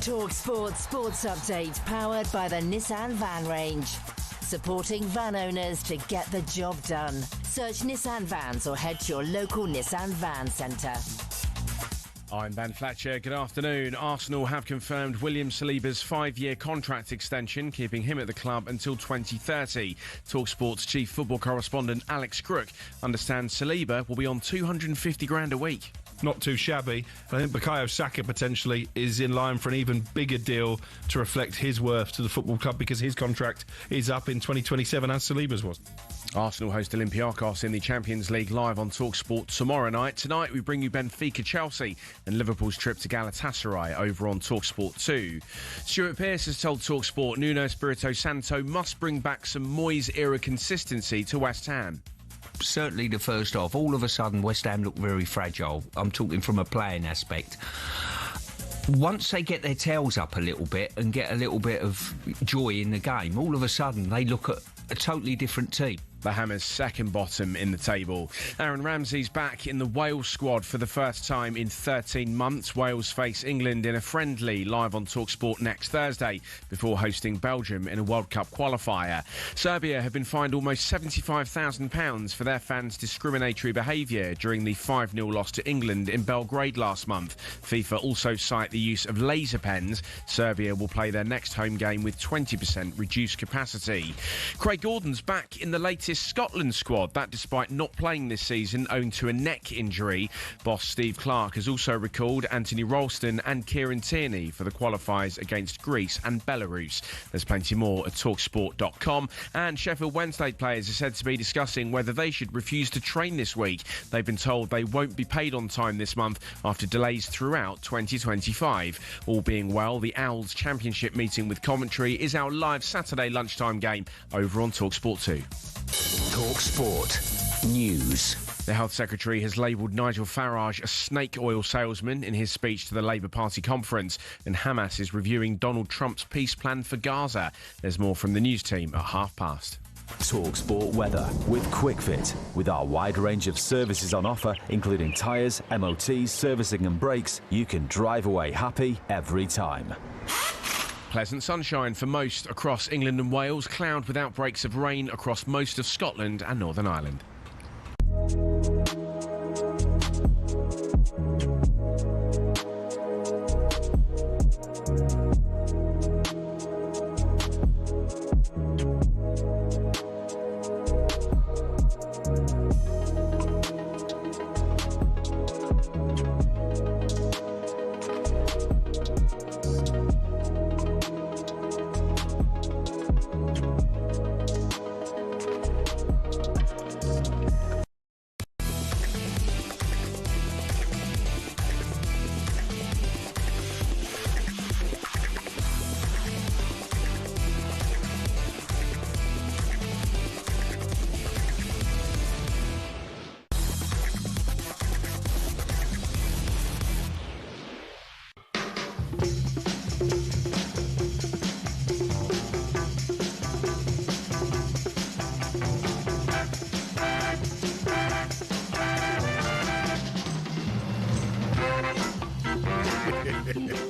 talkSPORT Sports Update, powered by the Nissan Van Range. Supporting van owners to get the job done. Search Nissan Vans or head to your local Nissan Van Centre. I'm Ben Fletcher. Good afternoon. Arsenal have confirmed William Saliba's 5-year contract extension, keeping him at the club until 2030. talkSPORT's chief football correspondent Alex Crook understands Saliba will be on 250 grand a week. Not too shabby. I think Bukayo Saka potentially is in line for an even bigger deal to reflect his worth to the football club, because his contract is up in 2027 as Saliba's was. Arsenal host Olympiacos in the Champions League live on talkSPORT tomorrow night. Tonight we bring you Benfica Chelsea and Liverpool's trip to Galatasaray over on talkSPORT 2. Stuart Pearce has told talkSPORT Nuno Espirito Santo must bring back some Moyes-era consistency to West Ham. Certainly the first half, all of a sudden West Ham look very fragile. I'm talking from a playing aspect. Once they get their tails up a little bit and get a little bit of joy in the game, all of a sudden they look at a totally different team. The Hammers second bottom in the table. Aaron Ramsey's back in the Wales squad for the first time in 13 months. Wales face England in a friendly live on talkSPORT next Thursday before hosting Belgium in a World Cup qualifier. Serbia have been fined almost £75,000 for their fans' discriminatory behaviour during the 5-0 loss to England in Belgrade last month. FIFA also cite the use of laser pens. Serbia will play their next home game with 20% reduced capacity. Craig Gordon's back in the latest Scotland squad, that despite not playing this season owing to a neck injury. Boss Steve Clarke has also recalled Anthony Ralston and Kieran Tierney for the qualifiers against Greece and Belarus. There's plenty more at talksport.com. And Sheffield Wednesday players are said to be discussing whether they should refuse to train this week. They've been told they won't be paid on time this month after delays throughout 2025. All being well, the Owls Championship meeting with Coventry is our live Saturday lunchtime game over on talkSPORT 2. talkSPORT News. The Health Secretary has labelled Nigel Farage a snake oil salesman in his speech to the Labour Party conference, and Hamas is reviewing Donald Trump's peace plan for Gaza. There's more from the news team at past. talkSPORT weather with QuickFit. With our wide range of services on offer, including tyres, MOTs, servicing and brakes, you can drive away happy every time. Pleasant sunshine for most across England and Wales. Cloud with outbreaks of rain across most of Scotland and Northern Ireland.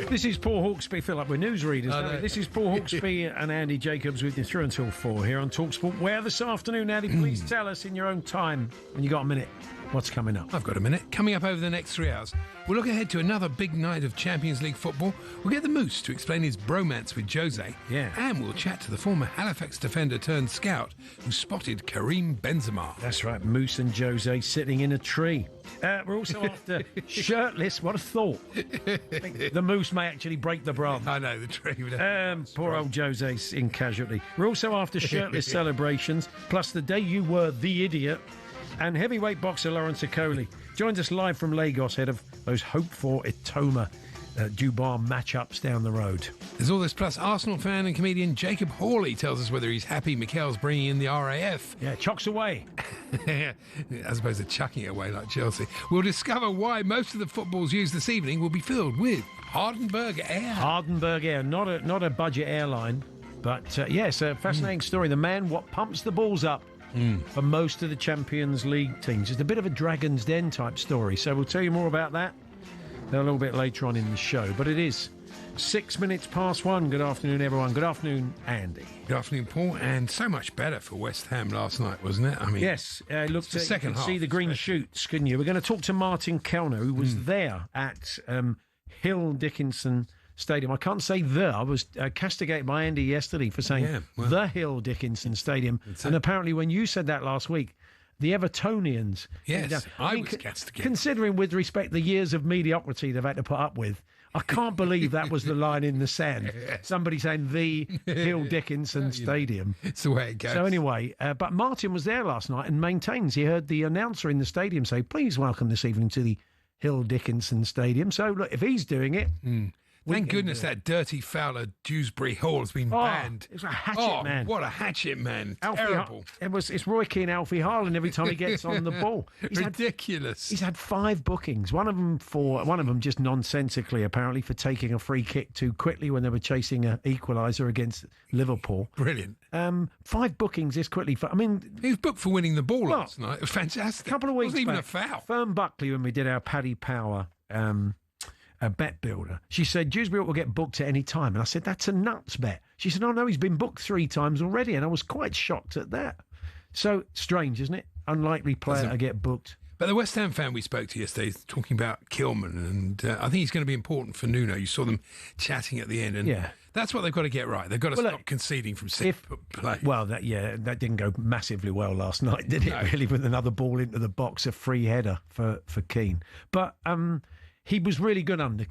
This is Paul Hawksbee. Feel like we're newsreaders, don't we? This is Paul Hawksbee and Andy Jacobs with you through until 4 here on talkSPORT. Where this afternoon, Andy, please tell us in your own time, when you got a minute, what's coming up. I've got a minute. Coming up over the next 3 hours, we'll look ahead to another big night of Champions League football. We'll get the Moose to explain his bromance with Jose. Yeah. And we'll chat to the former Halifax defender turned scout who spotted Karim Benzema. That's right, Moose and Jose sitting in a tree. We're also after shirtless. What a thought. I think the Moose may actually break the bra. I know, the tree. Poor old Jose's in casualty. We're also after shirtless celebrations, plus the day you were the idiot, and heavyweight boxer Lawrence Okolie joins us live from Lagos, ahead of those hoped-for Itoma Dubar matchups down the road. There's all this, plus Arsenal fan and comedian Jacob Holley tells us whether he's happy Mikel's bringing in the RAF. Yeah, chocks away. As opposed to chucking it away like Chelsea. We'll discover why most of the footballs used this evening will be filled with Hardenberg Air. Hardenberg Air, not a budget airline, but yes, a fascinating story. The man what pumps the balls up for most of the Champions League teams. It's a bit of a Dragon's Den type story, so we'll tell you more about that a little bit later on in the show. But it is 6 minutes past 1. Good afternoon, everyone. Good afternoon, Andy. Good afternoon, Paul. And so much better for West Ham last night, wasn't it? I mean, yes, looked the second half. See the green shoots, couldn't you? We're going to talk to Martin Kelner, who was there at Hill Dickinson Stadium. I can't say I was castigated by Andy yesterday for saying the Hill Dickinson Stadium. And apparently, when you said that last week, the Evertonians. Yes, I was castigated. Considering, with respect, the years of mediocrity they've had to put up with, I can't believe that was the line in the sand. Somebody saying the Hill Dickinson Stadium. It's the way it goes. So anyway, but Martin was there last night and maintains he heard the announcer in the stadium say, "Please welcome this evening to the Hill Dickinson Stadium." So look, if he's doing it... Thank goodness that dirty foul at Dewsbury Hall has been banned. It's a hatchet man. What a hatchet man. Terrible. It's Roy Keane, Alfie Harlan every time he gets on the ball. Ridiculous. He's had 5 bookings. One of them just nonsensically, apparently, for taking a free kick too quickly when they were chasing an equaliser against Liverpool. Brilliant. 5 bookings this quickly. He was booked for winning the ball last night. It was fantastic. A couple of weeks back. It wasn't back, even a foul. Fern Buckley, when we did our Paddy Power a bet builder, she said Dewsbury will get booked at any time, and I said that's a nuts bet. She said, "Oh no, he's been booked 3 times already," and I was quite shocked at that. So strange, isn't it? Unlikely player to get booked. But the West Ham fan we spoke to yesterday is talking about Kilman, and I think he's going to be important for Nuno. You saw them chatting at the end, and that's what they've got to get right. They've got to stop conceding from play. Well, that didn't go massively well last night, did it? No. Really, with another ball into the box, a free header for Keane. But he was really good under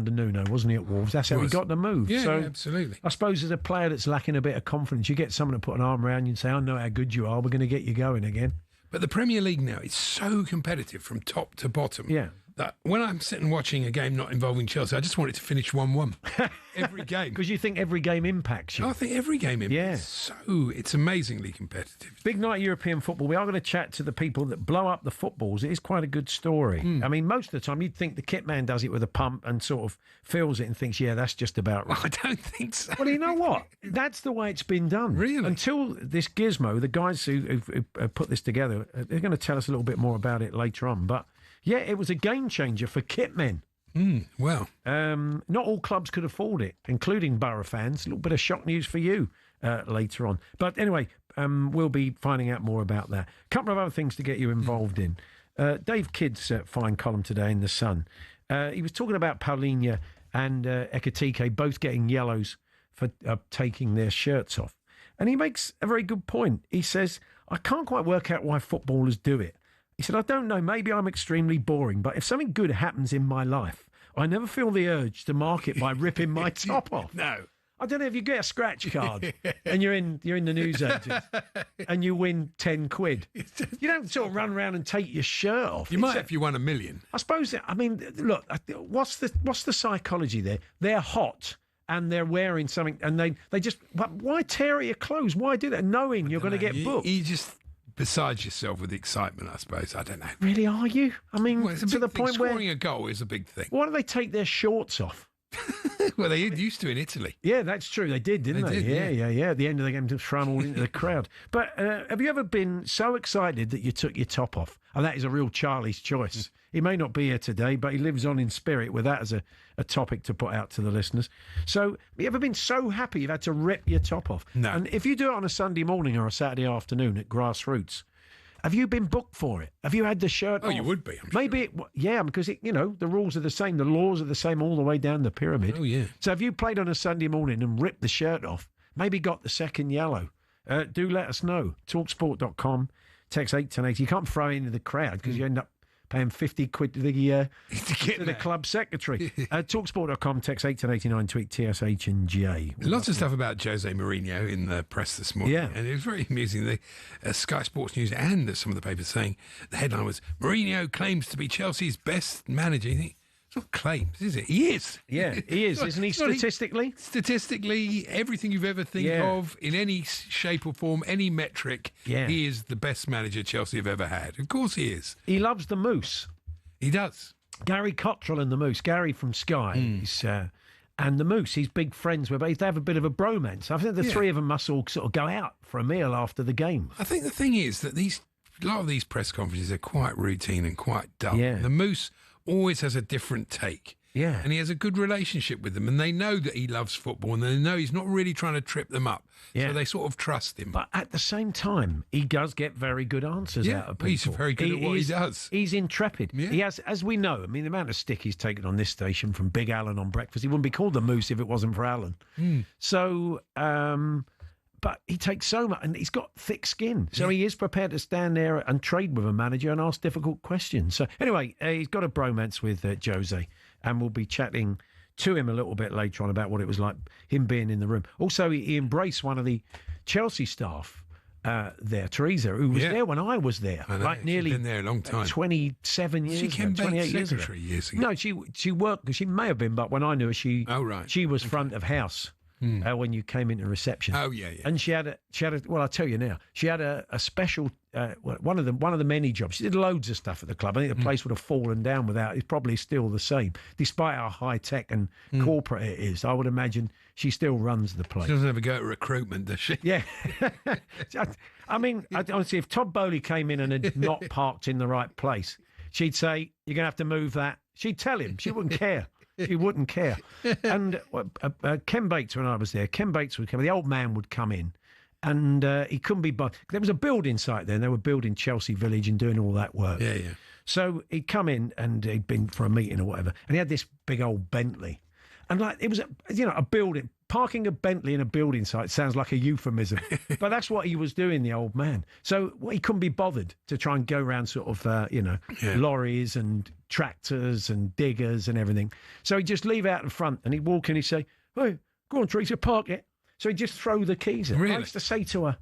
Nuno, wasn't he, at Wolves? That's how he got the move. Yeah, so absolutely. I suppose as a player that's lacking a bit of confidence, you get someone to put an arm around you and say, "I know how good you are. We're going to get you going again." But the Premier League now is so competitive from top to bottom. Yeah. That when I'm sitting watching a game not involving Chelsea, I just want it to finish 1-1 every game. Because you think every game impacts you. I think every game impacts. So it's amazingly competitive. Big night European football. We are going to chat to the people that blow up the footballs. It is quite a good story. I mean, most of the time you'd think the kit man does it with a pump and sort of feels it and thinks, yeah, that's just about right. I don't think so. Well, you know what? That's the way it's been done. Really? Until this gizmo, the guys who put this together, they're going to tell us a little bit more about it later on. But yeah, it was a game changer for kit men. Well. Not all clubs could afford it, including Borough fans. A little bit of shock news for you later on. But anyway, we'll be finding out more about that. A couple of other things to get you involved in. Dave Kidd's fine column today in The Sun. He was talking about Paulinho and Ekitike both getting yellows for taking their shirts off. And he makes a very good point. He says, "I can't quite work out why footballers do it." He said, "I don't know, maybe I'm extremely boring, but if something good happens in my life, I never feel the urge to mark it by ripping my top off." No. I don't know if you get a scratch card and you're in the newsagents and you win 10 quid. You don't sort of run around and take your shirt off. You might if you won $1 million. I suppose, I mean, look, what's the psychology there? They're hot and they're wearing something and they just, why tear at your clothes? Why do that? Knowing you're going to get booked. You just... Besides yourself with excitement, I suppose. I don't know. Really, are you? I mean, to the point where scoring a goal is a big thing. Why do they take their shorts off? Well, they used to in Italy. Yeah, that's true. They did, didn't they? Yeah. At the end of the game, to throw them all into the crowd. But have you ever been so excited that you took your top off? And that is a real Charlie's choice. He may not be here today, but he lives on in spirit with that as a topic to put out to the listeners. So, have you ever been so happy you've had to rip your top off? No. And if you do it on a Sunday morning or a Saturday afternoon at Grassroots, have you been booked for it? Have you had the shirt off? You would be, I'm Maybe, sure. Because, the rules are the same. The laws are the same all the way down the pyramid. Oh, yeah. So, if you played on a Sunday morning and ripped the shirt off, maybe got the second yellow, do let us know. talksport.com, text 81080. You can't throw it into the crowd because you end up paying 50 quid to the club secretary. talksport.com, text 81089, tweet TSH and J. Lots of stuff about Jose Mourinho in the press this morning. Yeah. And it was very amusing. The Sky Sports News and some of the papers saying the headline was, "Mourinho claims to be Chelsea's best manager." You think, it's not claims, is it? He is. Yeah, he is, isn't he, statistically? Statistically, everything you've ever think of in any shape or form, any metric, he is the best manager Chelsea have ever had. Of course he is. He loves the Moose. He does. Gary Cottrell and the Moose. Gary from Sky. And the Moose, he's big friends with. They have a bit of a bromance. I think the three of them must all sort of go out for a meal after the game. I think the thing is that a lot of these press conferences are quite routine and quite dull. Yeah. The Moose always has a different take. Yeah. And he has a good relationship with them, and they know that he loves football, and they know he's not really trying to trip them up. Yeah. So they sort of trust him. But at the same time, he does get very good answers out of people. He's very good at what he does. He's intrepid. Yeah. He has, as we know, I mean, the amount of stick he's taken on this station from Big Alan on breakfast, he wouldn't be called the Moose if it wasn't for Alan. So, but he takes so much, and he's got thick skin. So he is prepared to stand there and trade with a manager and ask difficult questions. So anyway, he's got a bromance with Jose, and we'll be chatting to him a little bit later on about what it was like, him being in the room. Also, he embraced one of the Chelsea staff there, Teresa, who was there when I was there. I know, like nearly been there a long time. 27 years She ago, came 28 back years ago. secretary years ago. No, she worked, she may have been, but when I knew her, she was front of house. When you came into reception. Oh yeah. And she had a well, I'll tell you now, she had a special one of the many jobs. She did loads of stuff at the club. I think the place would have fallen down without. It's probably still the same, despite how high tech and corporate it is. I would imagine she still runs the place. She doesn't ever go to recruitment, does she? Yeah. I mean, honestly, if Todd Bowley came in and had not parked in the right place, she'd say, "You're going to have to move that." She'd tell him. She wouldn't care. He wouldn't care. And Ken Bates, when I was there, Ken Bates would come. The old man would come in, and he couldn't be. There was a building site there, and they were building Chelsea Village and doing all that work. Yeah. So he'd come in, and he'd been for a meeting or whatever, and he had this big old Bentley, and like it was a building. Parking a Bentley in a building site sounds like a euphemism, but that's what he was doing, the old man. So he couldn't be bothered to try and go around sort of, lorries and tractors and diggers and everything. So he'd just leave out in front and he'd walk in and he'd say, "Hey, go on, Teresa, park it." So he'd just throw the keys in. Really? I used to say to her,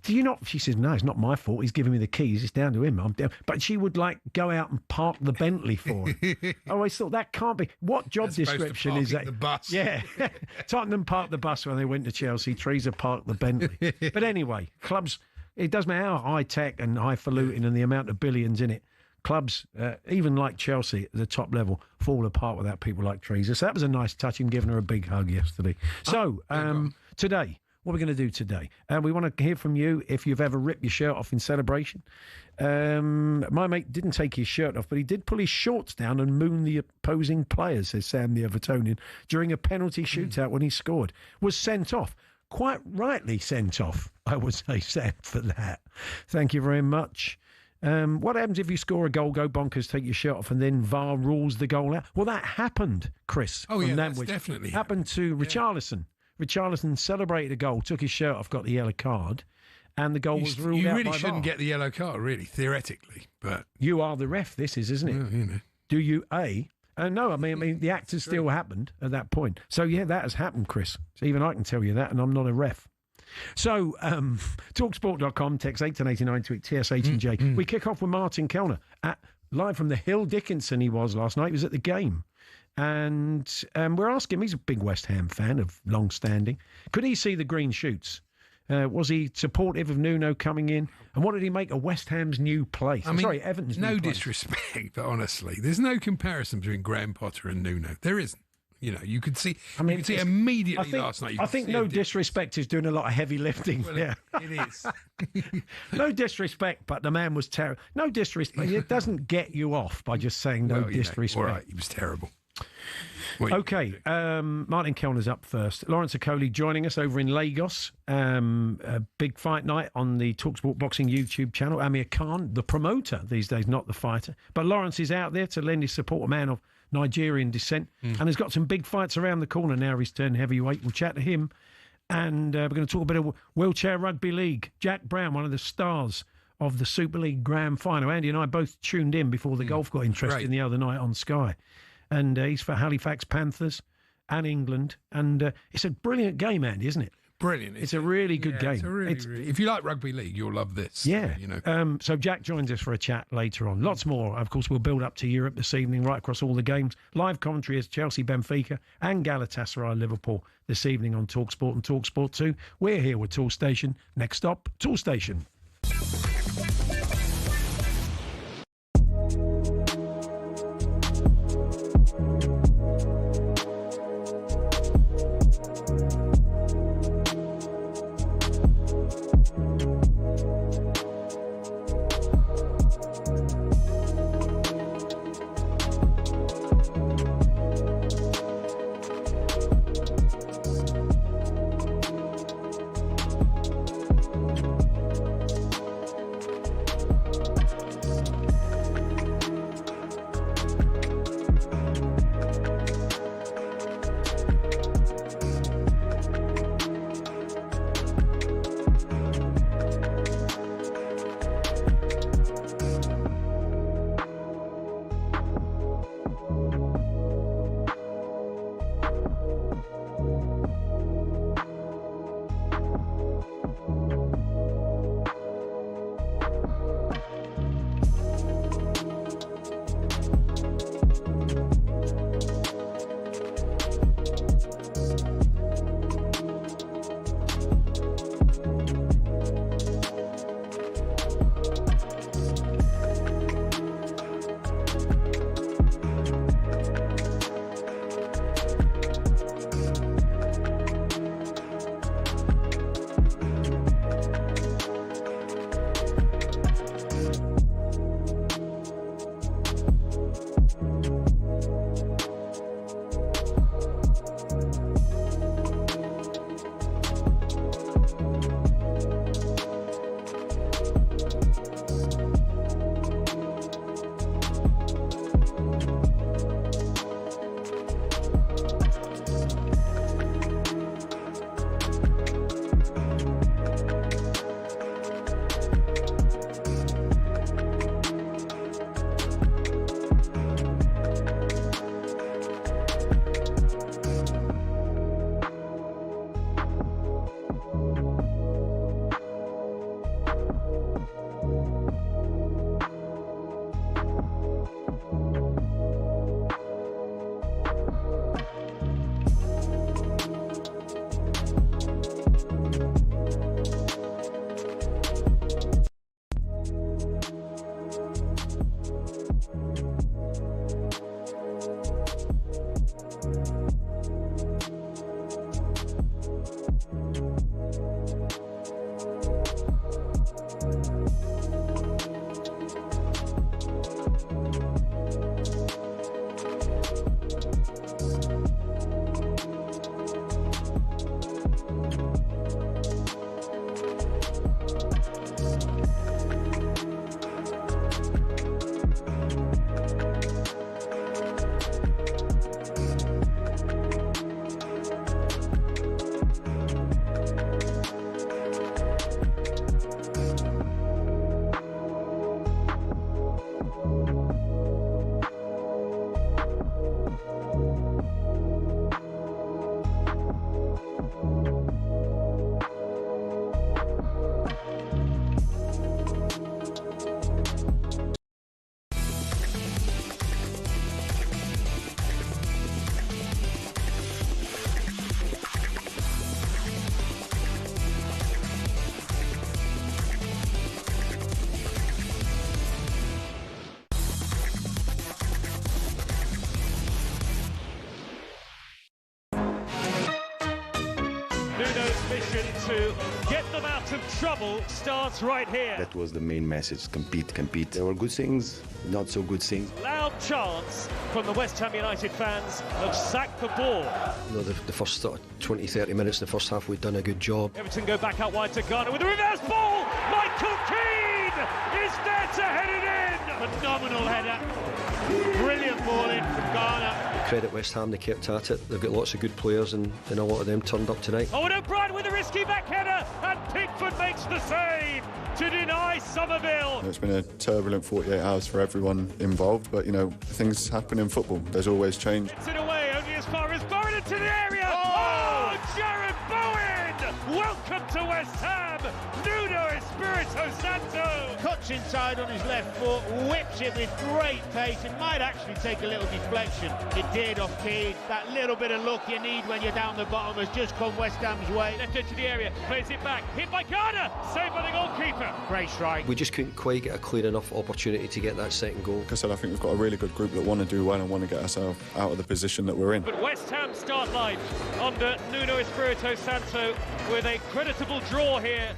"Do you not?" She says, "No, it's not my fault. He's giving me the keys. It's down to him. I'm down." But she would go out and park the Bentley for him. I always thought that can't be. What job description is that? The bus. Yeah. Tottenham parked the bus when they went to Chelsea. Teresa parked the Bentley. But anyway, clubs, it doesn't matter how high tech and highfalutin and the amount of billions in it. Clubs, even like Chelsea at the top level, fall apart without people like Teresa. So that was a nice touch, him giving her a big hug yesterday. So today, what we're going to do today, we want to hear from you if you've ever ripped your shirt off in celebration. My mate didn't take his shirt off, but he did pull his shorts down and moon the opposing players, says Sam the Evertonian, during a penalty shootout when he scored. Was sent off. Quite rightly sent off, I would say, Sam, for that. Thank you very much. What happens if you score a goal, go bonkers, take your shirt off, and then VAR rules the goal out? Well, that happened, Chris. Oh, yeah, that's Nantwich. definitely happened to Richarlison. Richarlison celebrated a goal, took his shirt off, got the yellow card, and the goal was ruled out by VAR. You really shouldn't get the yellow card, really, theoretically. But you are the ref, this is, isn't it? Well, you know. Do you, no, I mean, the act has still happened at that point. So, yeah, that has happened, Chris. So even I can tell you that, and I'm not a ref. So, talksport.com, text 81089 to TSH and J. We kick off with Martin Kelner, live from the Hill Dickinson he was last night. He was at the game. And we're asking him, he's a big West Ham fan of long standing. Could he see the green shoots? Was he supportive of Nuno coming in? And what did he make of West Ham's new place? Everton's new place. No disrespect, but honestly, there's no comparison between Graham Potter and Nuno. There isn't. You know, you could see. You could see immediately last night. I think no disrespect is doing a lot of heavy lifting. Well, yeah, it is. No disrespect, but the man was terrible. No disrespect. It doesn't get you off by just saying no disrespect. All right, he was terrible. Okay, Martin Kelner's up first. Lawrence Okolie joining us over in Lagos. A big fight night on the talkSPORT Boxing YouTube channel. Amir Khan, the promoter these days, not the fighter. But Lawrence is out there to lend his support, a man of Nigerian descent, and has got some big fights around the corner now. He's turned heavyweight. We'll chat to him. And we're going to talk a bit of Wheelchair Rugby League. Jack Brown, one of the stars of the Super League Grand Final. Andy and I both tuned in before the golf got interesting the other night on Sky. And he's for Halifax Panthers and England. And it's a brilliant game, Andy, isn't it? Brilliant. It's a really good game. It's a really, if you like rugby league, you'll love this. Yeah. You know. So Jack joins us for a chat later on. Lots more. Of course, we'll build up to Europe this evening, right across all the games. Live commentary is Chelsea, Benfica and Galatasaray, Liverpool this evening on talkSPORT and talkSPORT 2. We're here with Tool Station. Next stop, Tool Station. mission to get them out of trouble starts right here. That was the main message: compete, compete. There were good things, not so good things. Loud chants from the West Ham United fans of sack the ball. The first 20, 30 minutes in the first half, we'd done a good job. Everton go back out wide to Garner with a reverse ball. Michael Keane is there to head it in. Phenomenal header. Brilliant ball in from Garner. Credit West Ham, they kept at it. They've got lots of good players, and a lot of them turned up tonight. Oh, and O'Brien with a risky back header, and Pickford makes the save to deny Somerville. It's been a turbulent 48 hours for everyone involved, but things happen in football. There's always change. It's it away, only as far as Bowen into the area. Oh, Jared Bowen! Welcome to West Ham. Nuno Espirito Santo. Cuts inside on his left foot, whips it with great pace. It might actually take a little deflection. It did off Keane. That little bit of luck you need when you're down the bottom has just come West Ham's way. Left into the area, plays it back, hit by Garner, saved by the goalkeeper. Great strike. We just couldn't quite get a clear enough opportunity to get that second goal. Like I said, I think we've got a really good group that want to do well and want to get ourselves out of the position that we're in. But West Ham start life under Nuno Espirito Santo with a creditable draw here.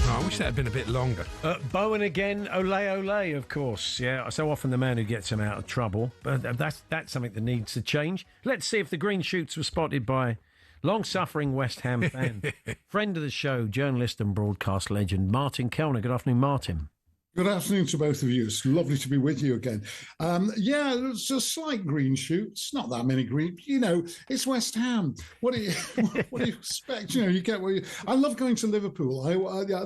Oh, I wish that had been a bit longer. Bowen again, ole, of course. Yeah, so often the man who gets him out of trouble. But that's something that needs to change. Let's see if the green shoots were spotted by long-suffering West Ham fan, friend of the show, journalist and broadcast legend, Martin Kelner. Good afternoon, Martin. Good afternoon to both of you. It's lovely to be with you again. It's a slight green shoot. It's not that many green. It's West Ham. What do you expect? You get what you. I love going to Liverpool.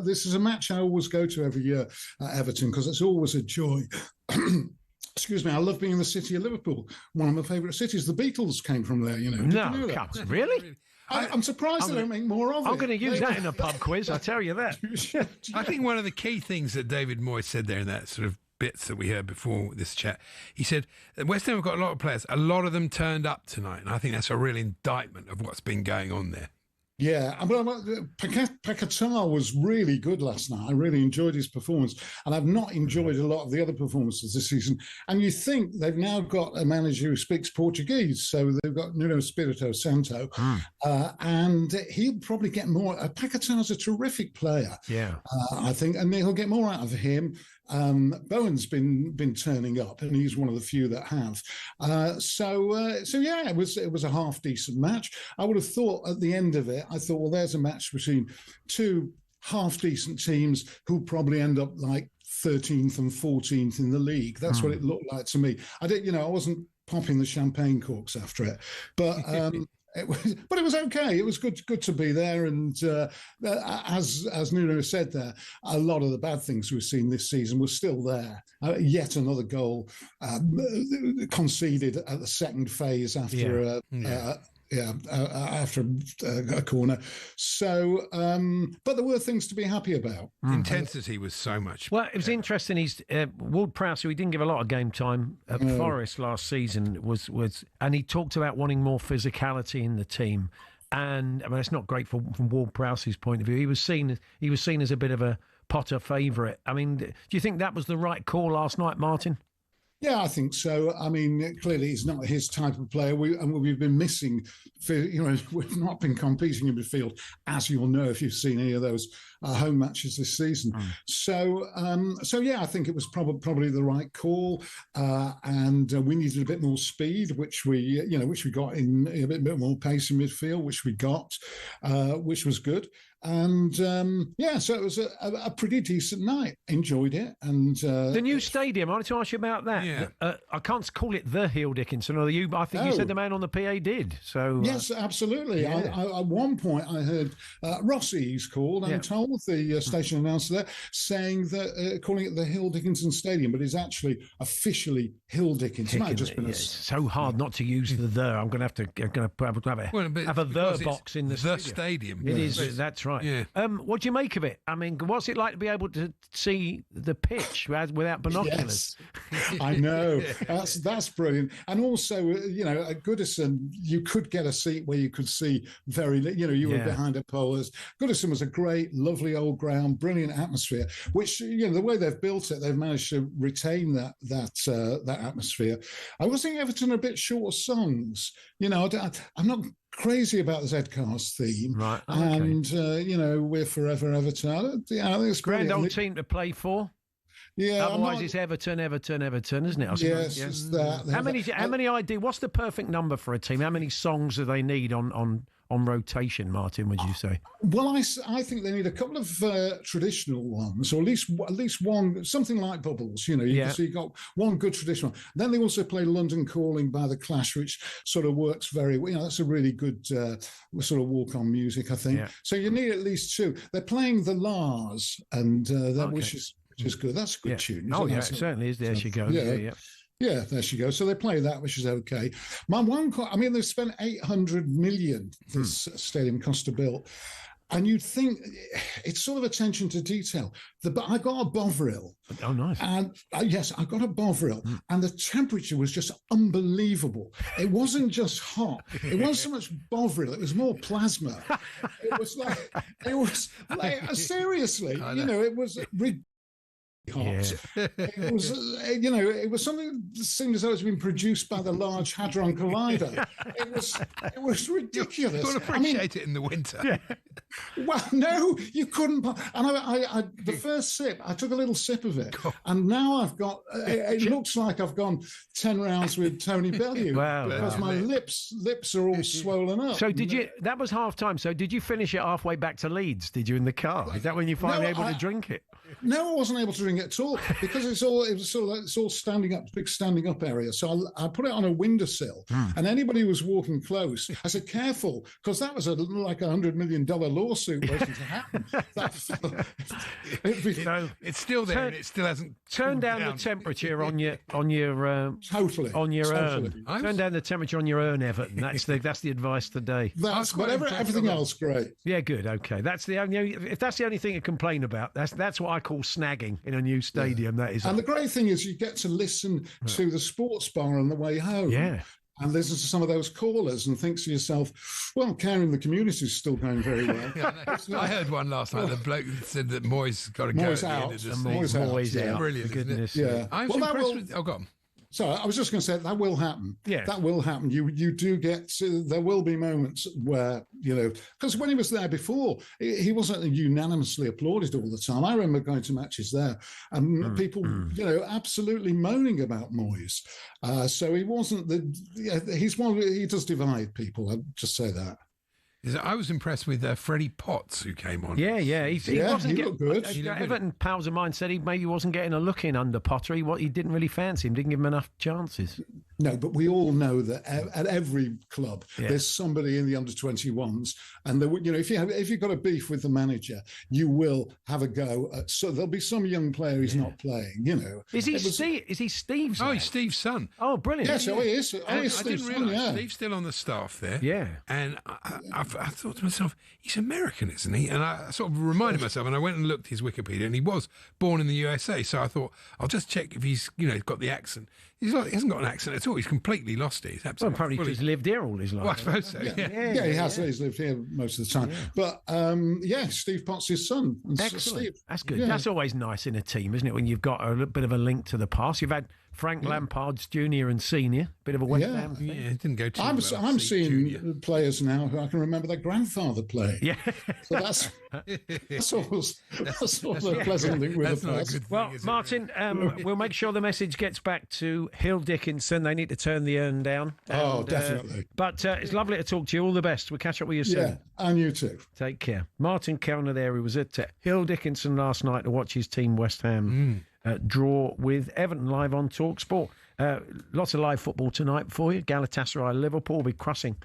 This is a match I always go to every year at Everton because it's always a joy. Excuse me. I love being in the city of Liverpool. One of my favourite cities. The Beatles came from there. No, really? I'm surprised they don't make more of it. I'm going to use that in a pub quiz, I tell you that. I think one of the key things that David Moyes said there in that sort of bits that we heard before this chat, he said, West Ham have got a lot of players. A lot of them turned up tonight, and I think that's a real indictment of what's been going on there. Yeah, Paquetá was really good last night. I really enjoyed his performance, and I've not enjoyed a lot of the other performances this season. And you think they've now got a manager who speaks Portuguese, so they've got Nuno Espirito Santo, and he'll probably get more. Paquetá's a terrific player, I think, and he'll get more out of him. Bowen's been turning up, and he's one of the few that have. It was a half decent match. I would have thought at the end of it, well, there's a match between two half decent teams who'll probably end up like 13th and 14th in the league. That's what it looked like to me. I wasn't popping the champagne corks after it, but. It was okay. It was good to be there, and as Nuno said there, a lot of the bad things we've seen this season were still there. Yet another goal conceded at the second phase after after a corner. So, but there were things to be happy about. Intensity was so much. Well, it was interesting. He's Ward-Prowse, who he didn't give a lot of game time at Forest last season, was, and he talked about wanting more physicality in the team. And I mean, it's not great from Ward-Prowse's point of view. He was seen as a bit of a Potter favourite. I mean, do you think that was the right call last night, Martin? Yeah, I think so. I mean, clearly he's not his type of player. We've been missing, we've not been competing in midfield, as you'll know if you've seen any of those home matches this season. So I think it was probably the right call, and we needed a bit more speed, which we got in a bit more pace in midfield, which we got, which was good. And so it was a pretty decent night. Enjoyed it. And the new stadium, I wanted to ask you about that. Yeah. I can't call it the Hill Dickinson, or you. I think you said the man on the PA did. So yes, absolutely. Yeah. I, at one point, I heard Rossi, he's called. I'm told the station announcer there saying that calling it the Hill Dickinson Stadium, but it's actually officially Hill Dickinson. Might have just been it's so hard not to use the. I'm going to have a the box in the stadium. It is. That's right. Yeah. What do you make of it? I mean, what's it like to be able to see the pitch without binoculars? I know. That's brilliant. And also, at Goodison, you could get a seat where you could see you were behind a pole. Goodison was a great, lovely old ground, brilliant atmosphere, which, the way they've built it, they've managed to retain that atmosphere. I was thinking Everton are a bit short of songs. I'm not crazy about the Z-Cast theme. Right. Okay. And, we're forever Everton. I think it's grand old team to play for. Yeah. Otherwise, it's Everton, isn't it? Yes, it's that. How many idea? What's the perfect number for a team? How many songs do they need on rotation, Martin? Would you say? Well, I think they need a couple of traditional ones, or at least one, something like Bubbles. So you got one good traditional. Then they also play London Calling by The Clash, which sort of works very well. That's a really good sort of walk-on music, I think. Yeah. So you need at least two. They're playing The Lars, and which is good. That's a good tune. Oh, yeah, it certainly is. There she goes. Yeah. Yeah, there she goes. So they play that, which is okay. They've spent 800 million, this stadium cost to build. And you'd think it's sort of attention to detail. I got a Bovril. Oh, nice. And yes, I got a Bovril. And the temperature was just unbelievable. It wasn't just hot. It wasn't so much Bovril. It was more plasma. It was like seriously, it was hot. Yeah. It was, it was something that seemed as though it's been produced by the Large Hadron Collider. It was ridiculous. You would appreciate it in the winter. Yeah. Well, no, you couldn't. And I the first sip, I took a little sip of it, and now I've got. It looks like I've gone 10 rounds with Tony Bellew. Wow! Because my lips are all swollen up. So did you? That was half time. So did you finish it halfway back to Leeds? Did you in the car? Is that when you finally able to drink it? No, I wasn't able to drink it at all because it was all standing up, big standing up area. So I put it on a windowsill, and anybody who was walking close, I said, "Careful," because that was like $100 million lawsuit waiting to happen. It's still there, and it still hasn't. Turn down the temperature on your totally on your urn. Turn down the temperature on your urn, Everton. That's the advice today. Everything else great. Yeah, good. Okay, that's the only. If that's the only thing to complain about, that's what I call snagging in a new stadium. Yeah. That is. And the great thing is you get to listen to the sports bar on the way home. Yeah. And listen to some of those callers and think to yourself, well, caring the community is still going very well. I heard one last night. The bloke said that Moyes got to go at the end of the season. Moyes out. Brilliant, goodness. Yeah. I was impressed with... Oh, go on. So I was just going to say that will happen. Yeah, that will happen. You do get. There will be moments where because when he was there before, he wasn't unanimously applauded all the time. I remember going to matches there and people, absolutely moaning about Moyes. So he wasn't he's one. He does divide people. I'll just say that. I was impressed with Freddie Potts, who came on. Yeah. He looked good. Everton pals of mine said he maybe wasn't getting a look in under Potter. He didn't really fancy him, didn't give him enough chances. No, but we all know that at every club there's somebody in the under-21s, and if you've got a beef with the manager, you will have a go. So there'll be some young player he's not playing. Is he Steve's? Oh, he's Steve's son. Oh, brilliant! Yes, he is. I didn't realise Steve's still on the staff there. Yeah, and I thought to myself, he's American, isn't he? And I sort of reminded myself, and I went and looked his Wikipedia, and he was born in the USA. So I thought, I'll just check if he's got the accent. He hasn't got an accent at all. He's completely lost it. He's absolutely probably because he's lived here all his life. Well, I suppose so. Yeah, he has. He's lived here most of the time. Yeah. But Steve Potts' his son. Excellent. Steve, that's good. Yeah. That's always nice in a team, isn't it? When you've got a bit of a link to the past. You've had Frank Lampard's junior and senior, bit of a West Ham thing. Yeah, it didn't go too well. I'm seeing junior players now who I can remember their grandfather playing. Yeah. So that's always a pleasant link with the past. Well, Martin, we'll make sure the message gets back to Hill Dickinson. They need to turn the urn down. Definitely. But it's lovely to talk to you. All the best. We'll catch up with you soon. Yeah, and you too. Take care. Martin Kelner there, who was at Hill Dickinson last night to watch his team West Ham draw with Everton live on talkSPORT. Lots of live football tonight for you. Galatasaray, Liverpool will be crossing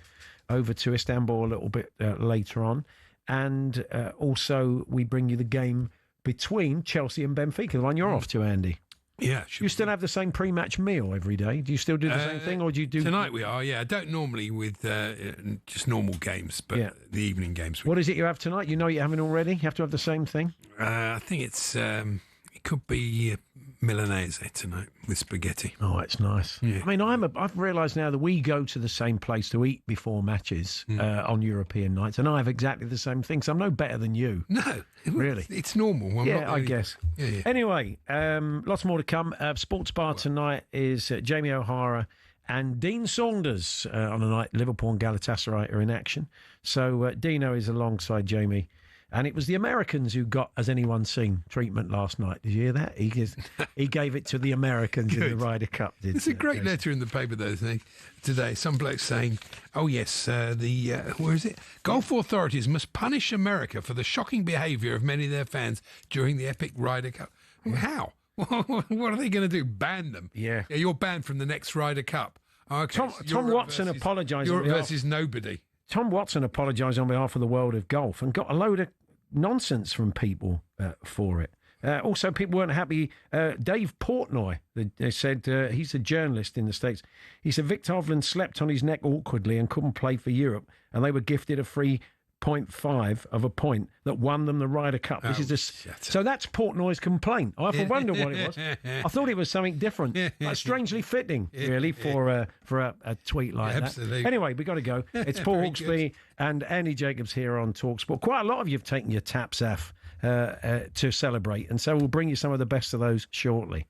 over to Istanbul a little bit later on. And also we bring you the game between Chelsea and Benfica, the one you're off to, Andy. Yeah. You still have the same pre-match meal every day? Do you still do the same thing, or do you do... Tonight we are, yeah. I don't normally with just normal games, but the evening games. What is it you have tonight? You know you're having already? You have to have the same thing? I think it's... it could be Milanese tonight with spaghetti. Oh, it's nice. Yeah. I mean, I've realised now that we go to the same place to eat before matches on European nights, and I have exactly the same thing. So I'm no better than you. No, really, it's normal. I'm not I really- guess. Yeah. Anyway, lots more to come. Sports Bar tonight is Jamie O'Hara and Dean Saunders on the night. Liverpool and Galatasaray are in action. So Dino is alongside Jamie. And it was the Americans who got, as anyone seen, treatment last night. Did you hear that? He gave it to the Americans in the Ryder Cup. There's a great letter in the paper today. Some bloke saying, "Oh yes, where is it? Golf authorities must punish America for the shocking behaviour of many of their fans during the epic Ryder Cup." How? What are they going to do? Ban them? Yeah. You're banned from the next Ryder Cup. Okay. Tom Watson apologised. Europe versus nobody. Tom Watson apologised on behalf of the world of golf and got a load of nonsense from people for it. Also, people weren't happy. Dave Portnoy, they said, he's a journalist in the States. He said Victor Hovland slept on his neck awkwardly and couldn't play for Europe, and they were gifted a free 0.5 of a point that won them the Ryder Cup. So that's Portnoy's complaint. I often wonder what it was. I thought it was something different. Like strangely fitting, really, for a tweet like that. Absolutely. Anyway, we've got to go. It's Paul Hawksbee and Andy Jacobs here on talkSPORT. Quite a lot of you have taken your taps off to celebrate, and so we'll bring you some of the best of those shortly.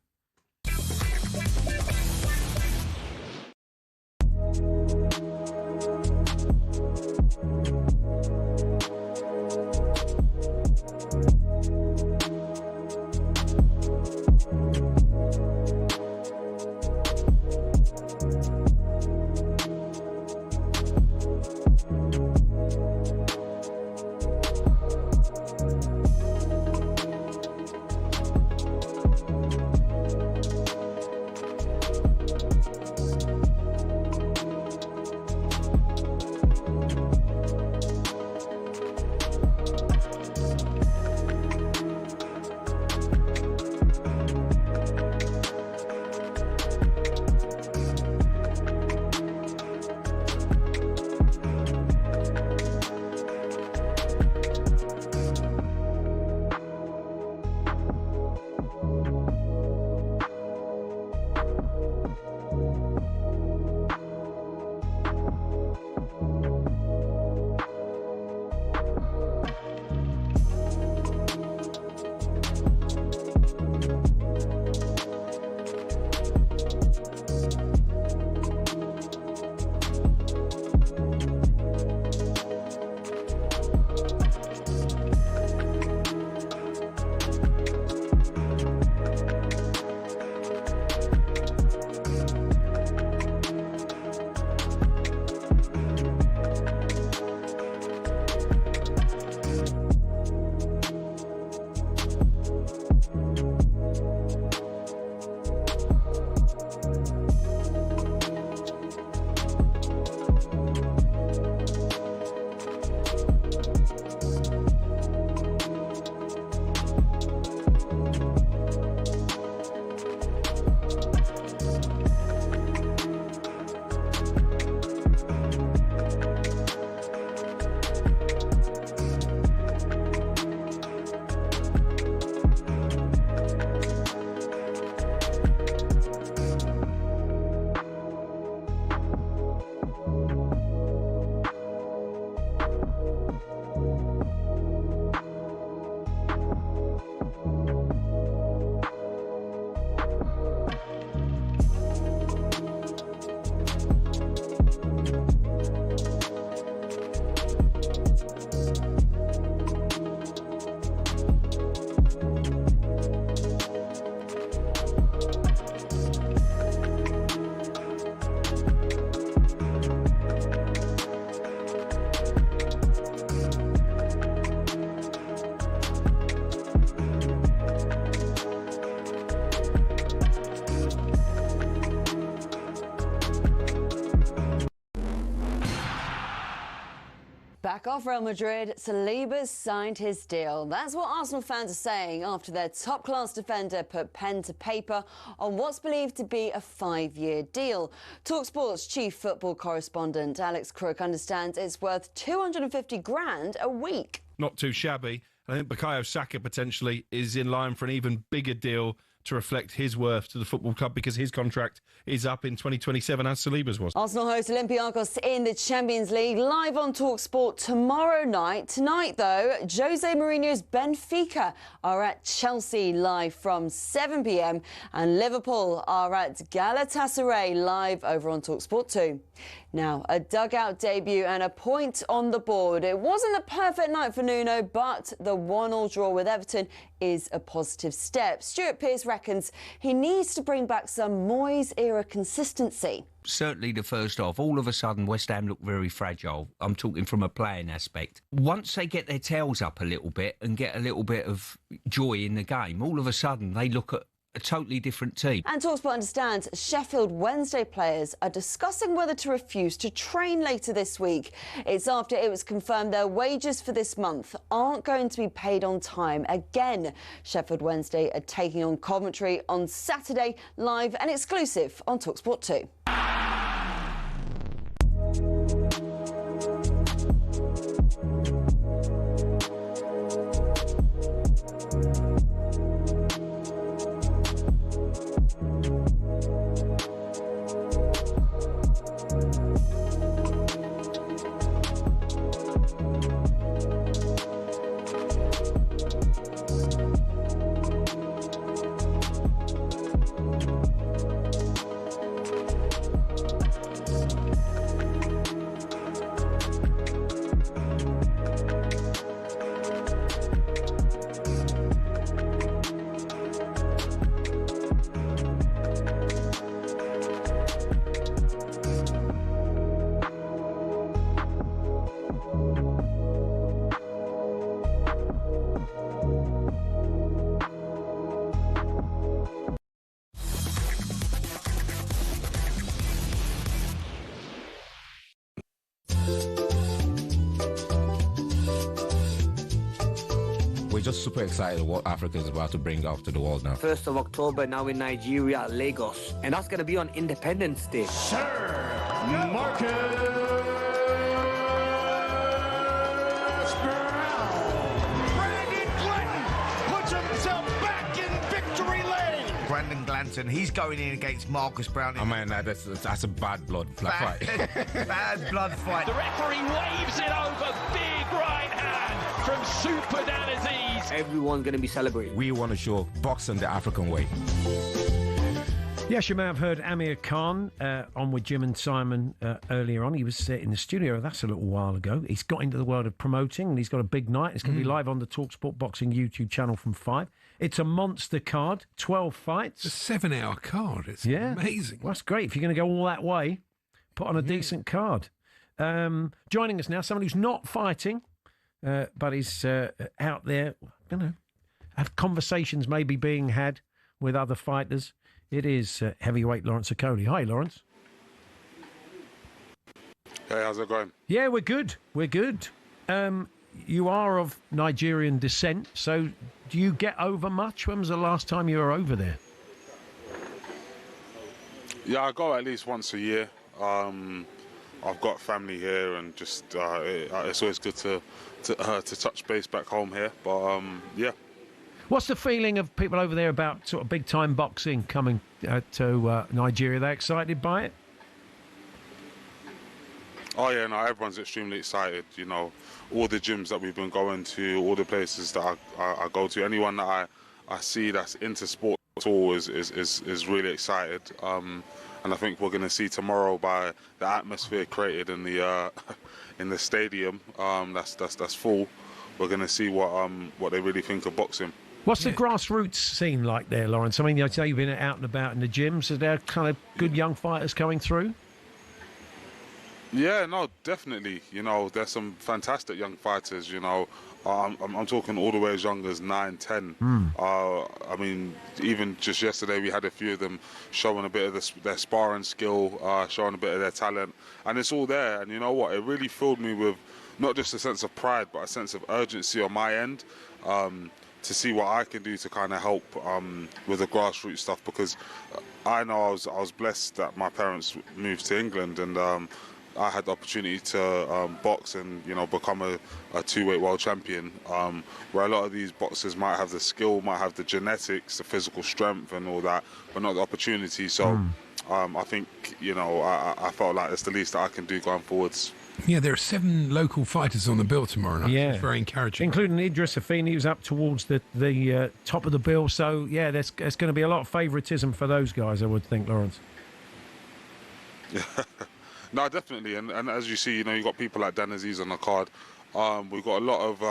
Back off Real Madrid, Saliba's signed his deal. That's what Arsenal fans are saying after their top-class defender put pen to paper on what's believed to be a 5-year deal. talkSPORT's chief football correspondent Alex Crook understands it's worth 250 grand a week. Not too shabby. I think Bukayo Saka potentially is in line for an even bigger deal to reflect his worth to the football club because his contract is up in 2027, as Saliba's was. Arsenal host Olympiacos in the Champions League, live on talkSPORT tomorrow night. Tonight, though, Jose Mourinho's Benfica are at Chelsea live from 7 p.m. and Liverpool are at Galatasaray live over on talkSPORT 2. Now, a dugout debut and a point on the board. It wasn't a perfect night for Nuno, but the 1-1 draw with Everton is a positive step. Stuart Pearce reckons he needs to bring back some Moyes-era consistency. Certainly the first half, all of a sudden West Ham look very fragile. I'm talking from a playing aspect. Once they get their tails up a little bit and get a little bit of joy in the game, all of a sudden they look at a totally different team. And talkSPORT understands Sheffield Wednesday players are discussing whether to refuse to train later this week. It's after it was confirmed their wages for this month aren't going to be paid on time again. Sheffield Wednesday are taking on Coventry on Saturday, live and exclusive on talkSPORT 2. We're just super excited what Africa is about to bring out to the world now. 1st of October now in Nigeria, Lagos. And that's going to be on Independence Day. Sir Marcus Brandon Clinton puts himself back in victory lane. Brandon Glanton, he's going in against Marcus Brown. Oh man, that's a bad blood fight. Bad blood fight. The referee waves it over, big right hand from Super Dan Aziz. Everyone's going to be celebrating. We want to show boxing the African way. Yes, you may have heard Amir Khan on with Jim and Simon earlier on. He was in the studio, that's a little while ago. He's got into the world of promoting and he's got a big night. It's going to be live on the talkSPORT Boxing YouTube channel from 5. It's a monster card, 12 fights. It's a 7-hour card. It's amazing. Well, that's great. If you're going to go all that way, put on a decent card. Joining us now, someone who's not fighting, but is out there, you know, have conversations maybe being had with other fighters. It is heavyweight Lawrence Okolie. Hi, Lawrence. Hey, how's it going? Yeah, we're good. We're good. You are of Nigerian descent, so do you get over much? When was the last time you were over there? Yeah, I go at least once a year. I've got family here, and just it's always good to touch base back home here. But yeah. What's the feeling of people over there about sort of big-time boxing coming to Nigeria? Are they excited by it? Oh yeah, no, everyone's extremely excited. You know, all the gyms that we've been going to, all the places that I go to, anyone that I see that's into sport at all is really excited. And I think we're going to see tomorrow by the atmosphere created in the stadium that's full. We're going to see what they really think of boxing. What's the grassroots scene like there, Lawrence? I mean, I say you've been out and about in the gyms. Are there kind of good young fighters coming through? Yeah, no, definitely. You know, there's some fantastic young fighters. You know, I'm talking all the way as young as 9, 10. I mean, even just yesterday we had a few of them showing a bit of their sparring skill, showing a bit of their talent, and it's all there. And you know what? It really filled me with not just a sense of pride, but a sense of urgency on my end. To see what I can do to kind of help with the grassroots stuff, because I know I was blessed that my parents moved to England, and I had the opportunity to box and become a two-weight world champion, where a lot of these boxers might have the skill, might have the genetics, the physical strength and all that, but not the opportunity. So I think I felt like it's the least that I can do going forwards. Yeah, there are 7 local fighters on the bill tomorrow night. Yeah, it's very encouraging, including Idris Afeni, who's up towards the top of the bill. So yeah, there's going to be a lot of favouritism for those guys, I would think, Lawrence. No, definitely, and as you see, you've got people like Dan Aziz on the card. We've got a lot of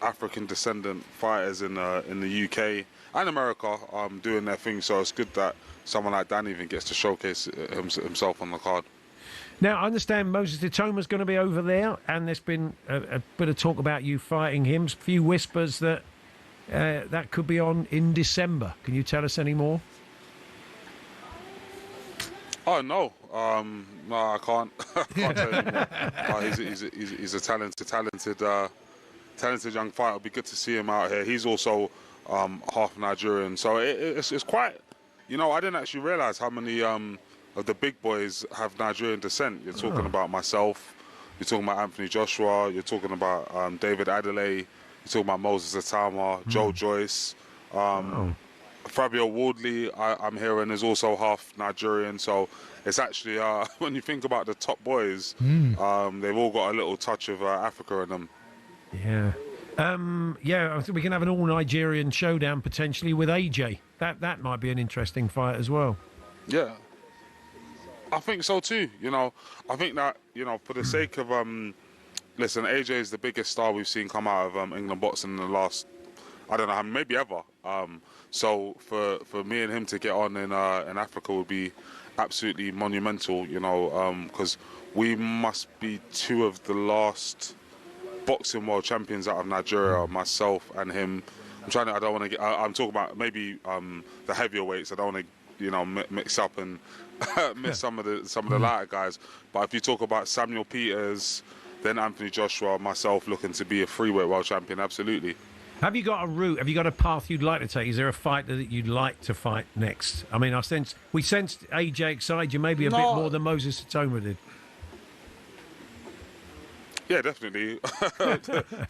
African descendant fighters in the UK and America doing their thing. So it's good that someone like Dan even gets to showcase himself on the card. Now, I understand Moses Itoma's going to be over there, and there's been a bit of talk about you fighting him. A few whispers that that could be on in December. Can you tell us any more? Oh no, no, I can't. I can't tell you more. He's a talented young fighter. It'll be good to see him out here. He's also half Nigerian, so it's quite. I didn't actually realise how many of the big boys have Nigerian descent. You're talking about myself. You're talking about Anthony Joshua. You're talking about David Adelaide. You're talking about Moses Itama, Joe Joyce. Fabio Wardley, I'm hearing, is also half Nigerian. So it's actually, when you think about the top boys, they've all got a little touch of Africa in them. Yeah. I think we can have an all-Nigerian showdown potentially with AJ. That might be an interesting fight as well. Yeah. I think so too. I think that, for the sake of, listen, AJ is the biggest star we've seen come out of England boxing in the last, I don't know, maybe ever. So for me and him to get on in Africa would be absolutely monumental, because we must be 2 of the last boxing world champions out of Nigeria, myself and him. I'm talking about maybe the heavier weights. I don't want to, mix up and miss some of the lighter guys. But if you talk about Samuel Peters, then Anthony Joshua, myself looking to be a 3-weight world champion, absolutely. Have you got a route? Have you got a path you'd like to take? Is there a fight that you'd like to fight next? I mean, we sensed AJ excited you maybe a bit more than Moses Itoma did. Yeah, definitely,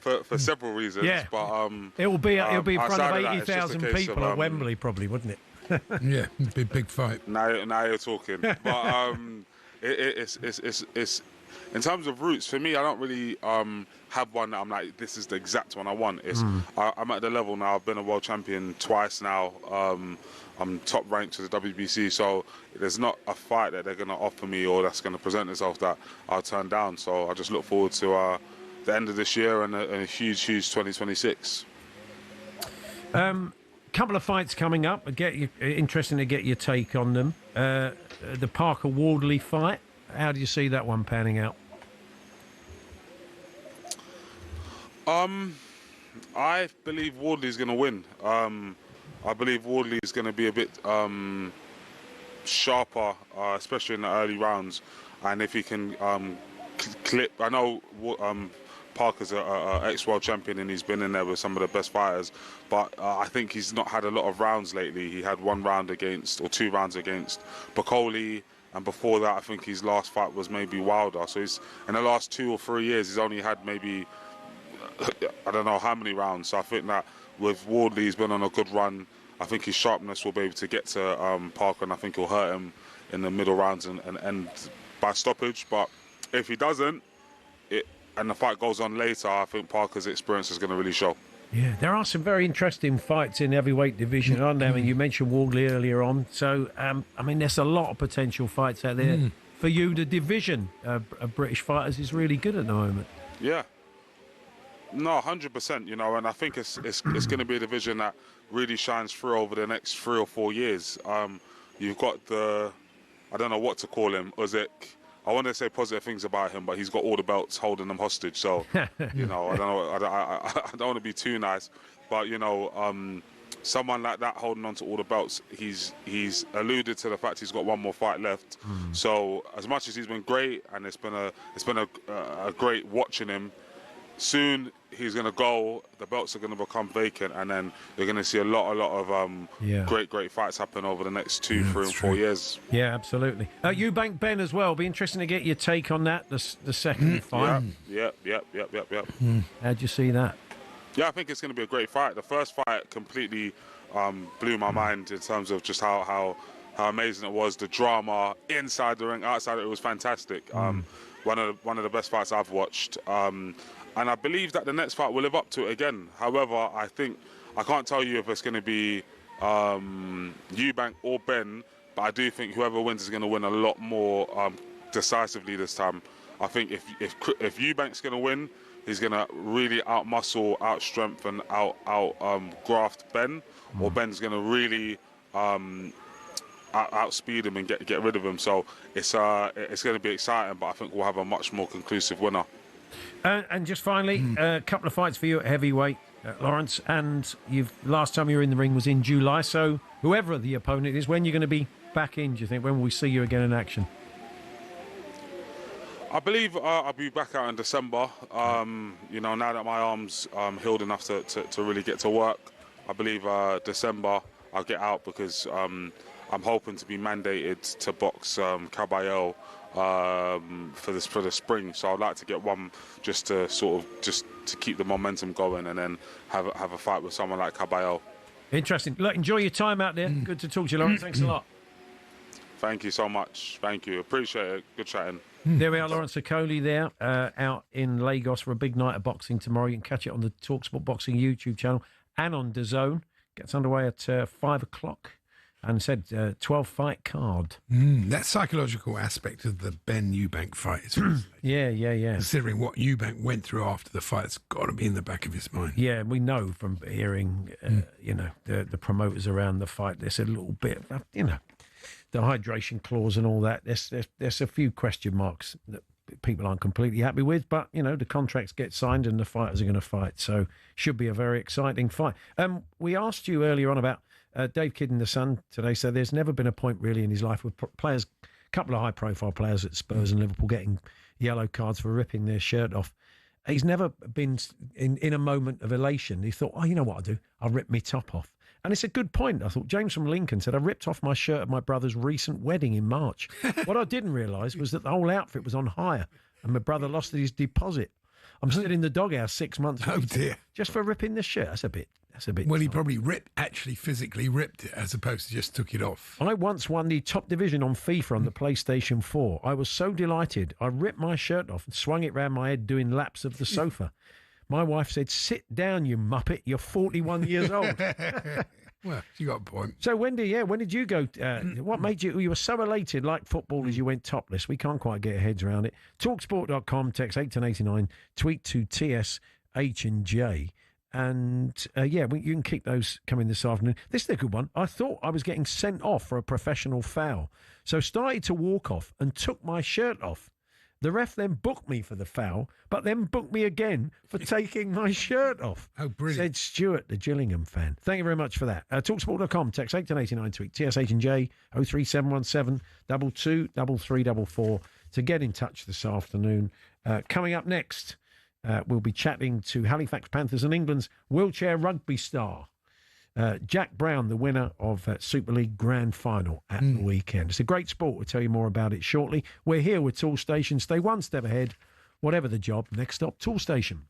for several reasons. Yeah. But it'll be in front of 80,000 people at Wembley, probably, wouldn't it? Yeah, it'd be a big fight. Now you're talking. But it's in terms of routes, for me, I don't really have one that I'm like, this is the exact one I want. I'm at the level now. I've been a world champion twice now. I'm top ranked to the WBC, so there's not a fight that they're going to offer me or that's going to present itself that I'll turn down. So I just look forward to the end of this year and a huge 2026. Couple of fights coming up. Interesting to get your take on them. The Parker Wardley fight. How do you see that one panning out? I believe Wardley's going to win. I believe Wardley is going to be a bit sharper, especially in the early rounds. And if he can clip... I know Parker's an ex-world champion and he's been in there with some of the best fighters, but I think he's not had a lot of rounds lately. He had 1 round against, or 2 rounds against Okolie, and before that I think his last fight was maybe Wilder. So he's, in the last 2 or 3 years, he's only had maybe, I don't know how many rounds. So I think that with Wardley, he's been on a good run. I think his sharpness will be able to get to Parker, and I think he'll hurt him in the middle rounds and end by stoppage. But if he doesn't, and the fight goes on later, I think Parker's experience is going to really show. Yeah, there are some very interesting fights in heavyweight division, aren't there? I mean, you mentioned Wardley earlier on. So, I mean, there's a lot of potential fights out there. For you, the division of British fighters is really good at the moment. Yeah. No, 100%, and I think it's going to be a division that really shines through over the next 3 or 4 years. You've got I don't know what to call him, Usyk. I want to say positive things about him, but he's got all the belts holding him hostage. So, I don't know. I don't want to be too nice, but someone like that holding on to all the belts, he's alluded to the fact he's got 1 more fight left. So, as much as he's been great, and it's been a great watching him, soon he's going to go, the belts are going to become vacant, and then you're going to see a lot of great fights happen over the next 2, 3 and 4 years. Yeah, absolutely. Eubank Ben as well. Be interesting to get your take on that, the second fight. Yep. How'd you see that? Yeah, I think it's going to be a great fight. The first fight completely blew my mind in terms of just how amazing it was. The drama inside the ring, outside it was fantastic. One of the best fights I've watched. And I believe that the next fight will live up to it again. However, I can't tell you if it's going to be Eubank or Ben, but I do think whoever wins is going to win a lot more decisively this time. I think if Eubank's going to win, he's going to really outmuscle, outstrength, and outgraft Ben, or Ben's going to really outspeed him and get rid of him. So it's going to be exciting, but I think we'll have a much more conclusive winner. And just finally, a couple of fights for you at heavyweight, Lawrence. And last time you were in the ring was in July. So whoever the opponent is, when you're going to be back in, do you think? When will we see you again in action? I believe I'll be back out in December. Now that my arm's healed enough to really get to work, I believe December I'll get out because I'm hoping to be mandated to box Caballero for the spring. So I'd like to get one just to keep the momentum going, and then have a fight with someone like Caballero. Interesting. Look, enjoy your time out there. Good to talk to you, Lawrence. Thanks a lot. Thank you so much. Thank you. Appreciate it. Good chatting. There we are, Lawrence Okolie there, out in Lagos for a big night of boxing tomorrow. You can catch it on the talkSPORT Boxing YouTube channel and on DAZN. Gets underway at 5 o'clock. And said 12-fight card. That psychological aspect of the Ben Eubank fight is fascinating. Yeah. Considering what Eubank went through after the fight, it's got to be in the back of his mind. Yeah, we know from hearing, the promoters around the fight, there's a little bit of, the hydration clause and all that. There's a few question marks that people aren't completely happy with, but, the contracts get signed and the fighters are going to fight. So should be a very exciting fight. We asked you earlier on about Dave Kidd in The Sun today said there's never been a point really in his life with players, a couple of high-profile players at Spurs and Liverpool getting yellow cards for ripping their shirt off. He's never been in a moment of elation. He thought, you know what I'll do? I'll rip my top off. And it's a good point. I thought James from Lincoln said, I ripped off my shirt at my brother's recent wedding in March. What I didn't realise was that the whole outfit was on hire and my brother lost his deposit. I'm sitting in the doghouse 6 months. Oh, dear. Just for ripping the shirt. That's a bit. Well, he probably physically ripped it as opposed to just took it off. I once won the top division on FIFA on the PlayStation 4. I was so delighted. I ripped my shirt off and swung it round my head doing laps of the sofa. My wife said, "Sit down, you muppet. You're 41 years old." Well, you got a point. So, when did you go? What made you were so elated, like footballers, you went topless? We can't quite get our heads around it. talksport.com, text 81089, tweet to TSH&J. And, you can keep those coming this afternoon. This is a good one. I thought I was getting sent off for a professional foul. So started to walk off and took my shirt off. The ref then booked me for the foul, but then booked me again for taking my shirt off. Oh, brilliant. Said Stuart, the Gillingham fan. Thank you very much for that. talksport.com, text 81089, tweet TSH&J 03717 223344 to get in touch this afternoon. Coming up next... we'll be chatting to Halifax Panthers and England's wheelchair rugby star, Jack Brown, the winner of Super League Grand Final at the weekend. It's a great sport. We'll tell you more about it shortly. We're here with Tool Station. Stay one step ahead. Whatever the job, next stop, Tool Station.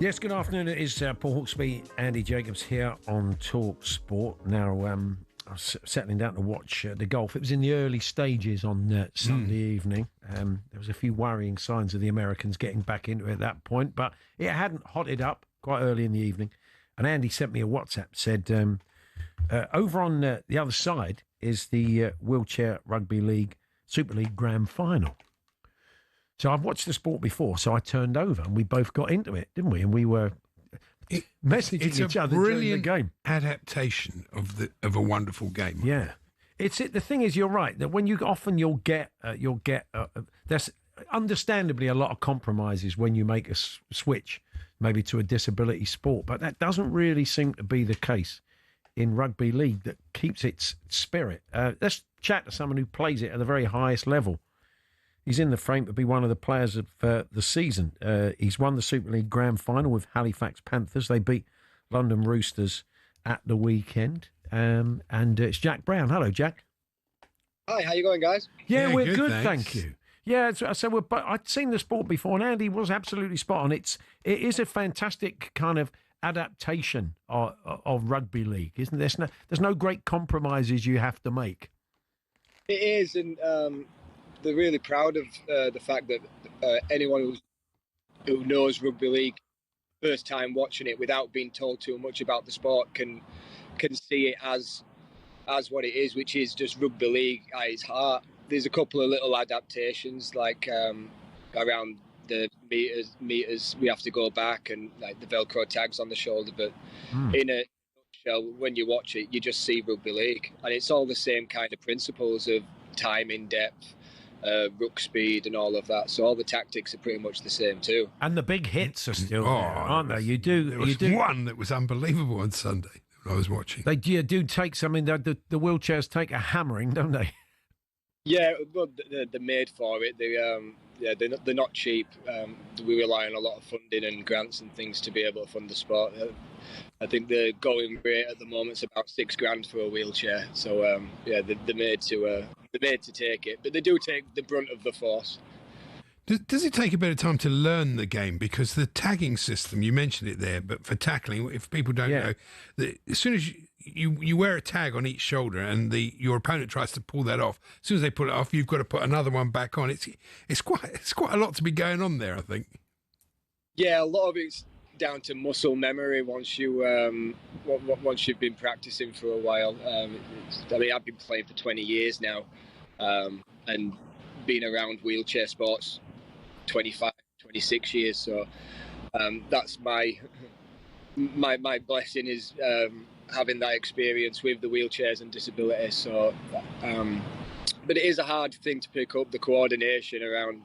Yes, good afternoon. It is Paul Hawksbee, Andy Jacobs here on talkSPORT. Now, I was settling down to watch the golf. It was in the early stages on Sunday evening. There was a few worrying signs of the Americans getting back into it at that point, but it hadn't hotted up quite early in the evening. And Andy sent me a WhatsApp, said, over on the other side is the Wheelchair Rugby League Super League Grand Final. So I've watched the sport before, so I turned over and we both got into it, didn't we? And we were messaging each other during the game. Adaptation of a wonderful game. Yeah, the thing is, you're right that when you'll get there's understandably a lot of compromises when you make a switch, maybe to a disability sport, but that doesn't really seem to be the case in rugby league. That keeps its spirit. Let's chat to someone who plays it at the very highest level. He's in the frame to be one of the players of the season. He's won the Super League Grand Final with Halifax Panthers. They beat London Roosters at the weekend. And it's Jack Brown. Hello, Jack. Hi, how you going, guys? Yeah, we're good, thank you. Yeah, so I'd seen the sport before, and Andy was absolutely spot on. It is a fantastic kind of adaptation of rugby league, isn't there? There's no great compromises you have to make. It is, and they're really proud of the fact that anyone who knows rugby league, first time watching it without being told too much about the sport, can see it as what it is, which is just rugby league at its heart. There's a couple of little adaptations, like around the meters we have to go back, and like the Velcro tags on the shoulder. But in a nutshell, when you watch it, you just see rugby league, and it's all the same kind of principles of timing, depth, ruck speed and all of that. So all the tactics are pretty much the same too. And the big hits are still there, aren't they? There was one that was unbelievable on Sunday when I was watching. They do take something. The wheelchairs take a hammering, don't they? Yeah, well, they're made for it. They're not cheap. We rely on a lot of funding and grants and things to be able to fund the sport. I think the going rate at the moment is about $6,000 for a wheelchair. So they're made to take it, but they do take the brunt of the force. Does it take a bit of time to learn the game? Because the tagging system, you mentioned it there, but for tackling, if people don't know, as soon as you wear a tag on each shoulder and your opponent tries to pull that off, as soon as they pull it off, you've got to put another one back on. It's quite a lot to be going on there, I think. Yeah, a lot of it's down to muscle memory once you've been practicing for a while. I've been playing for 20 years now, and been around wheelchair sports 25, 26 years. So that's my blessing is having that experience with the wheelchairs and disabilities. So, but it is a hard thing to pick up, the coordination around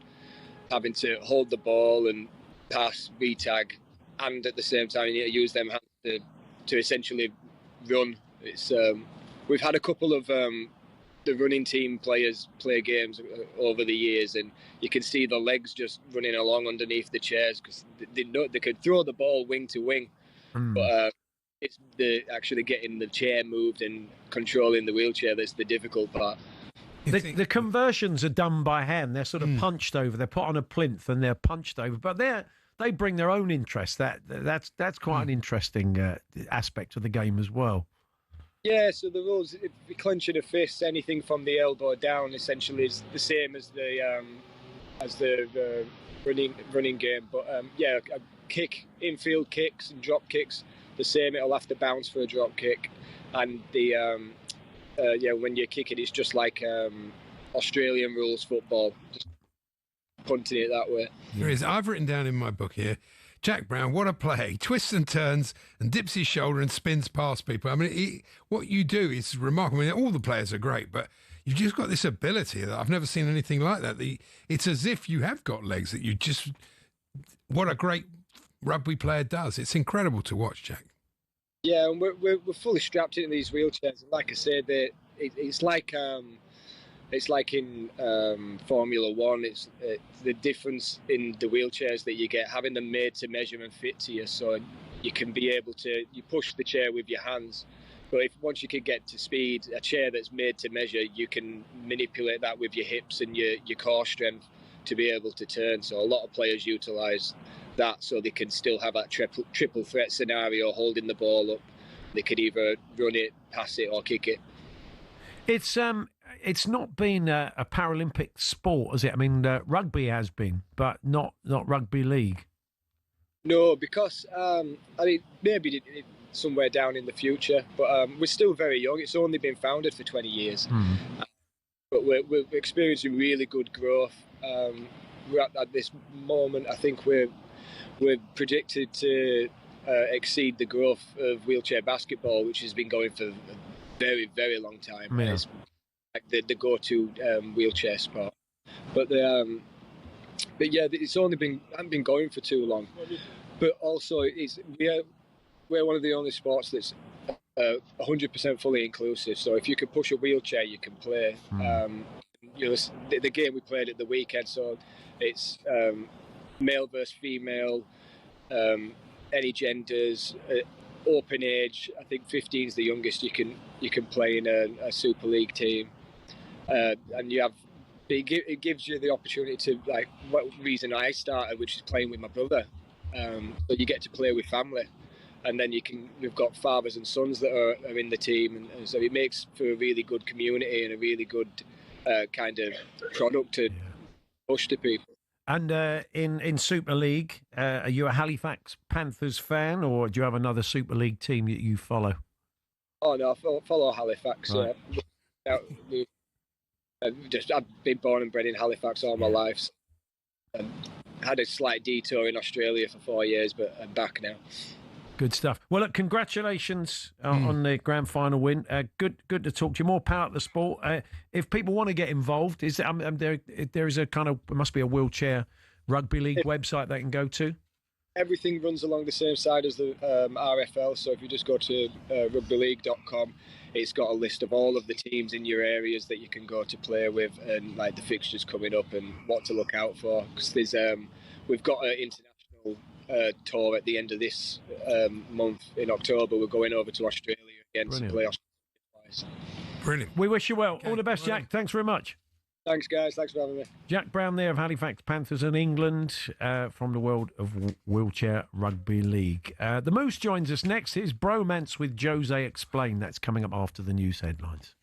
having to hold the ball and pass, V-tag, and at the same time you need to use them hands to essentially run. It's we've had a couple of the running team players play games over the years, and you can see the legs just running along underneath the chairs because they could throw the ball wing to wing, but it's the actually getting the chair moved and controlling the wheelchair that's the difficult part. The conversions are done by hand. They're sort of punched over. They're put on a plinth and they're punched over. But they bring their own interest. That's quite an interesting aspect of the game as well. Yeah, so the rules, if you're clenching a fist, anything from the elbow down essentially is the same as the running game. But a kick, infield kicks and drop kicks, the same. It'll have to bounce for a drop kick, and the when you're kicking, it's just like Australian rules football, just punting it that way. There is. I've written down in my book here, Jack Brown, what a play. He twists and turns and dips his shoulder and spins past people. I mean, what you do is remarkable. I mean, all the players are great, but you've just got this ability that I've never seen anything like that. It's as if you have got legs that you just... What a great rugby player does. It's incredible to watch, Jack. Yeah, and we're fully strapped into these wheelchairs. Like I said, it's like in Formula One. It's the difference in the wheelchairs that you get, having them made to measure and fit to you, so you can be able to push the chair with your hands. But once you can get to speed, a chair that's made to measure, you can manipulate that with your hips and your core strength to be able to turn. So a lot of players utilise that so they can still have that triple threat scenario, holding the ball up. They could either run it, pass it, or kick it. It's not been a Paralympic sport, has it? I mean, rugby has been, but not rugby league. No, because maybe somewhere down in the future, but we're still very young. It's only been founded for 20 years, but we're experiencing really good growth. We're at this moment, I think we're predicted to exceed the growth of wheelchair basketball, which has been going for a very, very long time. Yeah. It's like the go-to wheelchair sport. But it's hasn't been going for too long. But also, we're one of the only sports that's 100% fully inclusive. So if you can push a wheelchair, you can play. The game we played at the weekend, so it's male versus female, any genders, open age. I think 15 is the youngest you can play in a Super League team, and it gives you the opportunity to, like, what reason I started, which is playing with my brother. So you get to play with family, and then we've got fathers and sons that are in the team, and so it makes for a really good community and a really good kind of product to push to people. And in Super League, are you a Halifax Panthers fan, or do you have another Super League team that you follow? Oh no, I follow Halifax. Right. I've been born and bred in Halifax all my life. So, had a slight detour in Australia for 4 years, but I'm back now. Good stuff. Well, look, congratulations on the grand final win. Good to talk to you. More power to the sport. If people want to get involved, there is a kind of, there must be a wheelchair rugby league website they can go to. Everything runs along the same side as the RFL. So if you just go to rugbyleague.com, it's got a list of all of the teams in your areas that you can go to play with, and like the fixtures coming up and what to look out for. Because we've got an international tour at the end of this month in October. We're going over to Australia again to play Australia twice. Brilliant. We wish you well. Okay, all the best, Jack. Thanks very much. Thanks, guys. Thanks for having me. Jack Brown there of Halifax Panthers in England, from the world of Wheelchair Rugby League. The Moose joins us next. His bromance with Jose Explained. That's coming up after the news headlines.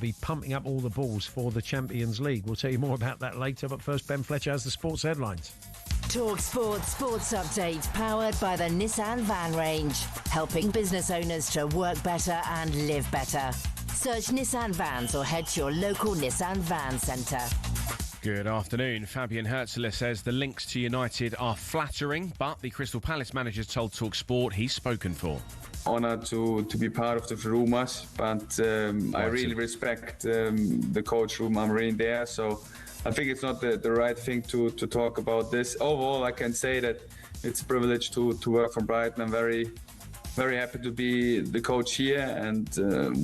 be pumping up all the balls for the Champions League. We'll tell you more about that later, but first Ben Fletcher has the sports headlines. talkSPORT Sports Update, powered by the Nissan Van Range, helping business owners to work better and live better. Search Nissan Vans or head to your local Nissan Van Centre. Good afternoon. Fabian Herzler says the links to United are flattering, but the Crystal Palace manager told talkSPORT he's spoken for. Honoured to be part of the rumours, but I really respect the coach room. I'm really there, so I think it's not the right thing to talk about this. Overall, I can say that it's a privilege to work for Brighton. I'm very, very happy to be the coach here, and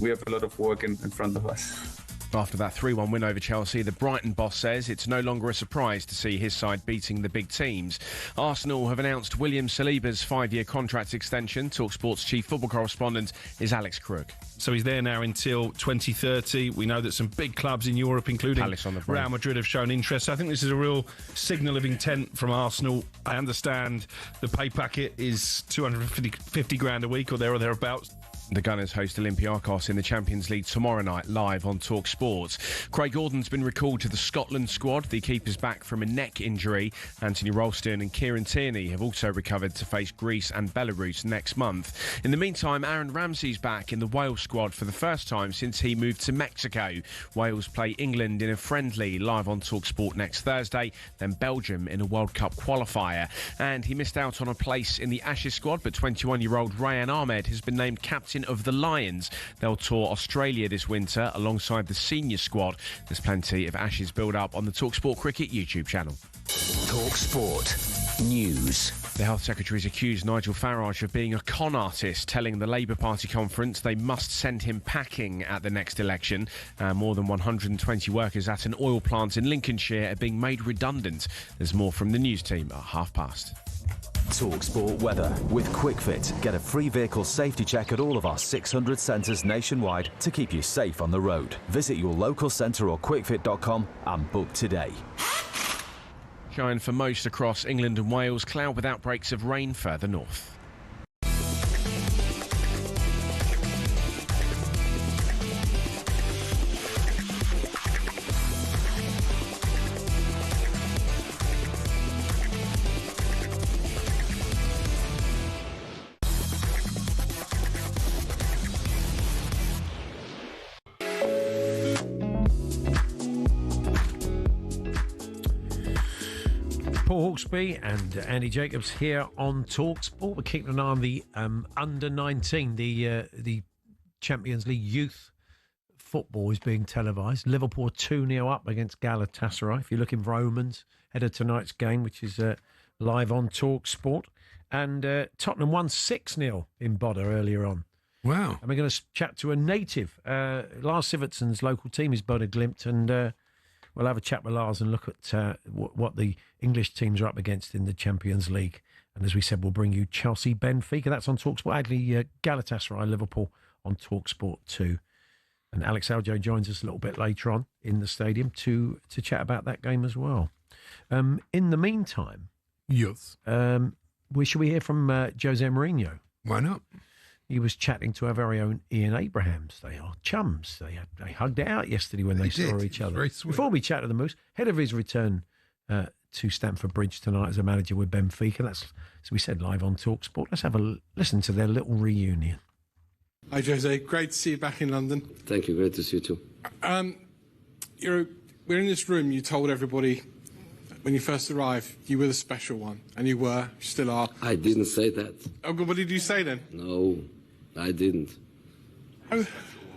we have a lot of work in front of us. After that 3-1 win over Chelsea, the Brighton boss says it's no longer a surprise to see his side beating the big teams. Arsenal have announced William Saliba's 5-year contract extension. talkSPORT's chief football correspondent is Alex Crook. So he's there now until 2030. We know that some big clubs in Europe, including Real Madrid, have shown interest. I think this is a real signal of intent from Arsenal. I understand the pay packet is 250 grand a week or thereabouts. The Gunners host Olympiacos in the Champions League tomorrow night, live on talkSPORT. Craig Gordon's been recalled to the Scotland squad. The keeper's back from a neck injury. Anthony Ralston and Kieran Tierney have also recovered to face Greece and Belarus next month. In the meantime, Aaron Ramsey's back in the Wales squad for the first time since he moved to Mexico. Wales play England in a friendly, live on talkSPORT next Thursday, then Belgium in a World Cup qualifier. And he missed out on a place in the Ashes squad, but 21-year-old Rayan Ahmed has been named captain of the Lions. They'll tour Australia this winter alongside the senior squad. There's plenty of Ashes build-up on the talkSPORT Cricket YouTube channel. talkSPORT News. The Health Secretary's accused Nigel Farage of being a con artist, telling the Labour Party conference they must send him packing at the next election. More than 120 workers at an oil plant in Lincolnshire are being made redundant. There's more from the news team at past. talkSPORT weather with QuickFit. Get a free vehicle safety check at all of our 600 centres nationwide to keep you safe on the road. Visit your local centre or quickfit.com and book today. Shine for most across England and Wales. Cloud with outbreaks of rain further north. Paul Hawksbee and Andy Jacobs here on talkSPORT. We're keeping an eye on the under-19, the Champions League youth football is being televised. Liverpool 2-0 up against Galatasaray. If you're looking for omens, head of tonight's game, which is live on talkSPORT. And Tottenham won 6-0 in Bodø earlier on. Wow. And we're going to chat to a native. Lars Sivertson's local team is Bodø Glimt, and we'll have a chat with Lars and look at what the English teams are up against in the Champions League. And as we said, we'll bring you Chelsea Benfica. That's on talkSPORT. Actually, Galatasaray Liverpool on talkSPORT 2. And Alex Aljo joins us a little bit later on in the stadium to chat about that game as well. In the meantime, yes, should we hear from Jose Mourinho? Why not? He was chatting to our very own Ian Abrahams. They are chums. They hugged it out yesterday when they saw each other. Very sweet. Before we chat to the Moose, ahead of his return to Stamford Bridge tonight as a manager with Benfica. That's, as we said, live on talkSPORT. Let's have a listen to their little reunion. Hi, Jose. Great to see you back in London. Thank you. Great to see you too. We're in this room. You told everybody when you first arrived you were the special one, and you were, you still are. I didn't say that. Oh, what did you say then? No, I didn't. Oh,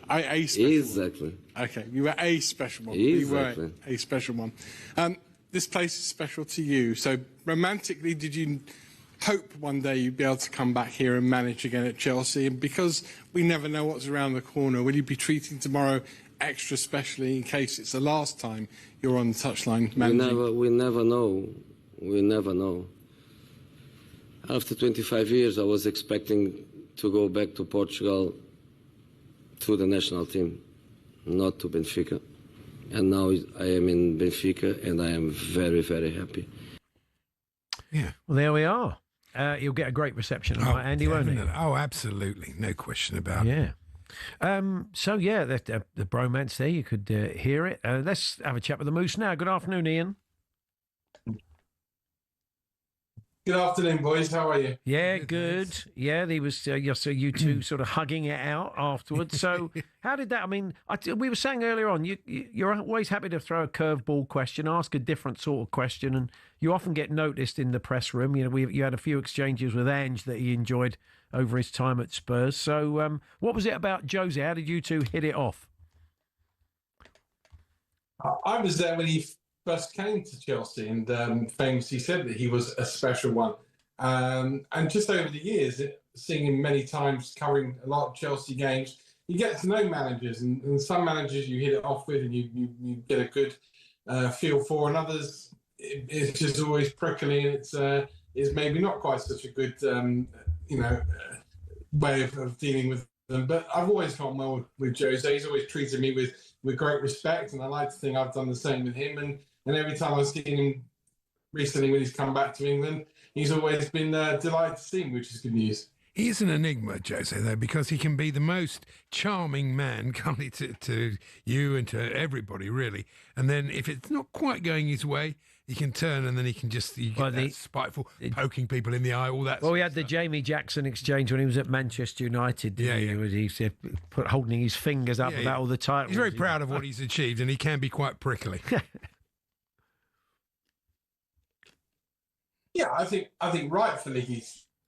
a special exactly. One. Okay, you were a special one. Exactly. You were a special one. This place is special to you. So romantically, did you hope one day you'd be able to come back here and manage again at Chelsea? And because we never know what's around the corner, will you be treating tomorrow extra specially in case it's the last time you're on the touchline managing? We never know. We never know. After 25 years, I was expecting to go back to Portugal, to the national team, not to Benfica. And now I am in Benfica, and I am very, very happy. Yeah. Well, there we are. You'll get a great reception tonight, Andy, won't you? Oh, absolutely. No question about it. Yeah. So, yeah, the bromance there, you could hear it. Let's have a chat with the Moose now. Good afternoon, Ian. Good afternoon, boys. How are you? Yeah, good. Yeah, there was so you two sort of hugging it out afterwards. So, how did that? I mean, we were saying earlier on, you're always happy to throw a curveball question, ask a different sort of question, and you often get noticed in the press room. You know, you had a few exchanges with Ange that he enjoyed over his time at Spurs. So, what was it about Jose? How did you two hit it off? I was there when he first came to Chelsea and famously said that he was a special one. And just over the years, seeing him many times covering a lot of Chelsea games, you get to know managers, and some managers you hit it off with and you get a good feel for, and others it's just always prickly, and it's maybe not quite such a good way of dealing with them. But I've always gone well with Jose. He's always treated me with great respect, and I like to think I've done the same with him. And every time I've seen him recently when he's come back to England, he's always been delighted to see him, which is good news. He is an enigma, Jose, though, because he can be the most charming man, can't he, to you and to everybody, really. And then if it's not quite going his way, he can turn, and then he can just that spiteful, poking people in the eye, all that. Well, we had the Jamie Jackson exchange when he was at Manchester United. He holding his fingers up about all the titles. He's very proud of what he's achieved, and he can be quite prickly. Yeah, I think rightfully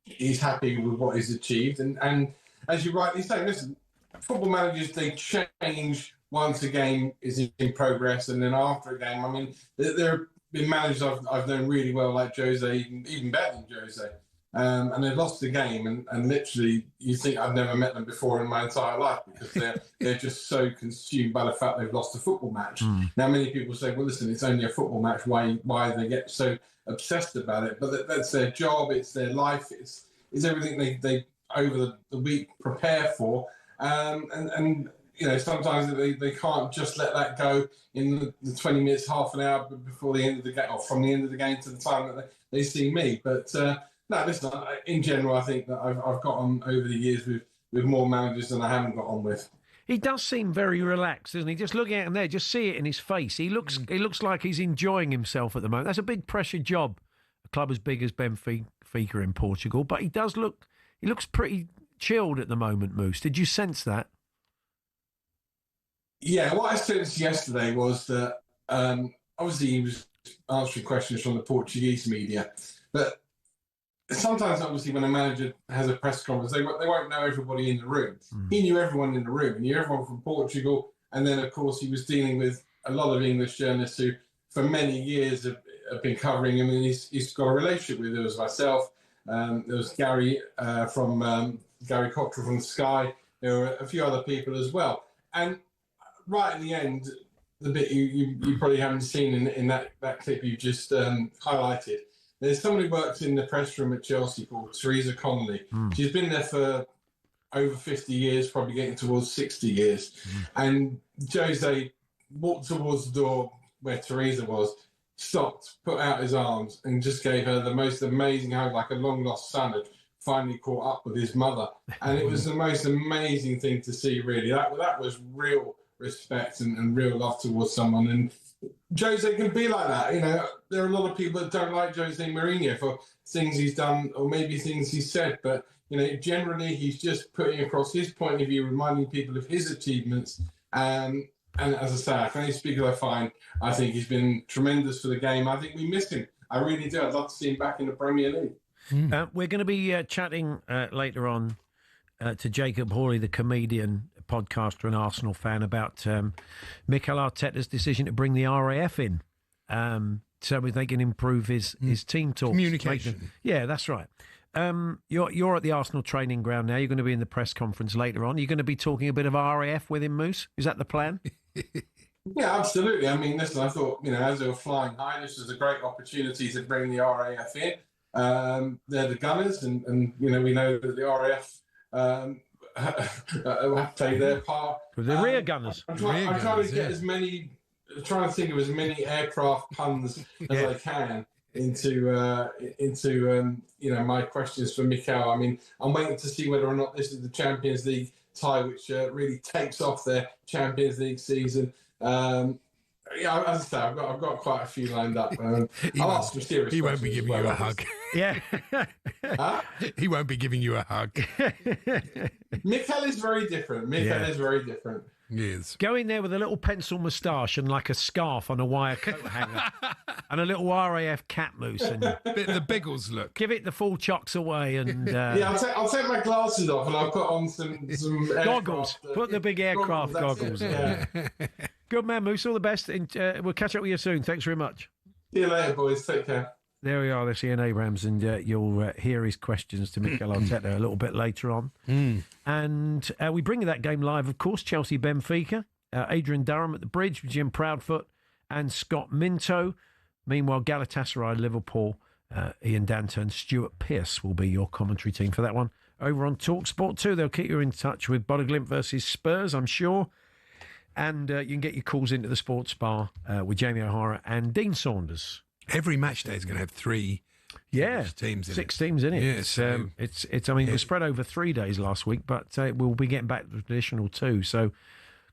he's happy with what he's achieved, and as you rightly say, listen, football managers, they change once a game is in progress, and then after a game, I mean, there have been managers I've known really well, like Jose, even better than Jose, and they've lost the game, and literally you think I've never met them before in my entire life, because they're just so consumed by the fact they've lost a football match. Now, many people say, well, listen, it's only a football match. Why they get so obsessed about it? But that's their job. It's their life. It's everything they over the week prepare for. And you know, sometimes they can't just let that go in the 20 minutes, half an hour before the end of the game, or from the end of the game to the time that they see me. But no, listen, in general, I think that I've got on over the years with more managers than I haven't got on with. He does seem very relaxed, doesn't he? Just looking at him there, just see it in his face. He looks like he's enjoying himself at the moment. That's a big pressure job, a club as big as Benfica in Portugal. But he looks pretty chilled at the moment, Moose. Did you sense that? Yeah, what I sensed yesterday was that obviously he was answering questions from the Portuguese media, but sometimes, obviously, when a manager has a press conference, they won't know everybody in the room. He knew everyone in the room. He knew everyone from Portugal. And then, of course, he was dealing with a lot of English journalists who, for many years, have been covering him. And he's got a relationship with. There was myself. There was Gary Gary Cockrell from Sky. There were a few other people as well. And right at the end, the bit you probably haven't seen in that clip you just highlighted, there's someone who works in the press room at Chelsea called Teresa Connolly. She's been there for over 50 years, probably getting towards 60 years. And Jose walked towards the door where Teresa was, stopped, put out his arms, and just gave her the most amazing hug, like a long-lost son had finally caught up with his mother. And it was the most amazing thing to see, really. That was real respect and real love towards someone. And Jose can be like that. You know, there are a lot of people that don't like Jose Mourinho for things he's done or maybe things he's said, but you know, generally he's just putting across his point of view, reminding people of his achievements. And as I say, I can only speak as I think he's been tremendous for the game. I think we miss him. I really do. I'd love to see him back in the Premier League. We're going to be chatting later on to Jacob Hawley, the comedian, podcaster and Arsenal fan, about Mikel Arteta's decision to bring the RAF in so they can improve his team talks. Communication. Yeah, that's right. You're at the Arsenal training ground now. You're going to be in the press conference later on. You're going to be talking a bit of RAF with him, Moose? Is that the plan? Yeah, absolutely. I mean, listen, I thought, you know, as they were flying high, this was a great opportunity to bring the RAF in. They're the Gunners, and you know, we know that the RAF have to play their part. With the rear gunners. I'm trying to get trying to think of as many aircraft puns as I can into you know, my questions for Mikel. I mean, I'm waiting to see whether or not this is the Champions League tie which really takes off their Champions League season. Yeah, as I say, I've got quite a few lined up. I'll ask some serious He won't be questions giving as you well, a hug. Yeah. He won't be giving you a hug. Mikel is very different. Mikel is very different. He is. Go in there with a little pencil moustache and like a scarf on a wire coat hanger and a little RAF cap loose. And the Biggles look. Give it the full chocks away. And Yeah, I'll take my glasses off and I'll put on some goggles. Put the big aircraft goggles on. Yeah. Good man, Moose. All the best. And, we'll catch up with you soon. Thanks very much. See you later, boys. Take care. There we are. That's Ian Abrams, and you'll hear his questions to Mikel Arteta a little bit later on. And we bring you that game live, of course. Chelsea Benfica, Adrian Durham at the bridge with Jim Proudfoot and Scott Minto. Meanwhile, Galatasaray, Liverpool, Ian Danton, and Stuart Pearce will be your commentary team for that one. Over on talkSPORT 2, they'll keep you in touch with Bodeglimt versus Spurs, I'm sure. And you can get your calls into the Sports Bar with Jamie O'Hara and Dean Saunders. Every match day is going to have 3 teams in 6 teams in it. Yeah, it's I mean, it was spread over 3 days last week, but we'll be getting back to the traditional 2. So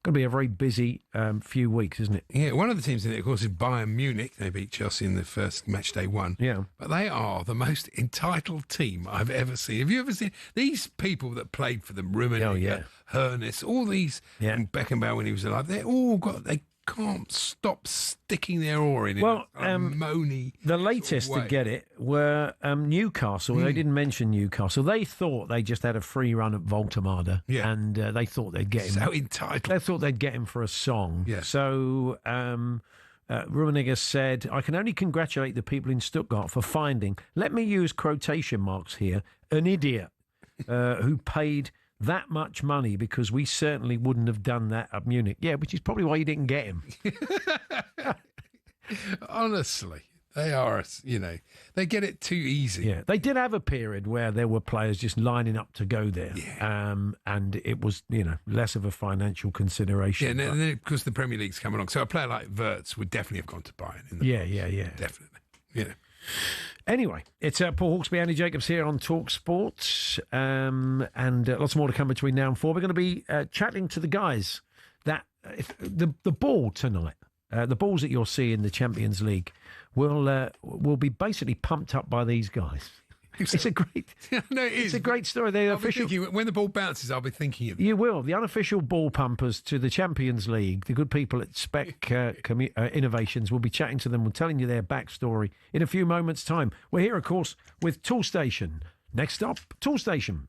going to be a very busy few weeks, isn't it? Yeah, one of the teams in it, of course, is Bayern Munich. They beat Chelsea in the first match day 1. Yeah. But they are the most entitled team I've ever seen. Have you ever seen these people that played for them? Rummenigge, Hoeneß, all these, and Beckenbauer when he was alive, they can't stop sticking their oar in it. Well, moany the latest sort of to get it were Newcastle. They didn't mention Newcastle. They thought they just had a free run at Voltemada, and they thought they'd get him. So entitled. They thought they'd get him for a song. Yeah. So Rummenigge said, "I can only congratulate the people in Stuttgart for finding, let me use quotation marks here, an idiot who paid that much money, because we certainly wouldn't have done that at Munich." Yeah, which is probably why you didn't get him. Honestly, they are, they get it too easy. Yeah, they did have a period where there were players just lining up to go there. Yeah. And it was, less of a financial consideration. Yeah, and then because the Premier League's come along. So a player like Wirtz would definitely have gone to Bayern. Yeah. Definitely. Yeah. Anyway, it's Paul Hawksbee, Andy Jacobs here on talkSPORT, and lots more to come between now and 4. We're going to be chatting to the guys that the ball tonight, the balls that you'll see in the Champions League will be basically pumped up by these guys. It's a great, it's a great story. The official, when the ball bounces, I'll be thinking of it. You will. The unofficial ball pumpers to the Champions League, the good people at Spec Innovations, will be chatting to them and telling you their backstory in a few moments' time. We're here, of course, with Tool Station. Next up, Tool Station.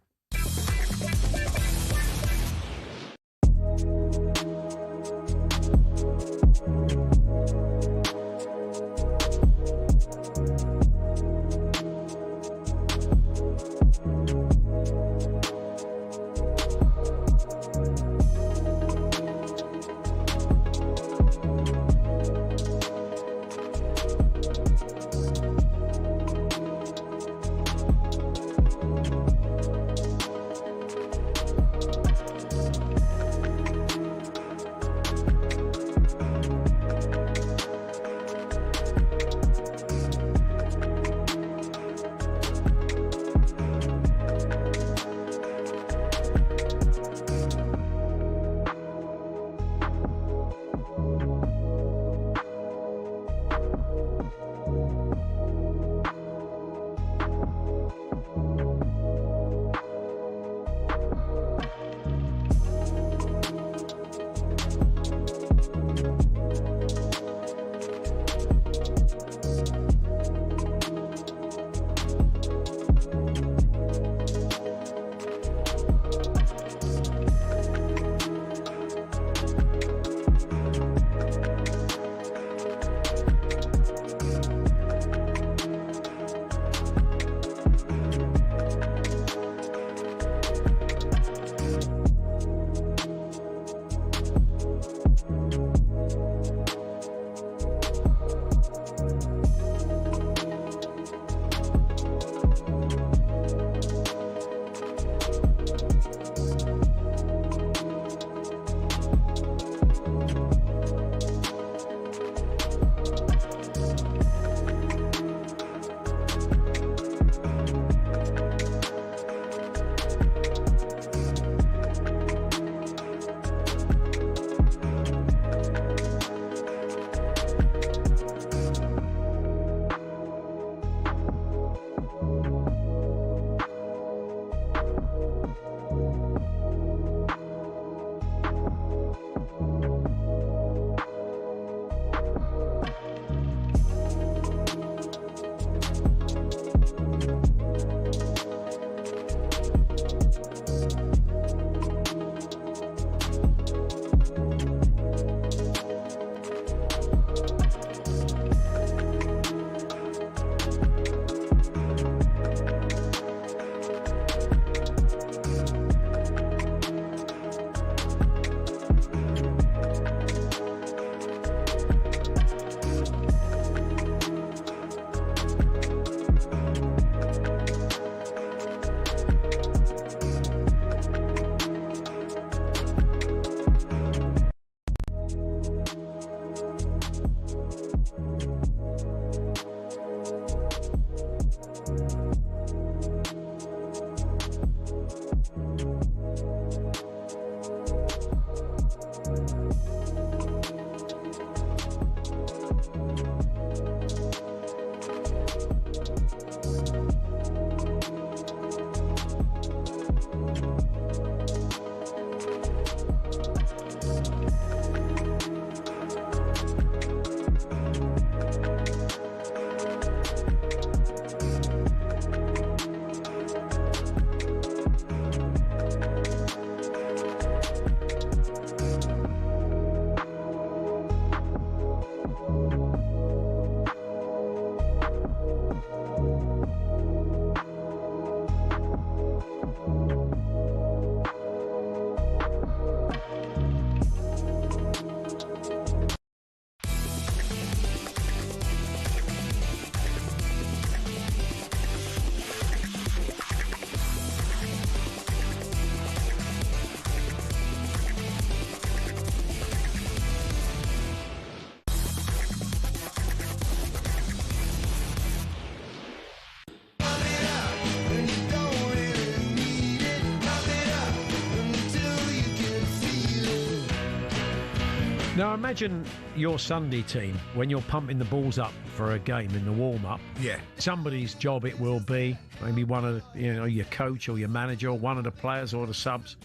Now imagine your Sunday team when you're pumping the balls up for a game in the warm-up. Yeah. Somebody's job it will be, maybe one of the, your coach or your manager or one of the players or the subs,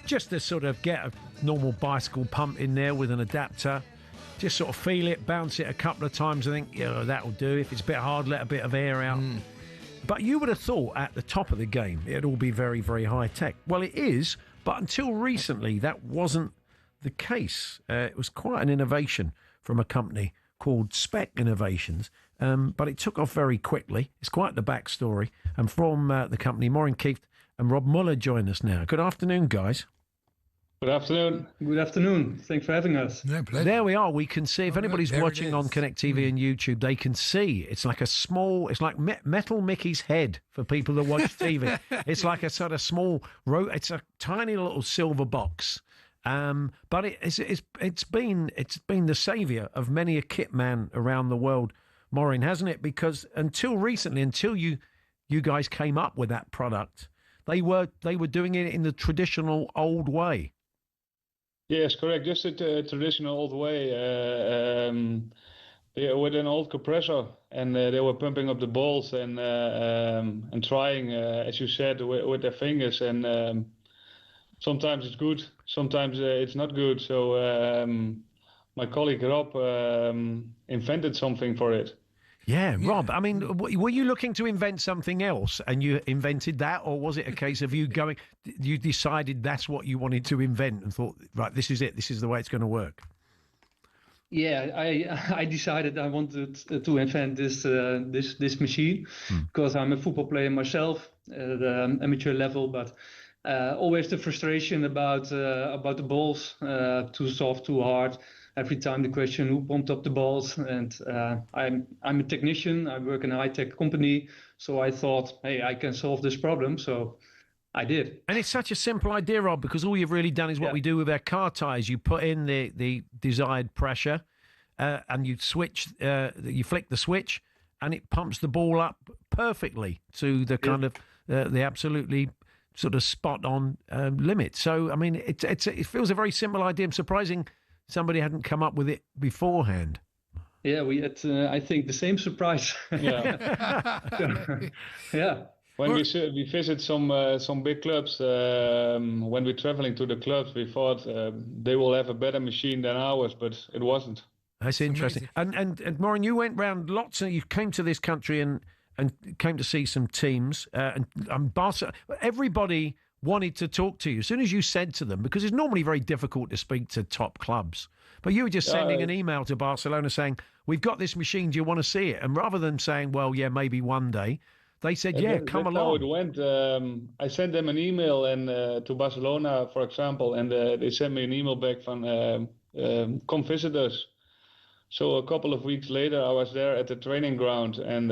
just to sort of get a normal bicycle pump in there with an adapter, just sort of feel it, bounce it a couple of times and think, that'll do. If it's a bit hard, let a bit of air out. But you would have thought at the top of the game it'd all be very, very high-tech. Well, it is, but until recently that wasn't the case. It was quite an innovation from a company called Spec Innovations, but it took off very quickly. It's quite the backstory. And from the company, Maureen Keith and Rob Muller join us now. Good afternoon, guys. Good afternoon. Good afternoon. Thanks for having us. No, pleasure. There we are. We can see, if anybody's watching on Connect TV and YouTube, they can see. It's like a small, it's like Metal Mickey's head for people that watch TV. It's like a sort of small, it's a tiny little silver box. But it's been the saviour of many a kit man around the world, Maureen, hasn't it? Because until recently, until you guys came up with that product, they were doing it in the traditional old way. Yes, correct. Just the traditional old way. With an old compressor, and they were pumping up the balls and trying, as you said, with their fingers and. Sometimes it's good, sometimes it's not good. So my colleague Rob invented something for it. Yeah, Rob, I mean, were you looking to invent something else and you invented that? Or was it a case of you decided that's what you wanted to invent and thought, right, this is it, this is the way it's going to work? Yeah, I decided I wanted to invent this machine because I'm a football player myself at the amateur level, but always the frustration about the balls, too soft, too hard. Every time the question, who pumped up the balls? And I'm a technician. I work in a high-tech company. So I thought, hey, I can solve this problem. So I did. And it's such a simple idea, Rob, because all you've really done is what we do with our car tyres. You put in the desired pressure and you switch, you flick the switch and it pumps the ball up perfectly to the kind of the absolutely sort of spot on limit. So, I mean, it feels a very simple idea. I'm surprising somebody hadn't come up with it beforehand. Yeah, we had, I think, the same surprise. Yeah. Yeah. When we visit some big clubs, when we're traveling to the clubs, we thought they will have a better machine than ours, but it wasn't. That's interesting. And Maureen, you went round lots, and you came to this country and came to see some teams. And Barca, everybody wanted to talk to you as soon as you said to them, because it's normally very difficult to speak to top clubs. But you were just sending an email to Barcelona saying, "We've got this machine. Do you want to see it?" And rather than saying, "Well, yeah, maybe one day," they said, come along. That's how it went. I sent them an email to Barcelona, for example, and they sent me an email back from come visit us. So a couple of weeks later, I was there at the training ground, and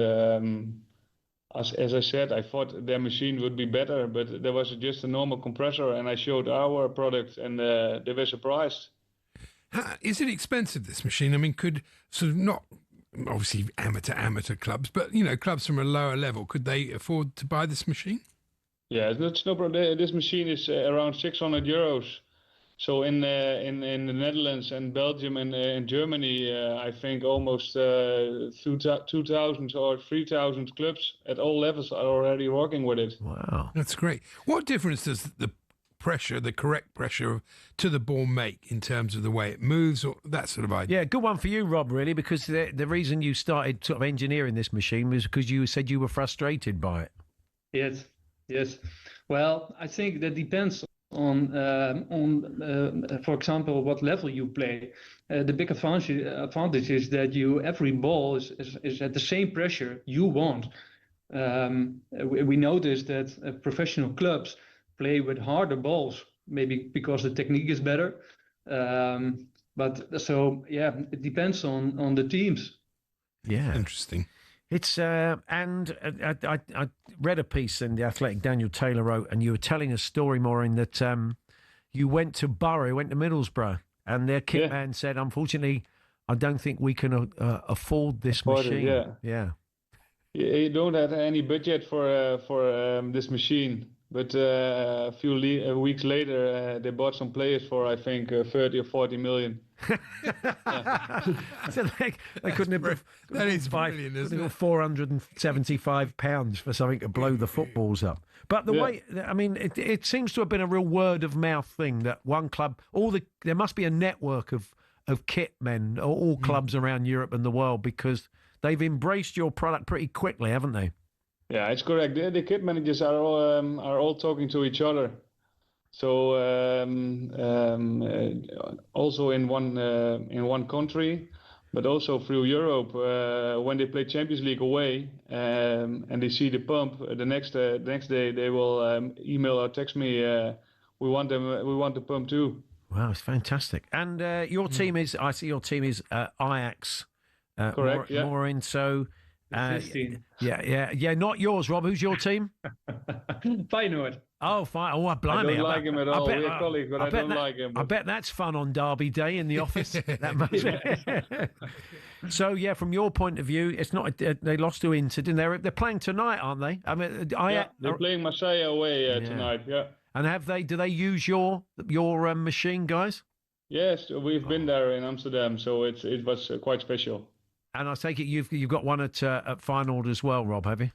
as I said, I thought their machine would be better, but there was just a normal compressor, and I showed our product, and they were surprised. Is it expensive, this machine? I mean, could sort of not obviously amateur clubs, but clubs from a lower level, could they afford to buy this machine? Yeah, that's no problem. This machine is around €600. So in the Netherlands and Belgium and in Germany, I think almost 2,000 or 3,000 clubs at all levels are already working with it. Wow, that's great. What difference does the correct pressure to the ball make in terms of the way it moves, or that sort of idea? Yeah, good one for you, Rob, really, because the reason you started sort of engineering this machine was because you said you were frustrated by it. Yes. Well, I think that depends on for example, what level you play. The big advantage is that every ball is at the same pressure you want. We noticed that professional clubs play with harder balls, maybe because the technique is better. But so, it depends on the teams. Yeah. Interesting. It's and I read a piece in The Athletic, Daniel Taylor wrote, and you were telling a story, Maureen, that you went to Middlesbrough, and their kit man said, "Unfortunately, I don't think we can afford this machine." Yeah. You don't have any budget for this machine. But a few weeks later, they bought some players for, I think, 30 or 40 million. So they couldn't have. That is brilliant, isn't it? £475 for something to blow the footballs up. But the way, I mean, it seems to have been a real word of mouth thing that one club, there must be a network of kit men, all clubs around Europe and the world, because they've embraced your product pretty quickly, haven't they? Yeah, it's correct. The kit managers are all talking to each other. So also in one country, but also through Europe, when they play Champions League away and they see the pump, the next day they will email or text me. We want the pump too. Wow, it's fantastic. And your team is, I see your team is Ajax. Correct. Maureen, so. 15. Yeah. Not yours, Rob. Who's your team? Feyenoord. Oh, fine. Oh, blimey. I don't like him at all. We're colleagues, but I don't like him. I bet that's fun on Derby Day in the office. That must be. So, from your point of view, it's not. They lost to Inter, didn't they? They're playing tonight, aren't they? I mean, they're playing Marseille away tonight. Yeah. And do they use your machine, guys? Yes, we've been there in Amsterdam, so it was quite special. And I take it you've got one at Feyenoord as well, Rob, have you?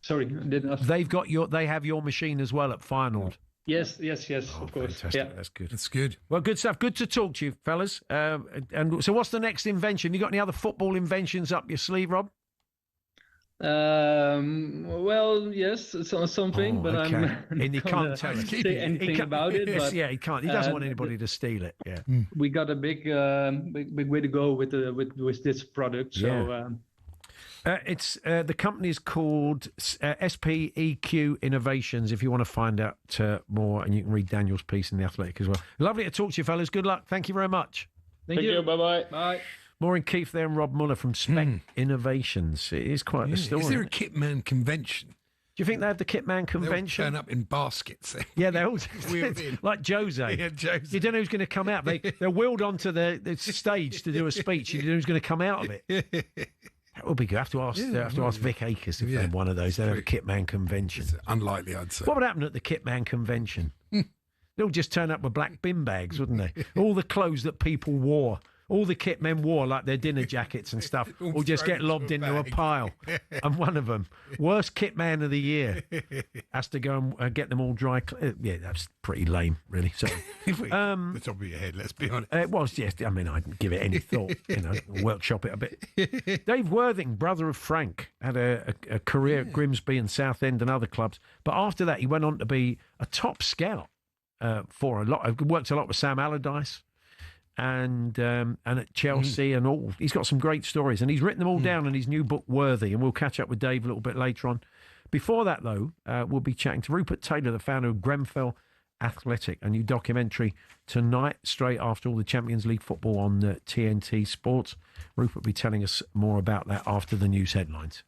Sorry, they have your machine as well at Feyenoord. Yes, of course. Fantastic. Yeah. That's good. That's good. Well, good stuff. Good to talk to you, fellas. And so what's the next invention? You got any other football inventions up your sleeve, Rob? Well, yes, something, but okay. I'm you can't tell us. say anything about it. But, he can't. He doesn't want anybody to steal it. Yeah, we got a big way to go with this product. So it's the company is called SPEQ Innovations. If you want to find out more, and you can read Daniel's piece in The Athletic as well. Lovely to talk to you, fellas. Good luck. Thank you very much. Thank you. Bye. Bye. Maureen Keefe there and Rob Muller from Spec Innovations. It is quite a story. Is there a Kitman convention? Do you think they have the Kitman convention? They all turn up in baskets. Yeah, they're all wheeled in. like Jose. Yeah, Jose. You don't know who's going to come out. They're wheeled onto the stage to do a speech. You don't know who's going to come out of it. That would be good. I have to ask Vic Akers if they have one of those. They have a Kitman convention. It's unlikely, I'd say. What would happen at the Kitman convention? They'll just turn up with black bin bags, wouldn't they? All the clothes that people wore. all the kit men wore, like their dinner jackets and stuff, will just get lobbed into a pile. And one of them, worst kit man of the year, has to go and get them all dry. Yeah, that's pretty lame, really. So, the top of your head, let's be honest. it was, yes. I mean, I didn't give it any thought, workshop it a bit. Dave Worthing, brother of Frank, had a career at Grimsby and Southend and other clubs. But after that, he went on to be a top scout for a lot. Worked a lot with Sam Allardyce and at Chelsea and all. He's got some great stories, and he's written them all down in his new book, Worthy, and we'll catch up with Dave a little bit later on. Before that, though, we'll be chatting to Rupert Taylor, the founder of Grenfell Athletic, a new documentary tonight, straight after all the Champions League football on TNT Sports. Rupert will be telling us more about that after the news headlines.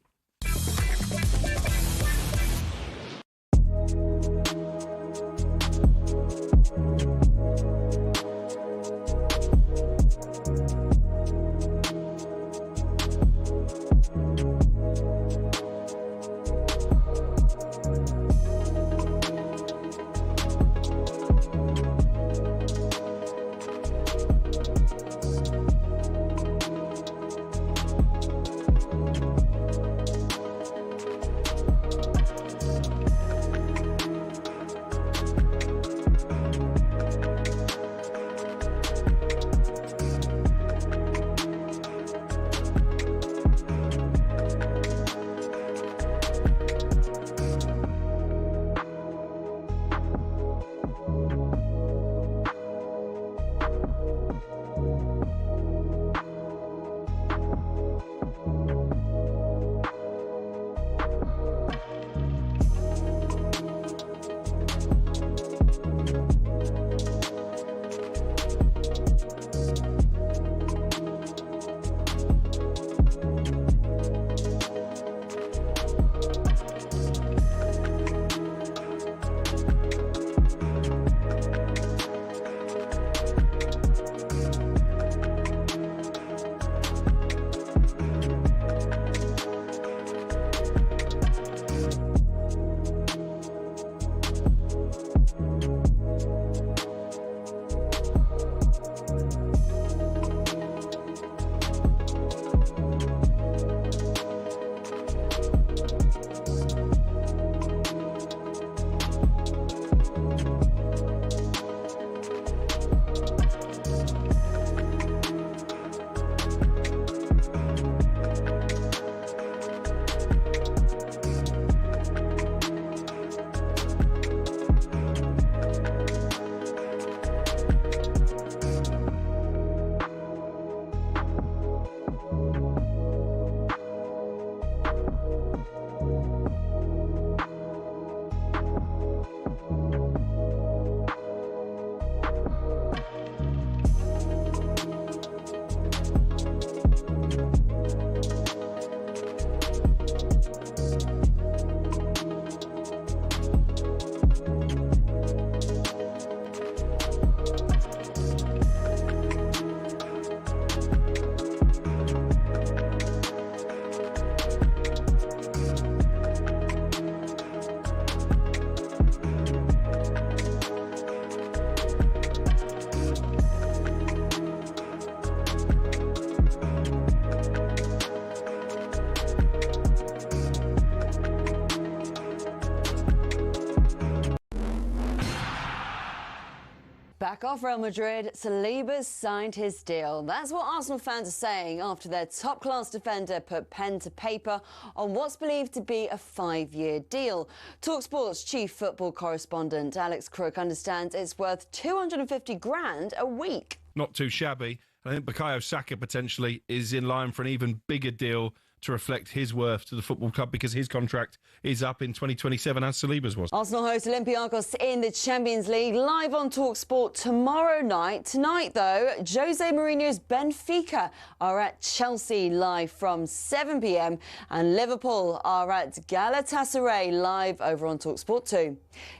Back off Real Madrid, Saliba's signed his deal. That's what Arsenal fans are saying after their top-class defender put pen to paper on what's believed to be a 5-year deal. talkSPORT's chief football correspondent Alex Crook understands it's worth 250 grand a week. Not too shabby. I think Bukayo Saka potentially is in line for an even bigger deal to reflect his worth to the football club because his contract is up in 2027 as Saliba's was. Arsenal host Olympiacos in the Champions League live on talkSPORT tomorrow night. Tonight, though, Jose Mourinho's Benfica are at Chelsea live from 7 p.m. and Liverpool are at Galatasaray live over on talkSPORT 2.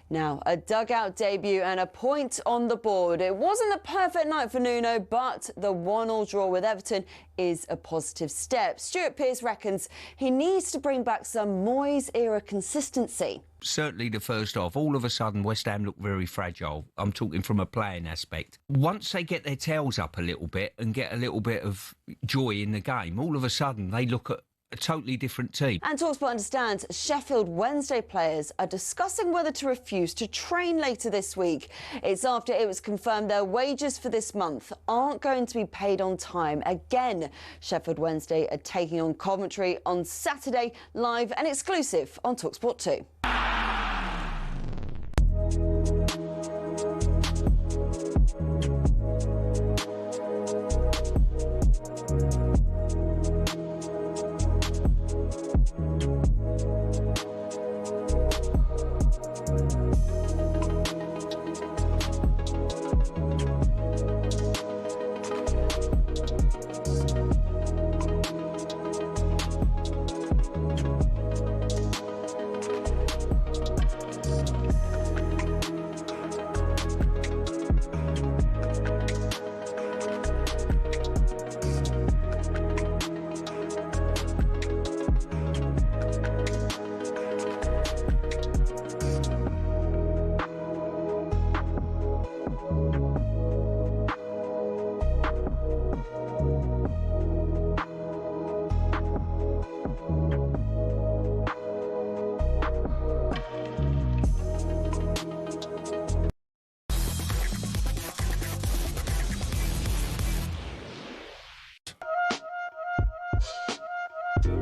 Now, a dugout debut and a point on the board. It wasn't the perfect night for Nuno, but the 1-1 draw with Everton is a positive step. Stuart Pearce reckons he needs to bring back some Moyes-era consistency. Certainly the first half, all of a sudden West Ham look very fragile. I'm talking from a playing aspect. Once they get their tails up a little bit and get a little bit of joy in the game, all of a sudden they look at a totally different team. And talkSPORT understands Sheffield Wednesday players are discussing whether to refuse to train later this week. It's after it was confirmed their wages for this month aren't going to be paid on time. Again, Sheffield Wednesday are taking on Coventry on Saturday, live and exclusive on talkSPORT 2.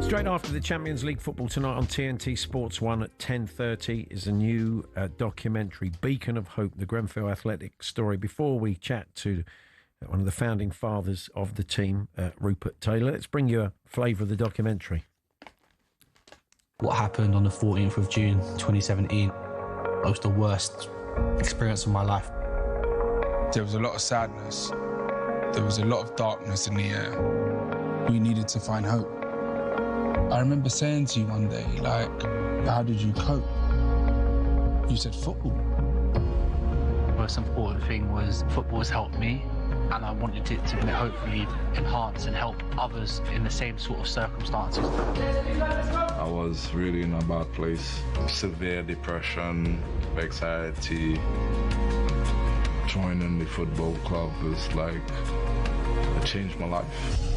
Straight after the Champions League football tonight on TNT Sports 1 at 10:30 is a new documentary, Beacon of Hope, the Grenfell Athletic story. Before we chat to one of the founding fathers of the team, Rupert Taylor, let's bring you a flavour of the documentary. What happened on the 14th of June 2017 was the worst experience of my life. There was a lot of sadness. There was a lot of darkness in the air. We needed to find hope. I remember saying to you one day, like, how did you cope? You said football. The most important thing was football has helped me, and I wanted it to hopefully enhance and help others in the same sort of circumstances. I was really in a bad place. Severe depression, anxiety. Joining the football club was like, it changed my life.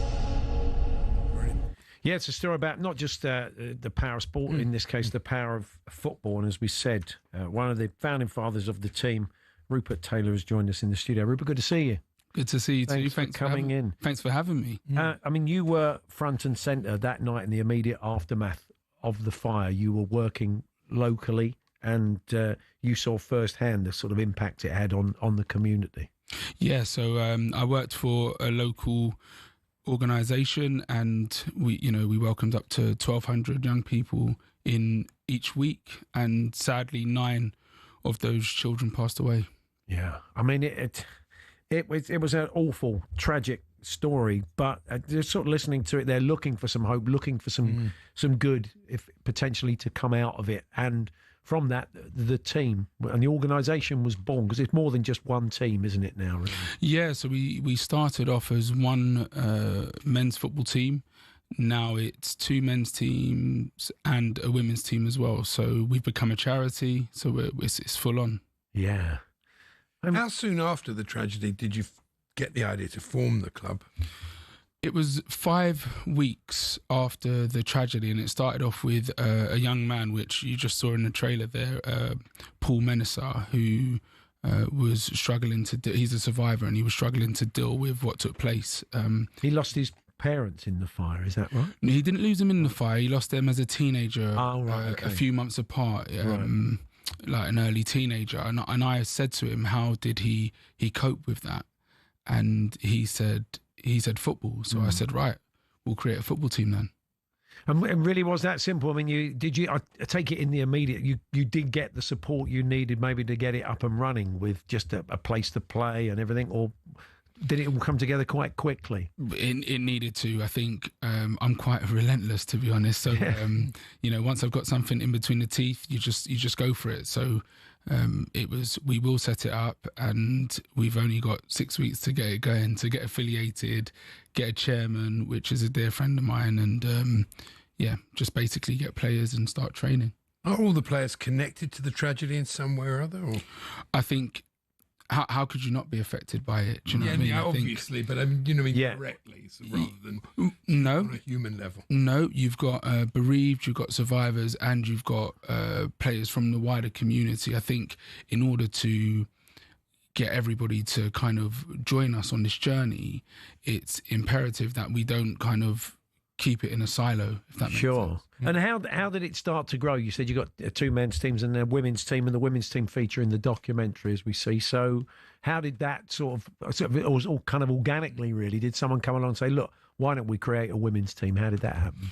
Yeah, it's a story about not just the power of sport, in this case, the power of football. And as we said, one of the founding fathers of the team, Rupert Taylor, has joined us in the studio. Rupert, good to see you. Good to see you too. Thanks for coming in. Thanks for having me. I mean, you were front and centre that night in the immediate aftermath of the fire. You were working locally and you saw firsthand the sort of impact it had on the community. Yeah, so I worked for a local organisation, and we welcomed up to 1,200 young people in each week, and sadly 9 of those children passed away. Yeah, I mean it was an awful, tragic story, but just sort of listening to it, they're looking for some hope, looking for some good, if potentially, to come out of it. And from that, the team and the organisation was born, because it's more than just one team, isn't it now? Really? Yeah, so we started off as one men's football team. Now it's 2 men's teams and a women's team as well. So we've become a charity, so it's full on. Yeah. How soon after the tragedy did you get the idea to form the club? It was 5 weeks after the tragedy, and it started off with a young man, which you just saw in the trailer there, Paul Menesar, who was struggling he's a survivor, and he was struggling to deal with what took place. He lost his parents in the fire, is that right? No, he didn't lose them in the fire. He lost them as a teenager, okay. A few months apart, like an early teenager. And I said to him, how did he cope with that? And he said football. So I said, right, we'll create a football team then. And really was that simple? I mean, I take it in the immediate, you did get the support you needed maybe to get it up and running with just a place to play and everything, or did it all come together quite quickly? It needed to. I think I'm quite relentless, to be honest. So, once I've got something in between the teeth, you just go for it. So we will set it up, and we've only got 6 weeks to get it going, to get affiliated, get a chairman, which is a dear friend of mine, and just basically get players and start training. Are all the players connected to the tragedy in some way or other? Or? I think, how could you not be affected by it? Do you know what I mean? Yeah, obviously, but I mean, directly, so rather than on a human level. No, you've got bereaved, you've got survivors, and you've got players from the wider community. I think in order to get everybody to kind of join us on this journey, it's imperative that we don't kind of keep it in a silo, if that makes sense. And how did it start to grow? You said you got two men's teams and a women's team, and the women's team feature in the documentary, as we see. So how did that sort of it was all kind of organically, really? Did someone come along and say, look, why don't we create a women's team? How did that happen?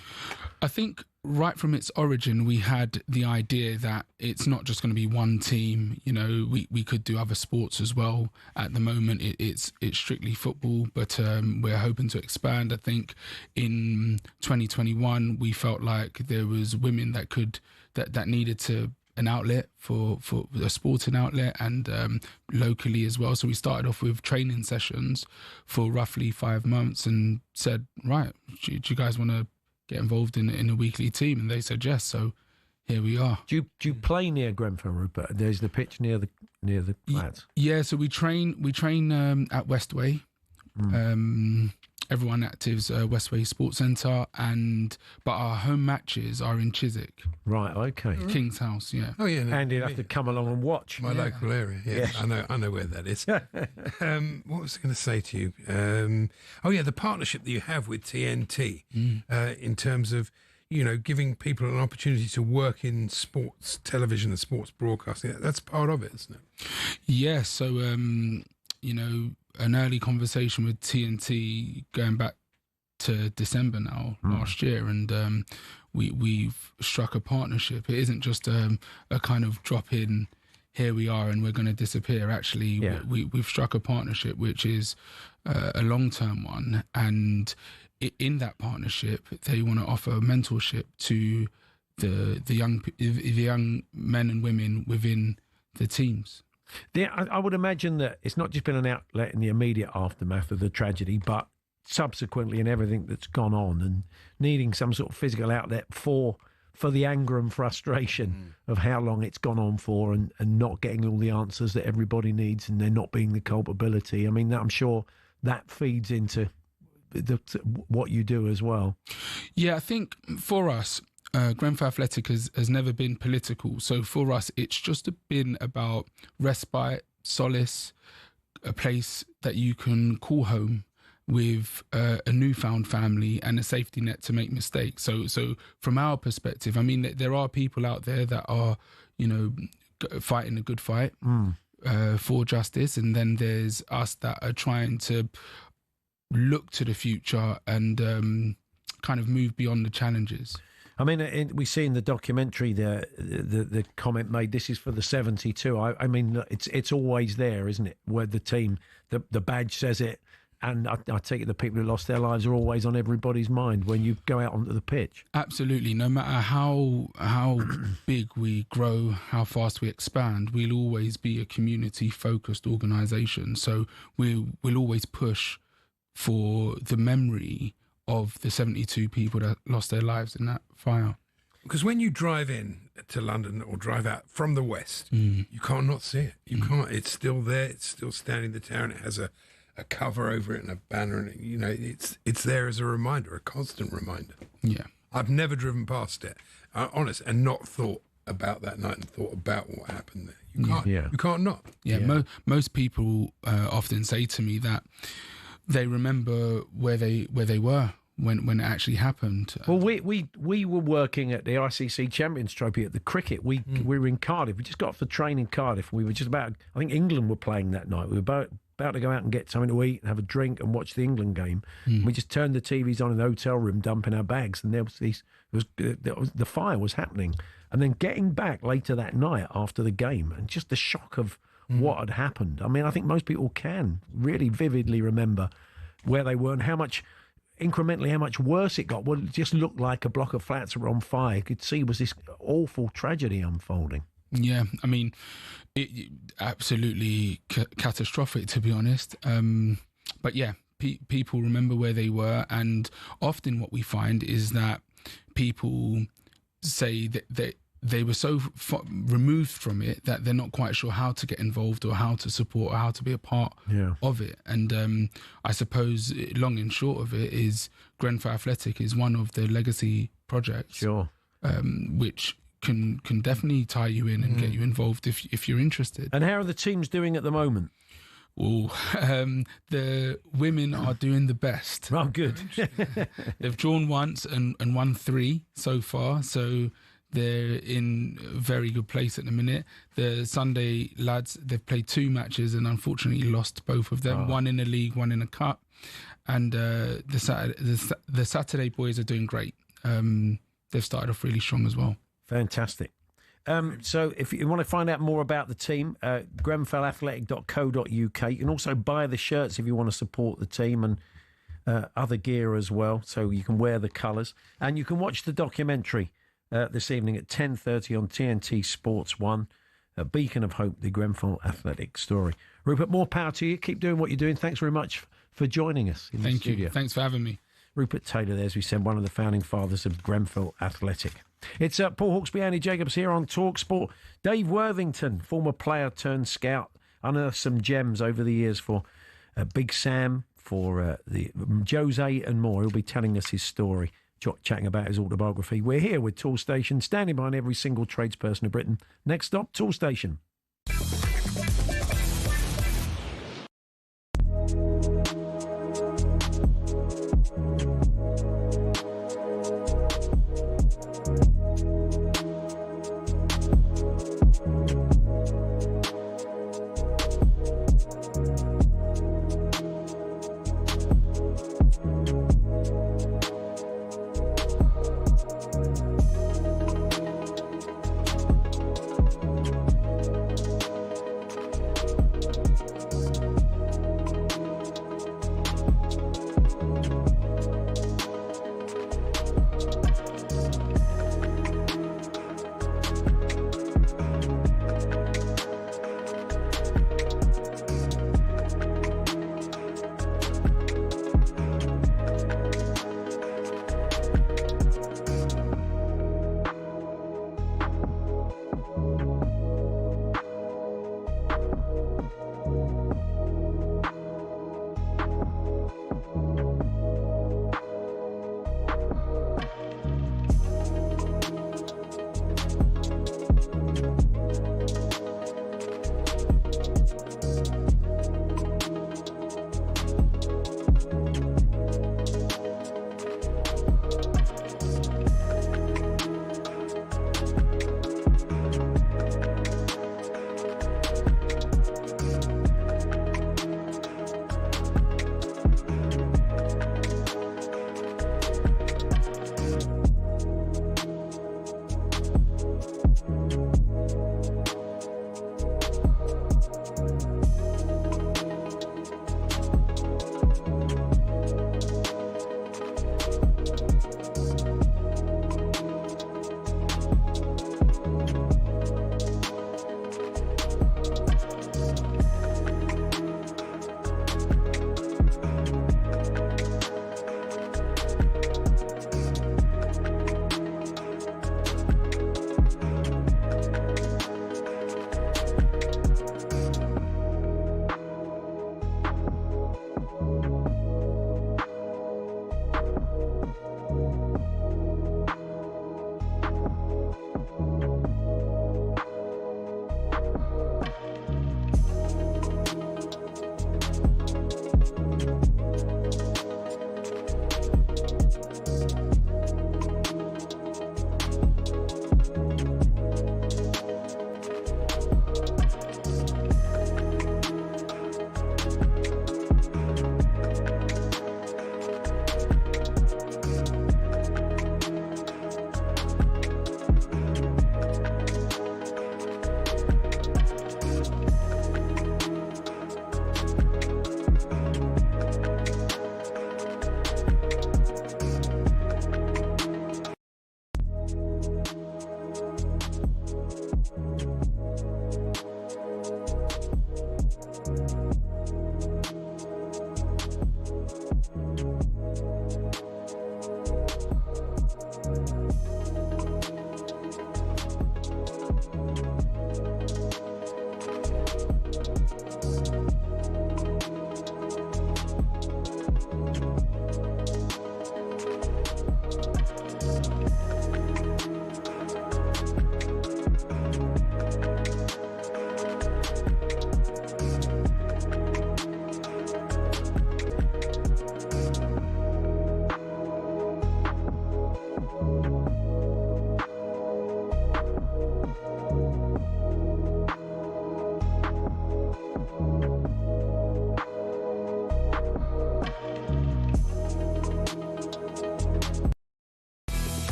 I think right from its origin, we had the idea that it's not just going to be one team. You know, we could do other sports as well. At the moment, it's strictly football, but we're hoping to expand. I think in 2021, we felt like there was women that needed an outlet for a sporting outlet, and locally as well. So we started off with training sessions for roughly 5 months and said, right, do you guys want to get involved in a weekly team? And they said yes. So here we are. Do you play near Grenfell, Rupert? There's the pitch near the flats. Yeah, so we train at Westway. Everyone active's Westway Sports Centre, but our home matches are in Chiswick. Right, okay. King's House, yeah. Oh yeah, and you'd have to come along and watch. My local area, yeah. I know where that is. What was I going to say to you? The partnership that you have with TNT in terms of, you know, giving people an opportunity to work in sports television and sports broadcasting. That's part of it, isn't it? Yeah, so, you know, an early conversation with TNT going back to December now, last year, and we've struck a partnership. It isn't just a kind of drop in, here we are and we're going to disappear. Actually, we've struck a partnership which is a long-term one, and in that partnership they want to offer mentorship to the young men and women within the teams. I would imagine that it's not just been an outlet in the immediate aftermath of the tragedy, but subsequently in everything that's gone on, and needing some sort of physical outlet for the anger and frustration of how long it's gone on for, and not getting all the answers that everybody needs, and there not being the culpability. I mean, I'm sure that feeds into what you do as well. Yeah, I think for us, Grenfell Athletic has never been political. So for us, it's just been about respite, solace, a place that you can call home with a newfound family and a safety net to make mistakes. So from our perspective, I mean, there are people out there that are, you know, fighting a good fight for justice. And then there's us that are trying to look to the future and kind of move beyond the challenges. I mean, we see in the documentary the comment made, this is for the 72. I mean, it's always there, isn't it? Where the team, the badge says it, and I take it the people who lost their lives are always on everybody's mind when you go out onto the pitch. Absolutely. No matter how big we grow, how fast we expand, we'll always be a community-focused organisation. So we'll always push for the memory of the 72 people that lost their lives in that fire. Because when you drive in to London or drive out from the west, you can't not see it. You can't. It's still there. It's still standing in the town. It has a cover over it and a banner, and you know it's there as a reminder, a constant reminder. Yeah, I've never driven past it, honest, and not thought about that night and thought about what happened there. You can't. You can't not. Yeah. Most people often say to me that they remember where they were when it actually happened. Well, we were working at the ICC Champions Trophy at the cricket. We were in Cardiff. We just got off the train in Cardiff. We were just about, I think England were playing that night. We were about to go out and get something to eat and have a drink and watch the England game. We just turned the TVs on in the hotel room, dumping our bags, and there was the fire was happening. And then getting back later that night after the game, and just the shock of what had happened. I mean, I think most people can really vividly remember where they were and how much worse it got. Well, it just looked like a block of flats were on fire. You could see was this awful tragedy unfolding. Yeah, I mean, it absolutely catastrophic, to be honest. But yeah, people remember where they were, and often what we find is that people say that they were so removed from it that they're not quite sure how to get involved or how to support or how to be a part of it. And I suppose long and short of it is Grenfell Athletic is one of the legacy projects, which can definitely tie you in and get you involved if you're interested. And how are the teams doing at the moment? Oh, the women are doing the best. Oh, good. They've drawn once and won 3 so far, so they're in a very good place at the minute. The Sunday lads, they've played 2 matches and unfortunately lost both of them. One in a league, one in a cup. And the Saturday boys are doing great. They've started off really strong as well. Fantastic. So if you want to find out more about the team, grenfellathletic.co.uk. You can also buy the shirts if you want to support the team, and other gear as well, so you can wear the colours. And you can watch the documentary this evening at 10:30 on TNT Sports 1, a beacon of hope, the Grenfell Athletic story. Rupert, more power to you. Keep doing what you're doing. Thanks very much for joining us in the studio. Thanks for having me. Rupert Taylor there, as we said, one of the founding fathers of Grenfell Athletic. It's Paul Hawksbee, Andy Jacobs here on talkSPORT. Dave Worthington, former player turned scout, unearthed some gems over the years for Big Sam, for the Jose and more. He'll be telling us his story, chatting about his autobiography. We're here with Toolstation, standing behind every single tradesperson of Britain. Next stop, Toolstation.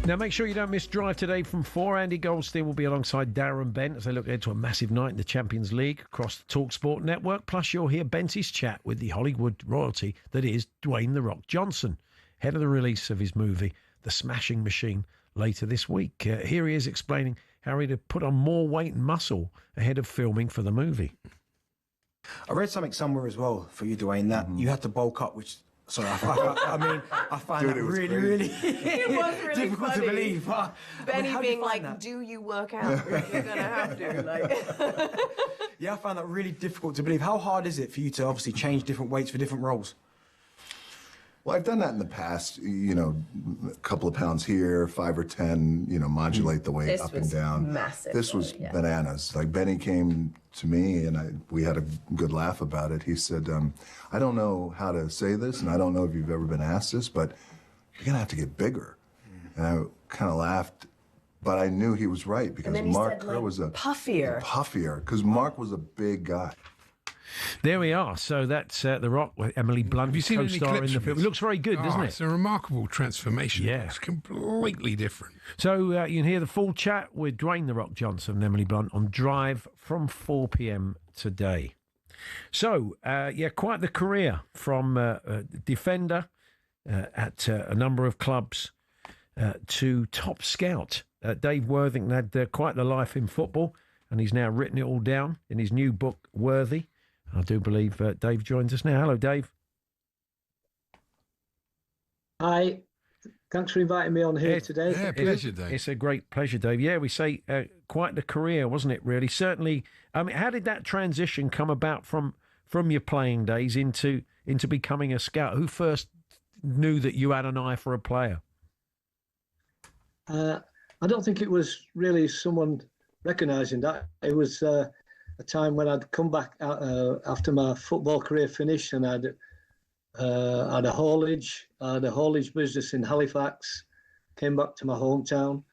Now, make sure you don't miss Drive today from 4. Andy Goldstein will be alongside Darren Bent as they look ahead to a massive night in the Champions League across the talkSPORT network. Plus, you'll hear Benty's chat with the Hollywood royalty that is Dwayne "The Rock" Johnson, ahead of the release of his movie, The Smashing Machine, later this week. Here he is explaining how he'd have put on more weight and muscle ahead of filming for the movie. I read something somewhere as well for you, Dwayne, that you had to bulk up, which... Sorry, I find that really it was really difficult funny. to believe. Benny being like, "Do you work out? You're gonna have to." Like, yeah, I find that really difficult to believe. How hard is it for you to obviously change different weights for different roles? Well, I've done that in the past, you know, a couple of pounds here, 5 or 10, you know, modulate the weight this up was and down. massive. This was yeah. bananas. Like, Benny came to me and we had a good laugh about it. He said, I don't know how to say this, and I don't know if you've ever been asked this, but you're going to have to get bigger. And I kind of laughed, but I knew he was right because Mark Kerr was puffier. Puffier, because Mark was a big guy. There we are. So that's The Rock with Emily Blunt. Have you seen any co-star clips in the of film? this? It looks very good, doesn't it? It's a remarkable transformation. Yeah. It's completely different. So you can hear the full chat with Dwayne "The Rock" Johnson and Emily Blunt on Drive from 4 p.m. today. So, quite the career from defender at a number of clubs to top scout. Dave Worthington had quite the life in football, and he's now written it all down in his new book, Worthy. I do believe Dave joins us now. Hello, Dave. Hi. Thanks for inviting me on here today. Yeah, pleasure, Dave. It's a great pleasure, Dave. Yeah, we say quite the career, wasn't it, really? Certainly. I mean, how did that transition come about from your playing days into becoming a scout? Who first knew that you had an eye for a player? I don't think it was really someone recognising that. It was a time when I'd come back after my football career finished, and I'd had a haulage business in Halifax, came back to my hometown,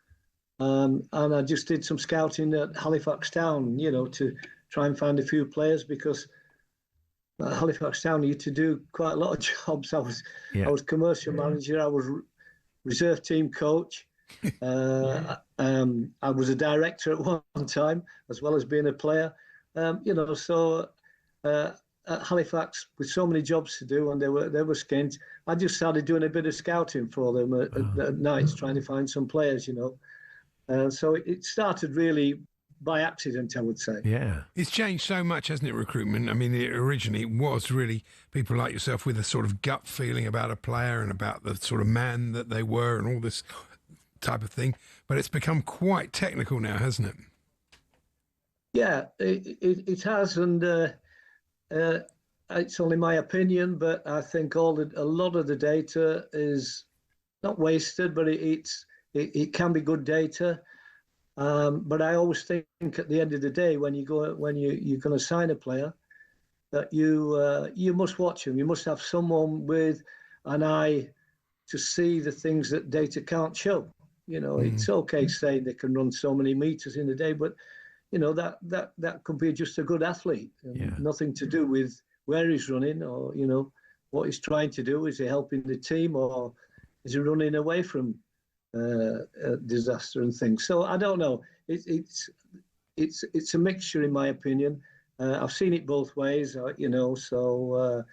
and I just did some scouting at Halifax Town, you know, to try and find a few players, because at Halifax Town you had to do quite a lot of jobs. I was commercial manager, I was reserve team coach, I was a director at one time, as well as being a player. So at Halifax, with so many jobs to do, and they were skint, I just started doing a bit of scouting for them at nights, trying to find some players, you know. So it started really by accident, I would say. Yeah. It's changed so much, hasn't it, recruitment? I mean, originally it was really people like yourself with a sort of gut feeling about a player and about the sort of man that they were and all this type of thing. But it's become quite technical now, hasn't it? Yeah, it has, and it's only my opinion, but I think a lot of the data is not wasted, but it can be good data. But I always think at the end of the day, when you're going to sign a player, that you must watch them. You must have someone with an eye to see the things that data can't show. You know, It's okay saying they can run so many meters in a day, but you know that could be just a good athlete, nothing to do with where he's running or what he's trying to do. Is he helping the team or is he running away from disaster and things? So I don't know. It's a mixture, in my opinion. I've seen it both ways, So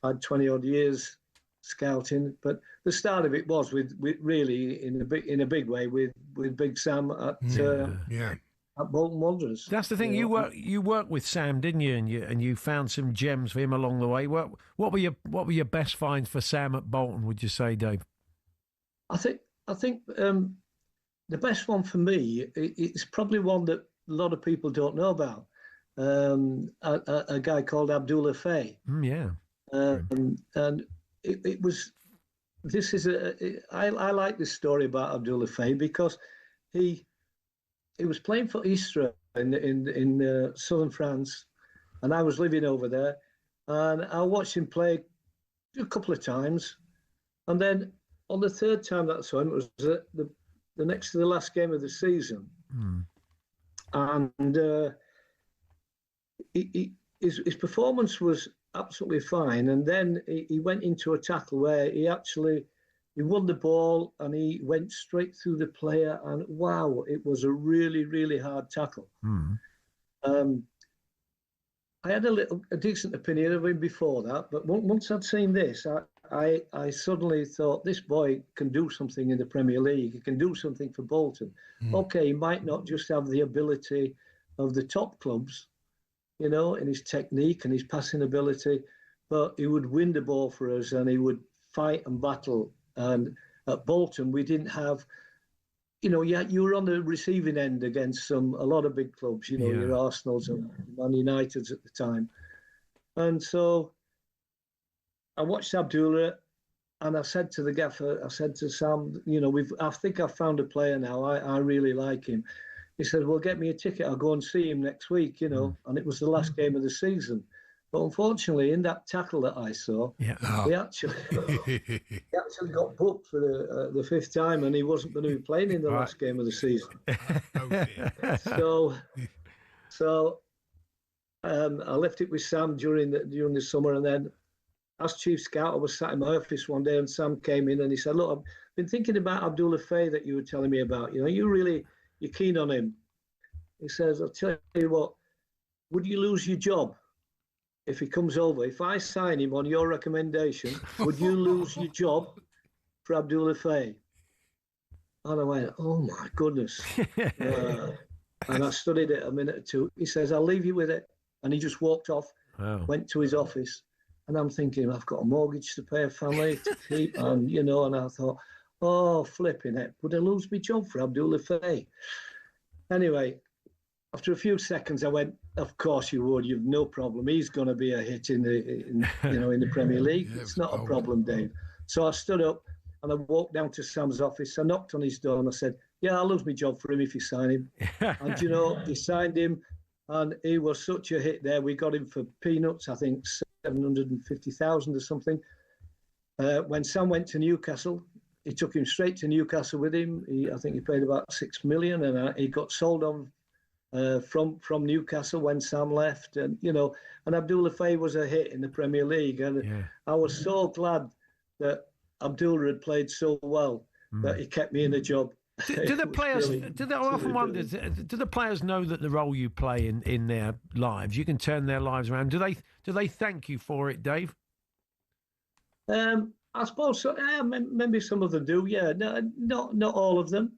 I had 20 odd years scouting, but the start of it was with really in a big way with Big Sam at Bolton Wanderers. That's the thing. You worked with Sam, didn't you? And you found some gems for him along the way. What were your best finds for Sam at Bolton? Would you say, Dave? I think the best one for me, it's probably one that a lot of people don't know about. A guy called Abdullah Faye. And it was. I like this story about Abdullah Faye because he was playing for Istres in southern France, and I was living over there, and I watched him play a couple of times, and then on the third time that I saw him, it was the next to the last game of the season, and his performance was absolutely fine, and then he went into a tackle where he actually he won the ball and he went straight through the player, and wow, it was a really, really hard tackle. I had a decent opinion of him before that, but once I'd seen this, I suddenly thought, this boy can do something in the Premier League. He can do something for Bolton. Okay, he might not just have the ability of the top clubs, in his technique and his passing ability, but he would win the ball for us and he would fight and battle. And at Bolton, we didn't have, you were on the receiving end against a lot of big clubs, your Arsenals and Man Uniteds at the time. And so I watched Abdullah, and I said to the gaffer, I said to Sam, I think I've found a player now. I really like him. He said, well, get me a ticket. I'll go and see him next week, and it was the last game of the season. But unfortunately, in that tackle that I saw, he actually got booked for the fifth time, and he wasn't going to be playing in the last game of the season. So I left it with Sam during the summer, and then as chief scout, I was sat in my office one day, and Sam came in and he said, "Look, I've been thinking about Abdullah Faye that you were telling me about. You're keen on him." He says, "I'll tell you what, would you lose your job if he comes over? If I sign him on your recommendation, would you lose your job for Abdullah Faye?" And I went, "Oh my goodness." And I studied it a minute or two. He says, "I'll leave you with it." And he just walked off, went to his office. And I'm thinking, I've got a mortgage to pay, a family to keep. And, and I thought, oh, flipping it. Would I lose my job for Abdullah Faye? Anyway, after a few seconds, I went, of course you would. You've no problem. He's going to be a hit in the Premier League. It's not a problem, Dave. So I stood up and I walked down to Sam's office. I knocked on his door and I said, "Yeah, I'll lose my job for him if you sign him." And, he signed him. And he was such a hit there. We got him for peanuts, I think 750,000 or something. When Sam went to Newcastle, he took him straight to Newcastle with him. I think he paid about 6 million, and he got sold on from Newcastle when Sam left. And and Abdullah Faye was a hit in the Premier League, and I was so glad that Abdullah had played so well that he kept me in a job. Do the players? I often wonder. Do the players know that the role you play in their lives, you can turn their lives around? Do they thank you for it, Dave? I suppose so. Maybe some of them do. Yeah, not all of them.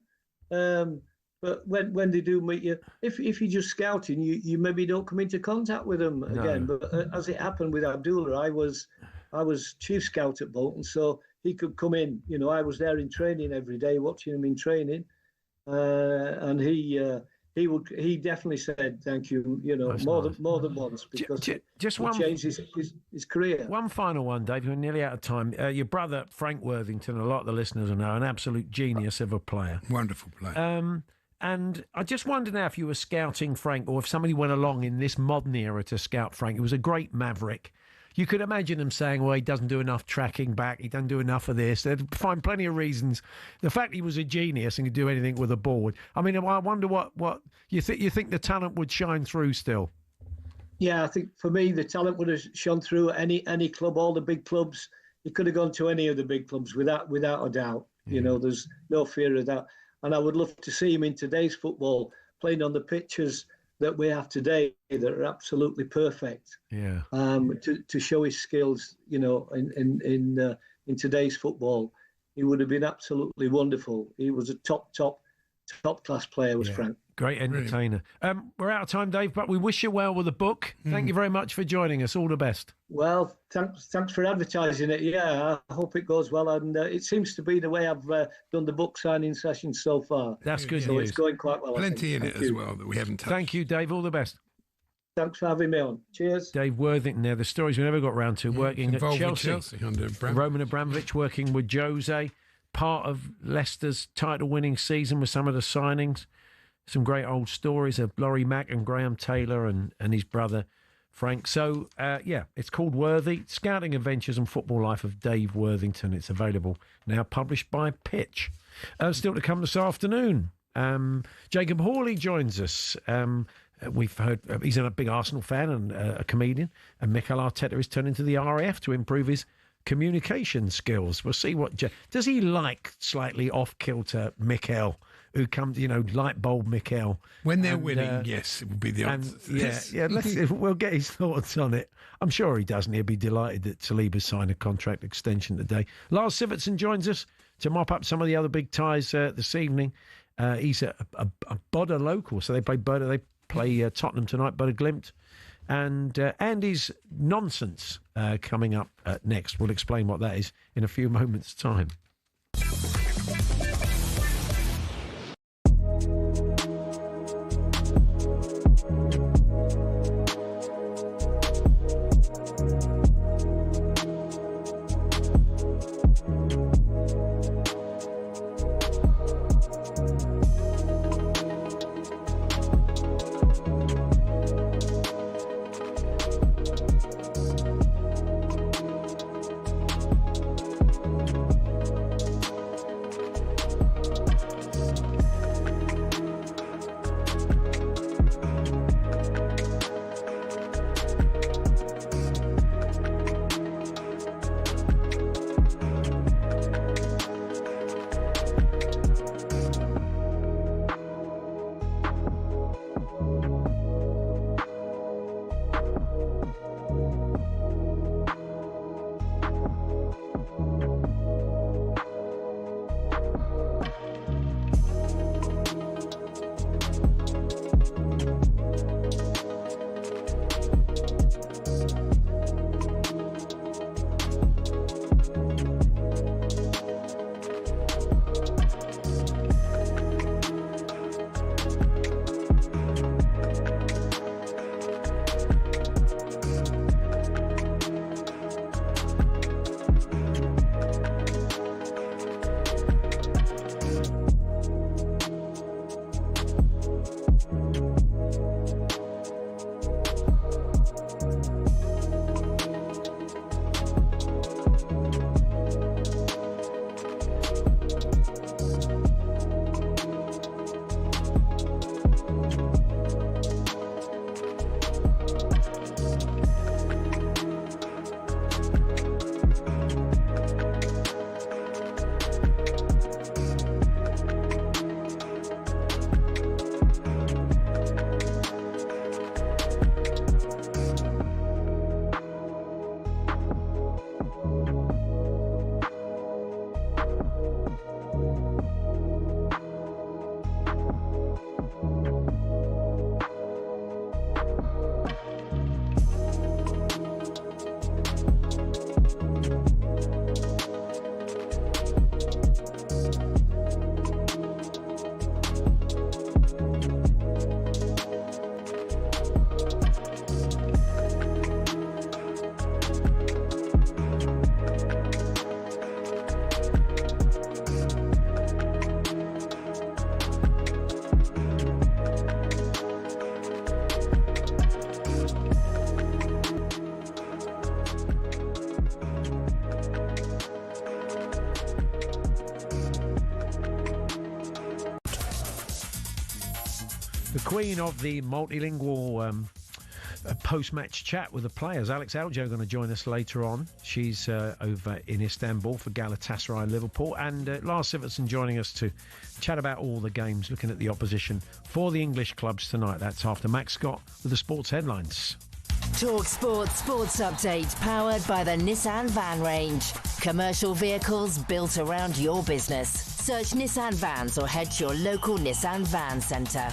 But when they do meet you, if you're just scouting, you maybe don't come into contact with them again. But as it happened with Abdullah, I was chief scout at Bolton, so he could come in. I was there in training every day, watching him in training, and he definitely said thank you. More than once, because just it changed his career. One final one, Dave. We're nearly out of time. Your brother Frank Worthington, a lot of the listeners will know, an absolute genius of a player, wonderful player. And I just wonder now if you were scouting Frank, or if somebody went along in this modern era to scout Frank. He was a great maverick. You could imagine them saying, well, he doesn't do enough tracking back, he doesn't do enough of this. They'd find plenty of reasons. The fact he was a genius and could do anything with a board. I mean, I wonder what you think the talent would shine through still? Yeah, I think for me, the talent would have shone through any club, all the big clubs. He could have gone to any of the big clubs without a doubt. There's no fear of that. And I would love to see him in today's football, playing on the pitches that we have today that are absolutely perfect. Yeah. To show his skills, in today's football, he would have been absolutely wonderful. He was a top class player, was Frank. Great entertainer. We're out of time, Dave, but we wish you well with the book. Thank you very much for joining us. All the best. Well, thanks for advertising it. Yeah, I hope it goes well. And it seems to be the way I've done the book signing sessions so far. That's good so news. It's going quite well. Plenty in it as well that we haven't touched. Thank you, Dave. All the best. Thanks for having me on. Cheers. Dave Worthington there. The stories we never got round to. Working at Chelsea under Roman Abramovich, working with Jose. Part of Leicester's title-winning season with some of the signings. Some great old stories of Laurie Mack and Graham Taylor and his brother Frank. So, it's called Worthy, Scouting Adventures and Football Life of Dave Worthington. It's available now, published by Pitch. Still to come this afternoon, Jacob Holley joins us. We've heard he's a big Arsenal fan and a comedian, and Mikel Arteta is turning to the RAF to improve his communication skills. We'll see what... Does he like slightly off-kilter Mikel, who comes, light bulb Mikel? When they're winning, yes, it will be the answer. We'll get his thoughts on it. I'm sure he doesn't. He'll be delighted that Saliba signed a contract extension today. Lars Sivertson joins us to mop up some of the other big ties this evening. He's a Bodder local, so they play Bodder. They play Tottenham tonight, Bodder Glimt. And Andy's nonsense coming up next. We'll explain what that is in a few moments' time. The queen of the multilingual post-match chat with the players, Alex Aljo, going to join us later on. She's over in Istanbul for Galatasaray Liverpool. And Lars Sivertson joining us to chat about all the games, looking at the opposition for the English clubs tonight. That's after Max Scott with the sports headlines. talkSPORT Sports Update, powered by the Nissan Van Range. Commercial vehicles built around your business. Search Nissan Vans or head to your local Nissan Van Centre.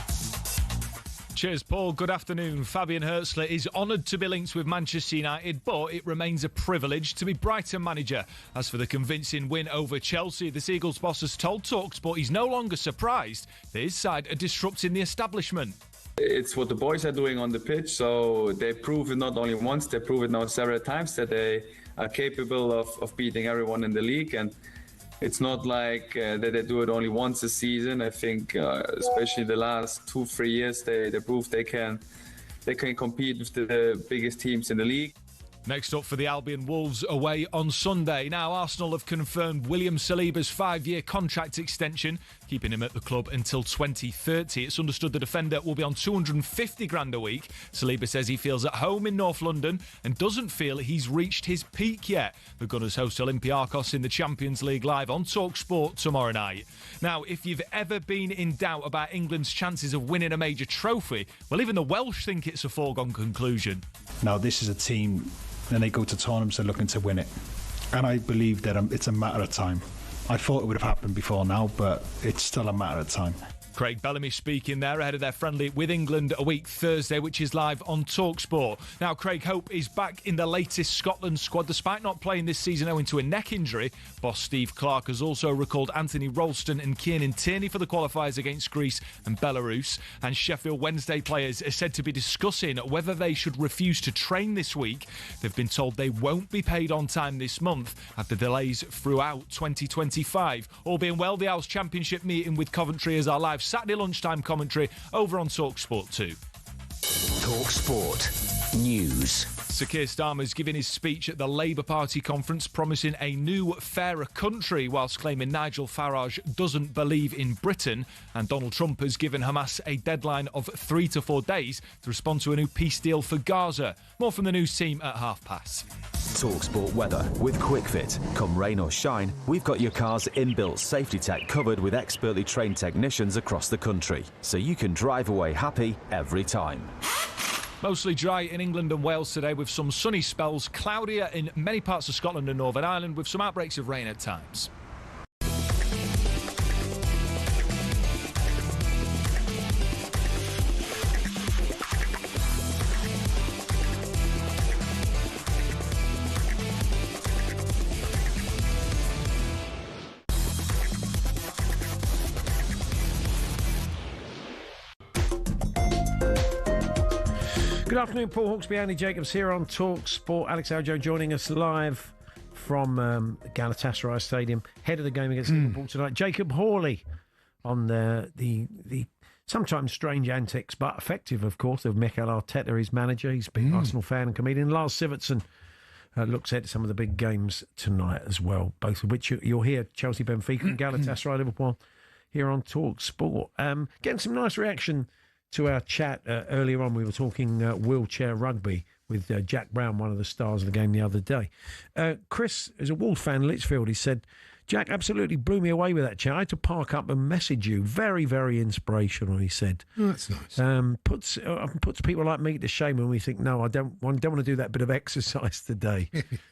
Cheers, Paul. Good afternoon. Fabian Hurtzler is honoured to be linked with Manchester United, but it remains a privilege to be Brighton manager. As for the convincing win over Chelsea, the Seagulls boss has told talkSPORT he's no longer surprised that his side are disrupting the establishment. It's what the boys are doing on the pitch, so they prove it not only once, they prove it now several times that they are capable of beating everyone in the league. And it's not like that they do it only once a season. I think, especially the last 2-3 years, they proved they can compete with the biggest teams in the league. Next up for the Albion, Wolves away on Sunday. Now, Arsenal have confirmed William Saliba's 5-year contract extension, keeping him at the club until 2030. It's understood the defender will be on 250 grand a week. Saliba says he feels at home in North London and doesn't feel he's reached his peak yet. The Gunners host Olympiacos in the Champions League live on talkSPORT tomorrow night. Now, if you've ever been in doubt about England's chances of winning a major trophy, well, even the Welsh think it's a foregone conclusion. Now, this is a team, and they go to tournaments, they're looking to win it. And I believe that it's a matter of time. I thought it would have happened before now, but it's still a matter of time. Craig Bellamy speaking there ahead of their friendly with England a week Thursday, which is live on talkSPORT. Now, Craig Hope is back in the latest Scotland squad, despite not playing this season owing to a neck injury. Boss Steve Clarke has also recalled Anthony Ralston and Kieran Tierney for the qualifiers against Greece and Belarus. And Sheffield Wednesday players are said to be discussing whether they should refuse to train this week. They've been told they won't be paid on time this month after delays throughout 2025. All being well, the House Championship meeting with Coventry is our live Saturday lunchtime commentary over on talkSPORT 2. talkSPORT News. Sir Keir Starmer's giving his speech at the Labour Party conference, promising a new, fairer country, whilst claiming Nigel Farage doesn't believe in Britain. And Donald Trump has given Hamas a deadline of 3 to 4 days to respond to a new peace deal for Gaza. More from the news team at past. talkSPORT weather with QuickFit. Come rain or shine, we've got your car's inbuilt safety tech covered with expertly trained technicians across the country, so you can drive away happy every time. Mostly dry in England and Wales today with some sunny spells, cloudier in many parts of Scotland and Northern Ireland with some outbreaks of rain at times. Good afternoon, Paul Hawksbee, Andy Jacobs here on talkSPORT. Alex Aljo joining us live from Galatasaray Stadium, head of the game against Liverpool tonight. Jacob Holley on the sometimes strange antics, but effective, of course, of Mikel Arteta, his manager. He's a big Arsenal fan and comedian. Lars Sivertson looks at some of the big games tonight as well, both of which you'll hear. Chelsea, Benfica and Galatasaray, Liverpool here on talkSPORT. Getting some nice reaction to our chat earlier on. We were talking wheelchair rugby with Jack Brown, one of the stars of the game the other day. Chris is a Wolves fan, Lichfield. He said, Jack absolutely blew me away with that chair. I had to park up and message you. Very, very inspirational, he said. Oh, that's nice. Puts people like me to shame when we think, no, I don't want to do that bit of exercise today.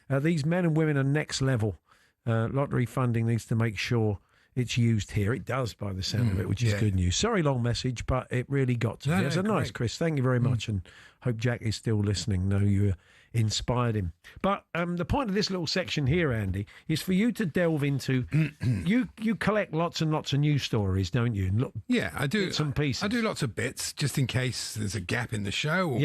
These men and women are next level. Lottery funding needs to make sure it's used here. It does, by the sound of it, which is good news. Sorry, long message, but it really got to me. It's nice, Chris. Thank you very much, and hope Jack is still listening. Know you inspired him. But the point of this little section here, Andy, is for you to delve into. You collect lots and lots of news stories, don't you? And look, I do. Bits and pieces. I do lots of bits just in case there's a gap in the show. Or,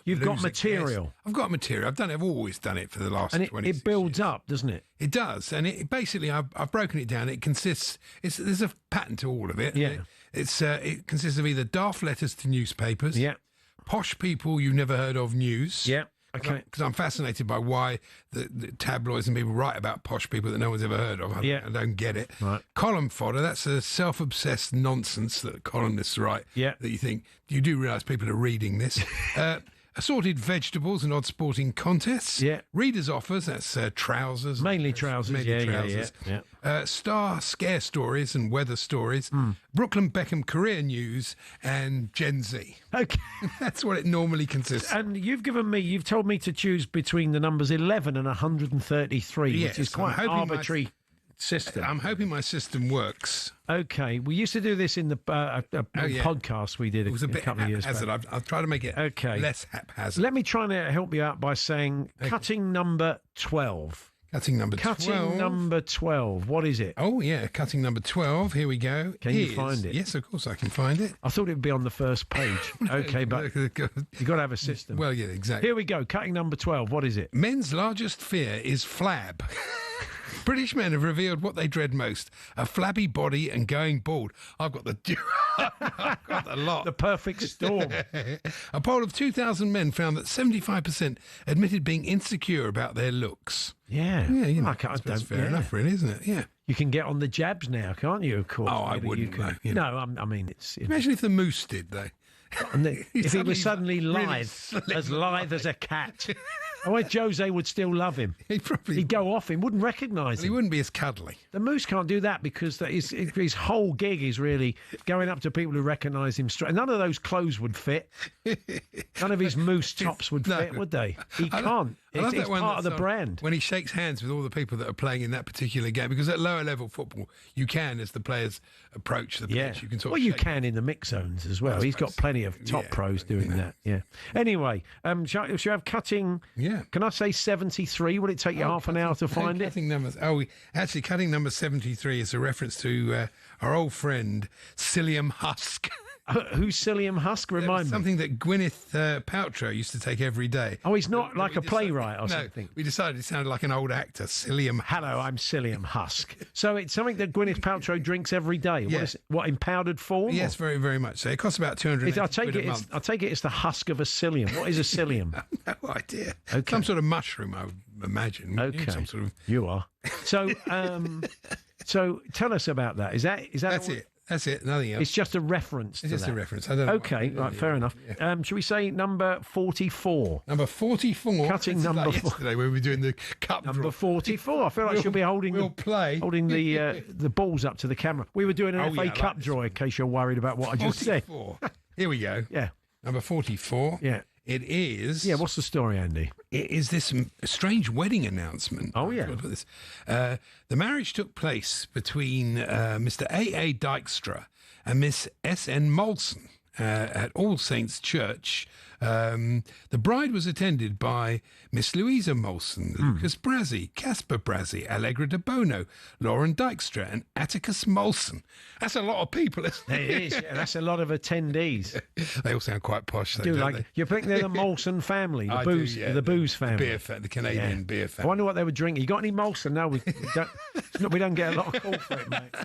you've got material. I've got material. I've always done it for the last 20 years. It builds up, doesn't it? It does, and it basically I've broken it down. It consists. There's a pattern to all of it. Yeah, it consists of either daft letters to newspapers. Yeah, posh people you've never heard of news. Yeah. Okay. Because I'm fascinated by why the tabloids and people write about posh people that no one's ever heard of. I don't get it. Right. Column fodder, that's a self-obsessed nonsense that columnists write. Yeah. That you think, you do realise people are reading this. Assorted vegetables and odd sporting contests. Yeah. Readers' offers, that's trousers. Mainly trousers. Yeah. Star scare stories and weather stories. Brooklyn Beckham career news and Gen Z. Okay. That's what it normally consists of. And you've told me to choose between the numbers 11 and 133, which is quite an arbitrary system. I'm hoping my system works. Okay, we used to do this in the podcast we did a couple of years back. I'll try to make it less haphazard. Let me try and help you out by saying cutting number 12. Cutting number 12. Cutting number 12. What is it? Oh, yeah, cutting number 12. Here we go. Can you find it? Yes, of course I can find it. I thought it would be on the first page. Okay, but you've got to have a system. Well, yeah, exactly. Here we go. Cutting number 12. What is it? Men's largest fear is flab. British men have revealed what they dread most: a flabby body and going bald. I've got the lot. The perfect storm. A poll of 2,000 men found that 75% admitted being insecure about their looks. Yeah. Yeah, you know, that's fair enough, really, isn't it? Yeah. You can get on the jabs now, can't you, of course? Oh, I wouldn't, though, you know. No, I mean, it's... Imagine if the moose did, though. And if he was suddenly lithe as a cat. I bet Jose would still love him. He'd go off him, wouldn't recognise him. He wouldn't be as cuddly. The moose can't do that because his whole gig is really going up to people who recognise him straight. None of those clothes would fit. None of his moose tops would fit, would they? He can't. It's part of the brand. When he shakes hands with all the people that are playing in that particular game, because at lower level football, you can, as the players approach the pitch, you can sort of you can in the mix zones as well. He's got plenty of top pros doing that. Yeah. Anyway, shall we have cutting? Yeah. Can I say 73? Will it take you half an hour to find it? Cutting numbers. Actually, cutting number 73 is a reference to our old friend Cillian Husk. Who's Cillian Husk? Remind me. Something that Gwyneth Paltrow used to take every day. Oh, he's not like a playwright or something. We decided it sounded like an old actor, Cillian. Hello, I'm Cillian Husk. So it's something that Gwyneth Paltrow drinks every day. Yes. What, in powdered form? Yes, very, very much so. It costs about 200 I take it it's the husk of a psyllium. What is a psyllium? No idea. Okay. Some sort of mushroom, I would imagine. Okay. Some sort of... You are. So, so tell us about that. Is that That's it. That's it. Nothing else. It's just a reference to It's just that. a reference. I don't know. Okay, right, fair enough. Yeah. Should we say number 44? Number 44. Cutting number like yesterday when we were doing the cup Number drop. 44. I feel like she'll be holding the balls up to the camera. We were doing an FA Cup draw, in case you're worried about what I just said. Here we go. Yeah. Number 44. Yeah. It is... Yeah, what's the story, Andy? It is this strange wedding announcement. Oh, yeah. The marriage took place between Mr. A.A. Dijkstra and Miss S.N. Molson at All Saints Church. The bride was attended by Miss Louisa Molson, Lucas Brazzi, Casper Brazzi, Allegra de Bono, Lauren Dijkstra, and Atticus Molson. That's a lot of people, isn't it? It is. Yeah, that's a lot of attendees. They all sound quite posh, though, don't they? You think they're the Molson family, the booze family, the Canadian beer family. I wonder what they would drink. You got any Molson? No, we don't get a lot of call for it, mate.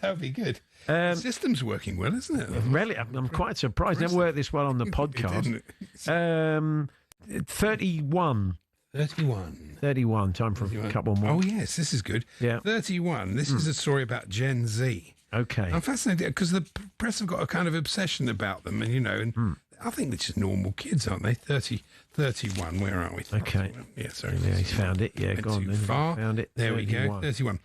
That would be good. The system's working well, isn't it? Really, I'm quite surprised. Never worked this well on the podcast. 31. 31. Time for a couple more. Oh, yes, this is good. Yeah. 31. This is a story about Gen Z. Okay. I'm fascinated because the press have got a kind of obsession about them, and I think they're just normal kids, aren't they? 31. Where are we? Okay. Yeah, sorry. Yeah, he's found it. Yeah, go on. Too far. Found it. There 31. we go. 31.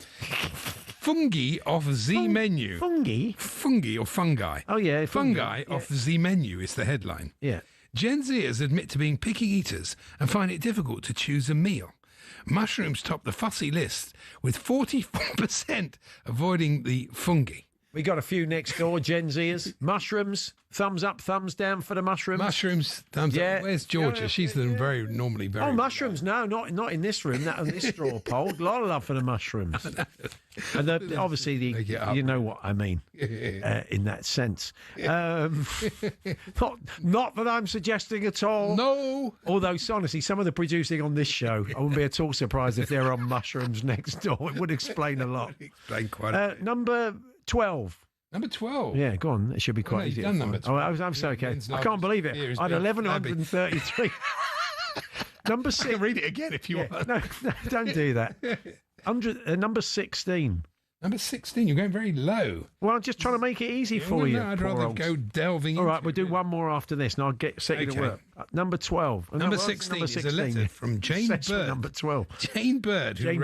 Fungi off the menu. Fungi? Fungi or fungi. Oh, yeah. Fungi off the menu is the headline. Yeah. Gen Zers admit to being picky eaters and find it difficult to choose a meal. Mushrooms top the fussy list, with 44% avoiding the fungi. We got a few next door, Gen Zers. Mushrooms, thumbs up, thumbs down for the mushrooms. Mushrooms, thumbs up. Where's Georgia? She's normally very... Oh, mushrooms, no, not in this room, not on this straw poll. A lot of love for the mushrooms. And obviously, you know what I mean in that sense. Not that I'm suggesting at all. No. Although, honestly, some of the producing on this show, I wouldn't be at all surprised if they're on mushrooms next door. It would explain a lot. Explain quite a lot. Number 12. Number 12? Yeah, go on. It should be quite easy. You've done number 12. I'm so okay. I can't believe it. I had 1,133. Number 6. I can read it again if you want. No, don't do that. Number 16. Number 16, you're going very low. Well, I'm just trying to make it easy for you. I'd rather go delving All right, we'll do one more after this, and I'll set you to work. Number 12. Number 16 is a letter from Jane Bird. Number 12. Jane Bird, who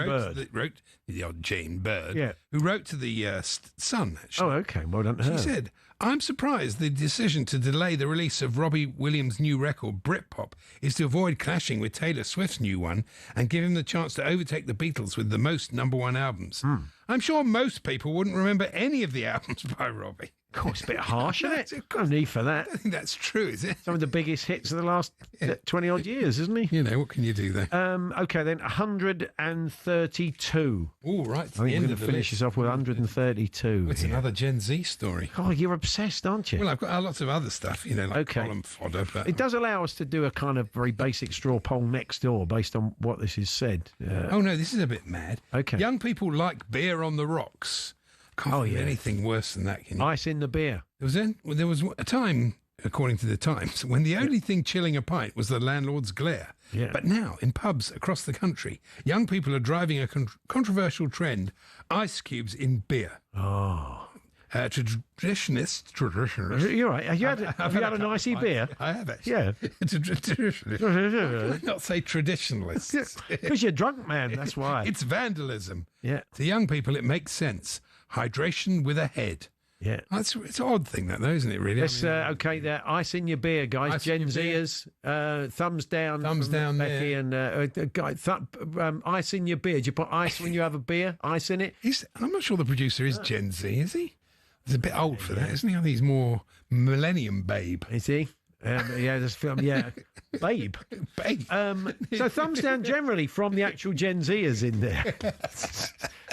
wrote the odd Jane Bird, who wrote to the Sun, actually. Oh, okay. Well done to her. She said, I'm surprised the decision to delay the release of Robbie Williams' new record, Britpop, is to avoid clashing with Taylor Swift's new one and give him the chance to overtake the Beatles with the most #1 albums. I'm sure most people wouldn't remember any of the albums by Robbie. God, it's a bit harsh, isn't it? No need for that. I don't think that's true, is it? Some of the biggest hits of the last 20-odd years, isn't he? You know, what can you do there? OK, then 132. Oh, right. I think we're going to finish this off with 132. It's another Gen Z story. Oh, you're obsessed, aren't you? Well, I've got lots of other stuff, like column fodder. But it does allow us to do a kind of very basic straw poll next door based on what this is said. Oh, no, this is a bit mad. OK. Young people like beer on the rocks. Can't think of anything worse than that, can you? Ice in the beer. There was a time, according to the Times, when the only thing chilling a pint was the landlord's glare. Yeah. But now, in pubs across the country, young people are driving a controversial trend, ice cubes in beer. Oh. Traditionalists. You're right. Have you had an icy beer? I have, actually. Yeah. Traditionalists. Not say traditionalists. Because you're drunk, man, that's why. It's vandalism. Yeah. To young people, it makes sense. Hydration with a head. Yeah. It's an odd thing, that, though, isn't it, really? Let's, OK, there. Ice in your beer, guys. Ice Gen Zers. Thumbs down. Thumbs down Becky there. And ice in your beer. Do you put ice when you have a beer? Ice in it? I'm not sure the producer is Gen Z, is he? He's a bit old for that, isn't he? I think he's more Millennium Babe. Is he? This film, Babe. So thumbs down generally from the actual Gen Zers in there.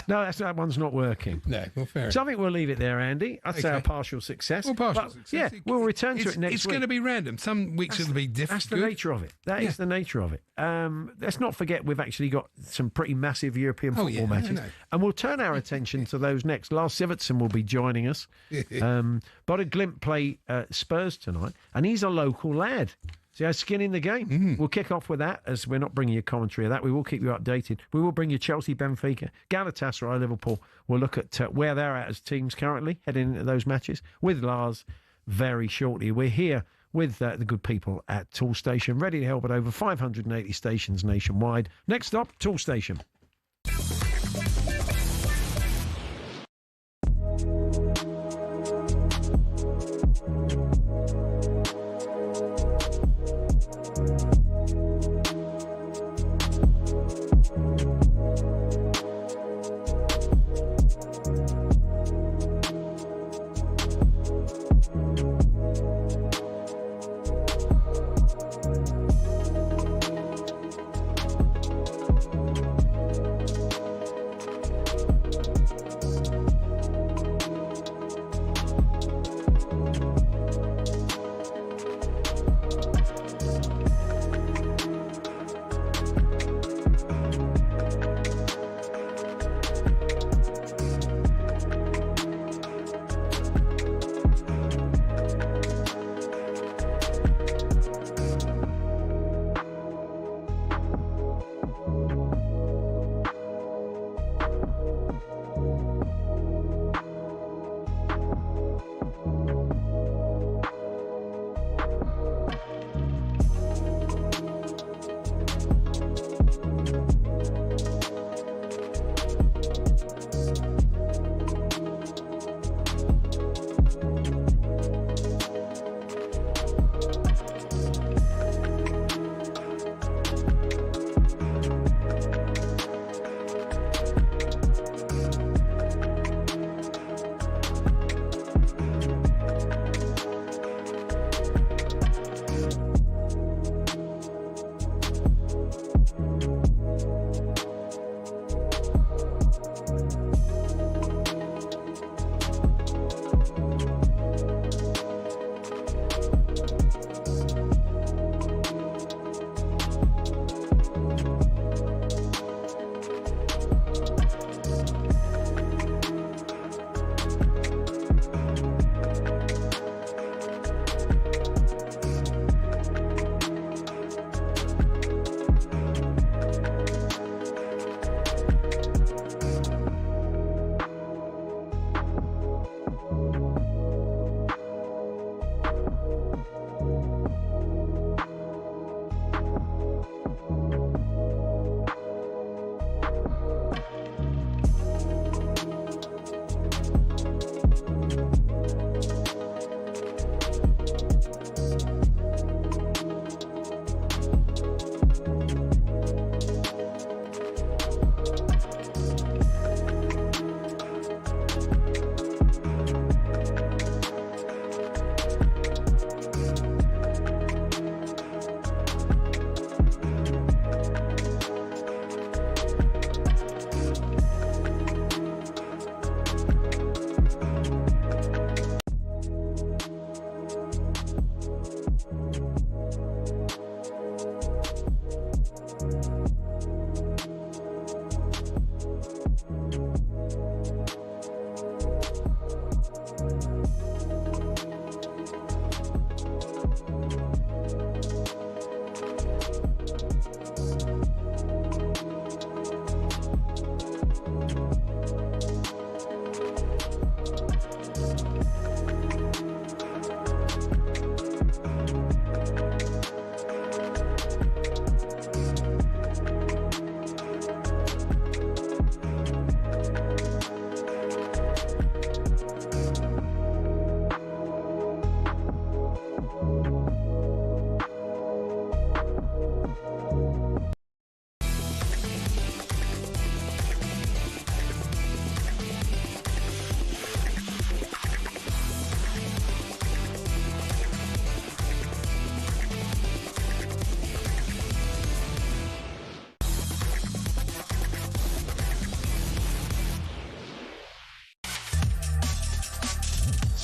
No, that one's not working. No, well, fair So I think we'll leave it there, Andy. I'd say a partial success. Well, partial success. Yeah, we'll return to it next week. It's going to be random. Some weeks it'll be different. That's the nature of it. That is the nature of it. Let's not forget we've actually got some pretty massive European football matches. And we'll turn our attention to those next. Lars Sivertsen will be joining us. Bodø Glimt play Spurs tonight, and he's a local lad. So he has skin in the game. We'll kick off with that, as we're not bringing you commentary of that. We will keep you updated. We will bring you Chelsea, Benfica, Galatasaray, Liverpool. We'll look at where they're at as teams currently, heading into those matches, with Lars very shortly. We're here with the good people at Tool Station, ready to help at over 580 stations nationwide. Next stop, Tool Station.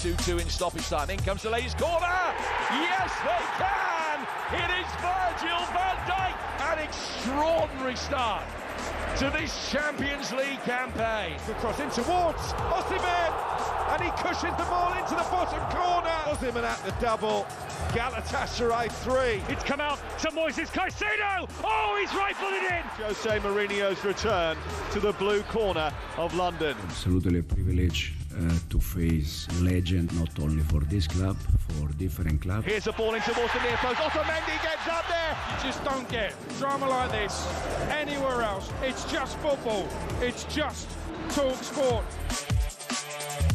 2-2 in stoppage time. In comes the ladies' corner. Yes, they can. It is Virgil van Dijk. An extraordinary start to this Champions League campaign. The cross in towards Osimhen, and he cushions the ball into the bottom corner. Osimhen at the double. Galatasaray 3. It's come out to Moises Caicedo. Oh, he's rifled it in. Jose Mourinho's return to the blue corner of London. Absolutely a privilege to face legend, not only for this club, for different clubs. Here's a ball in towards the near post. Otamendi gets up there. You just don't get drama like this anywhere else. It's just football. It's just talkSPORT.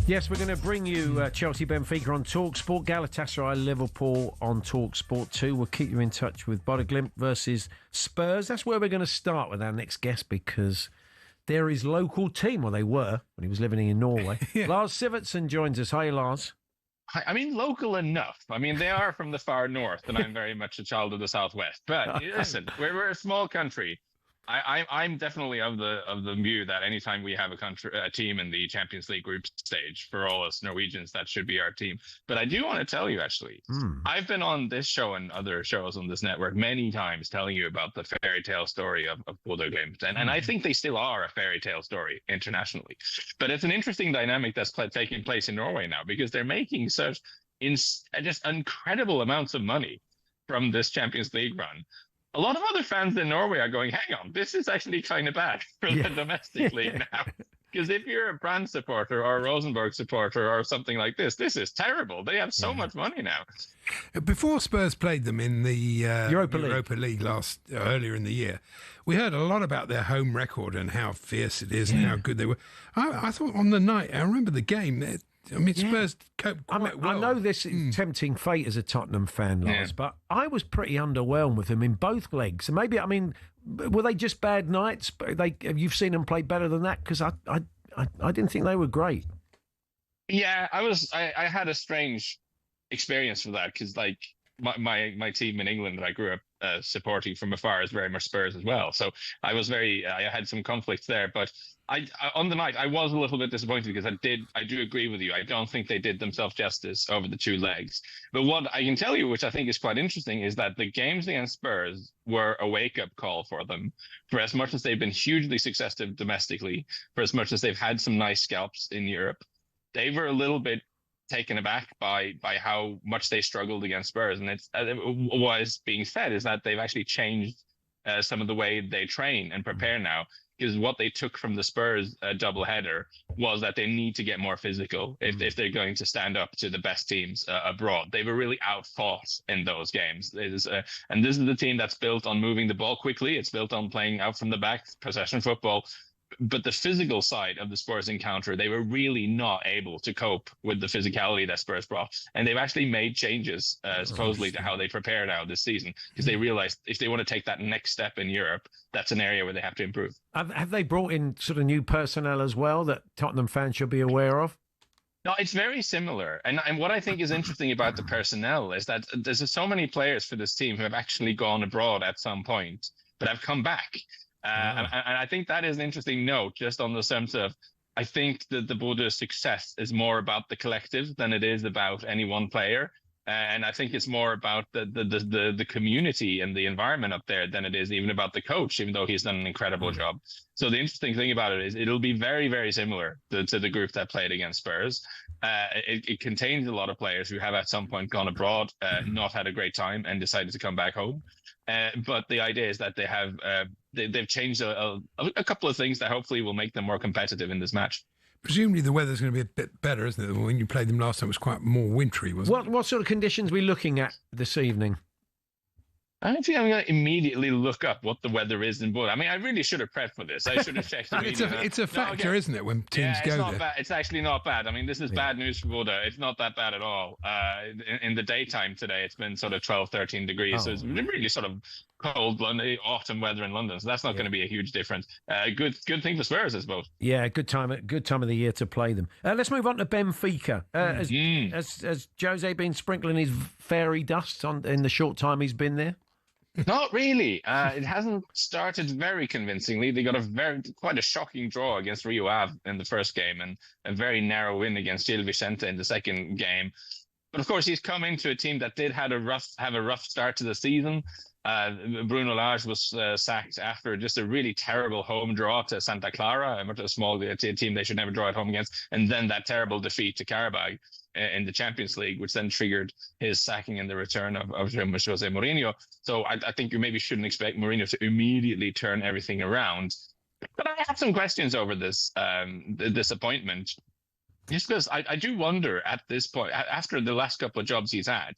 Yes, we're going to bring you Chelsea Benfica on talkSPORT, Galatasaray Liverpool on talkSPORT 2. We'll keep you in touch with Bodø/Glimt versus Spurs. That's where we're going to start with our next guest, because they're his local team, well, they were when he was living in Norway. Lars Sivertsen joins us. Hi, Lars. I mean, local enough. I mean, they are from the far north, and I'm very much a child of the southwest. But listen, we're a small country. I'm definitely of the view that anytime we have a team in the Champions League group stage, for all us Norwegians, that should be our team. But I do want to tell you, actually, I've been on this show and other shows on this network many times telling you about the fairy tale story of Bodø/Glimt. And I think they still are a fairy tale story internationally. But it's an interesting dynamic that's taking place in Norway now, because they're making such just incredible amounts of money from this Champions League run. A lot of other fans in Norway are going, hang on, this is actually kind of bad for the domestic league now. Because if you're a Brand supporter or a Rosenborg supporter or something like this is terrible. They have so much money now. Before Spurs played them in the Europa League earlier in the year, we heard a lot about their home record and how fierce it is and how good they were. I thought on the night, I remember the game, Spurs coped quite well. I know this is tempting fate as a Tottenham fan, Lars, but I was pretty underwhelmed with them in both legs. And maybe, I mean, were they just bad nights? You've seen them play better than that? Because I didn't think they were great. Yeah, I had a strange experience for that, because like my team in England that I grew up supporting from afar is very much Spurs as well. So I had some conflicts there, but on the night I was a little bit disappointed, because I do agree with you. I don't think they did themselves justice over the two legs. But what I can tell you, which I think is quite interesting, is that the games against Spurs were a wake-up call for them. For as much as they've been hugely successful domestically, for as much as they've had some nice scalps in Europe, they were a little bit taken aback by how much they struggled against Spurs. And what is being said is that they've actually changed some of the way they train and prepare now, because what they took from the Spurs doubleheader was that they need to get more physical if they're going to stand up to the best teams abroad. They were really outfought in those games. And this is the team that's built on moving the ball quickly. It's built on playing out from the back, possession football. But the physical side of the Spurs encounter, they were really not able to cope with the physicality that Spurs brought. And they've actually made changes, supposedly, to how they prepare now this season, because they realized if they want to take that next step in Europe, that's an area where they have to improve. Have they brought in sort of new personnel as well that Tottenham fans should be aware of? No, it's very similar. And what I think is interesting about the personnel is that there's so many players for this team who have actually gone abroad at some point, but have come back. And I think that is an interesting note, just on the sense of, I think that the Bodø's success is more about the collective than it is about any one player. And I think it's more about the community and the environment up there than it is even about the coach, even though he's done an incredible job. So the interesting thing about it is it'll be very, very similar to the group that played against Spurs. It contains a lot of players who have at some point gone abroad, not had a great time, and decided to come back home. But the idea is that they've changed a couple of things that hopefully will make them more competitive in this match. Presumably the weather's going to be a bit better, isn't it? When you played them last time, it was quite more wintry, wasn't it? What sort of conditions are we looking at this evening? I don't think I'm going to immediately look up what the weather is in Bodø. I mean, I really should have prepped for this. I should have checked. It's a factor, isn't it, when teams go there? Bad. It's actually not bad. I mean, this is bad news for Bodø. It's not that bad at all. In the daytime today, it's been sort of 12, 13 degrees. So it's really sort of cold autumn weather in London. So that's not going to be a huge difference. Good thing for Spurs, I suppose. Yeah, good time of the year to play them. Let's move on to Benfica. Has Jose been sprinkling his fairy dust in the short time he's been there? Not really. It hasn't started very convincingly. They got quite a shocking draw against Rio Ave in the first game and a very narrow win against Gil Vicente in the second game. But of course, he's come into a team that did have a rough start to the season. Bruno Lage was sacked after just a really terrible home draw to Santa Clara, a small team they should never draw at home against, and then that terrible defeat to Karabag in the Champions League, which then triggered his sacking and the return of Jose Mourinho. So I think you maybe shouldn't expect Mourinho to immediately turn everything around. But I have some questions over this appointment. Just because I do wonder at this point, after the last couple of jobs he's had,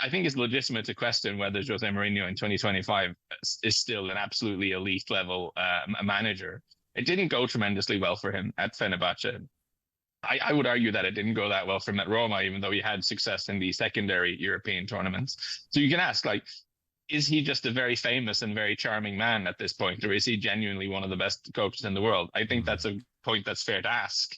I think it's legitimate to question whether Jose Mourinho in 2025 is still an absolutely elite level manager. It didn't go tremendously well for him at Fenerbahce. I would argue that it didn't go that well for him at Roma, even though he had success in the secondary European tournaments. So you can ask, is he just a very famous and very charming man at this point, or is he genuinely one of the best coaches in the world? I think that's a point that's fair to ask.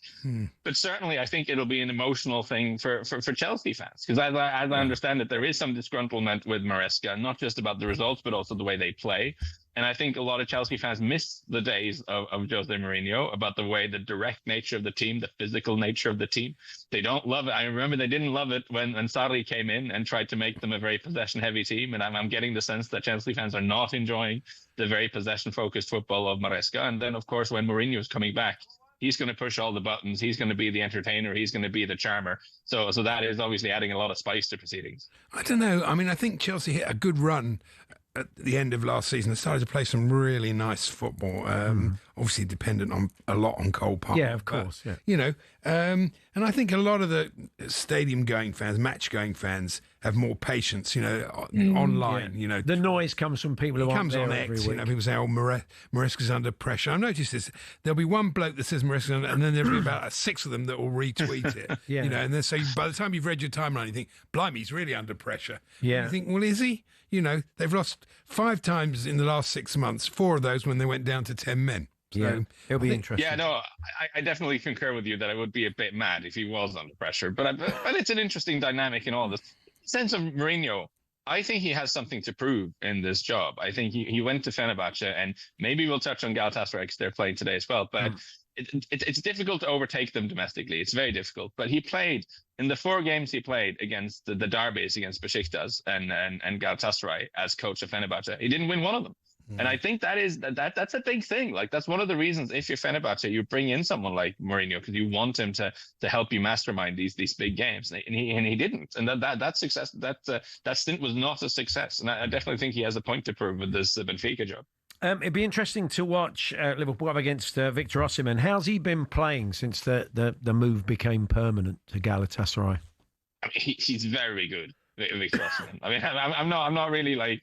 But certainly I think it'll be an emotional thing for Chelsea fans, because as I understand it, there is some disgruntlement with Maresca, not just about the results, but also the way they play. And I think a lot of Chelsea fans miss the days of Jose Mourinho, about the way, the direct nature of the team, the physical nature of the team. They don't love it. I remember they didn't love it when Sarri came in and tried to make them a very possession-heavy team. And I'm getting the sense that Chelsea fans are not enjoying the very possession-focused football of Maresca. And then, of course, when Mourinho is coming back, he's going to push all the buttons. He's going to be the entertainer. He's going to be the charmer. So that is obviously adding a lot of spice to proceedings. I don't know. I mean, I think Chelsea hit a good run at the end of last season. They started to play some really nice football. Obviously dependent on a lot on Cole Palmer. Yeah, of course. But, and I think a lot of the stadium-going fans, match-going fans, have more patience. Online. Yeah. The noise comes from people who aren't there every week. People say, "Oh, Maresca's under pressure." I've noticed this. There'll be one bloke that says Maresca's under, and then there'll be about 6 of them that will retweet it. And then so by the time you've read your timeline, you think, "Blimey, he's really under pressure." Yeah. You think, well, is he? They've lost 5 times in the last 6 months, 4 of those when they went down to 10 men. So it'll be interesting. Yeah, no, I definitely concur with you that I would be a bit mad if he was under pressure. But it's an interesting dynamic in all this. Sense of Mourinho, I think he has something to prove in this job. I think he went to Fenerbahce, and maybe we'll touch on Galatasaray because they're playing today as well. But it's difficult to overtake them domestically. It's very difficult. But he played in the 4 games he played against the derbies against Besiktas and Galatasaray as coach of Fenerbahce. He didn't win one of them. And I think that's a big thing. That's one of the reasons, if you're Fenerbahce, you bring in someone like Mourinho because you want him to help you mastermind these big games, and he didn't. And that success, that stint was not a success. And I definitely think he has a point to prove with this Benfica job. It'd be interesting to watch Liverpool up against Victor Osimhen. How's he been playing since the move became permanent to Galatasaray? I mean, he's very good, Victor Osimhen. I mean, I'm not really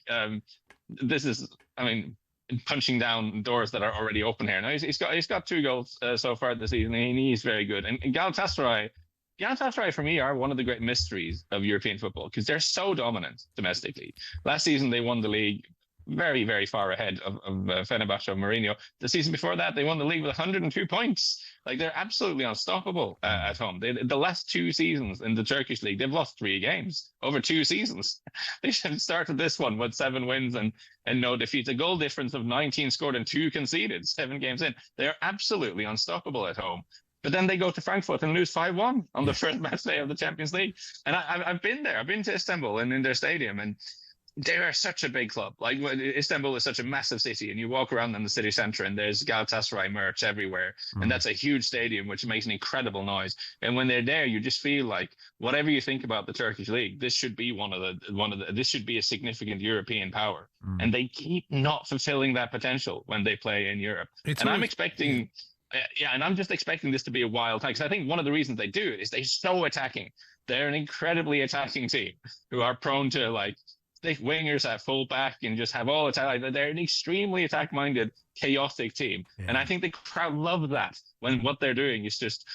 this is, punching down doors that are already open here. Now he's got 2 goals so far this season, and he's very good. And Galatasaray for me are one of the great mysteries of European football because they're so dominant domestically. Last season they won the league very, very far ahead of Fenerbahce of Mourinho. The season before that, they won the league with 102 points. They're absolutely unstoppable at home. The last 2 seasons in the Turkish league, they've lost 3 games over 2 seasons. They should have started this one with 7 wins and no defeats. A goal difference of 19 scored and 2 conceded, 7 games in. They're absolutely unstoppable at home. But then they go to Frankfurt and lose 5-1 on the first match day of the Champions League. And I've been there. I've been to Istanbul and in their stadium, and they are such a big club. Istanbul is such a massive city, and you walk around in the city centre and there's Galatasaray merch everywhere. And that's a huge stadium, which makes an incredible noise. And when they're there, you just feel like whatever you think about the Turkish league, this should be this should be a significant European power. And they keep not fulfilling that potential when they play in Europe. I'm expecting, and I'm just expecting this to be a wild time, because I think one of the reasons they do it is they're so attacking. They're an incredibly attacking team who are prone to stick wingers at full back and just have all attack. They're an extremely attack-minded, chaotic team, and I think the crowd love that when what they're doing is just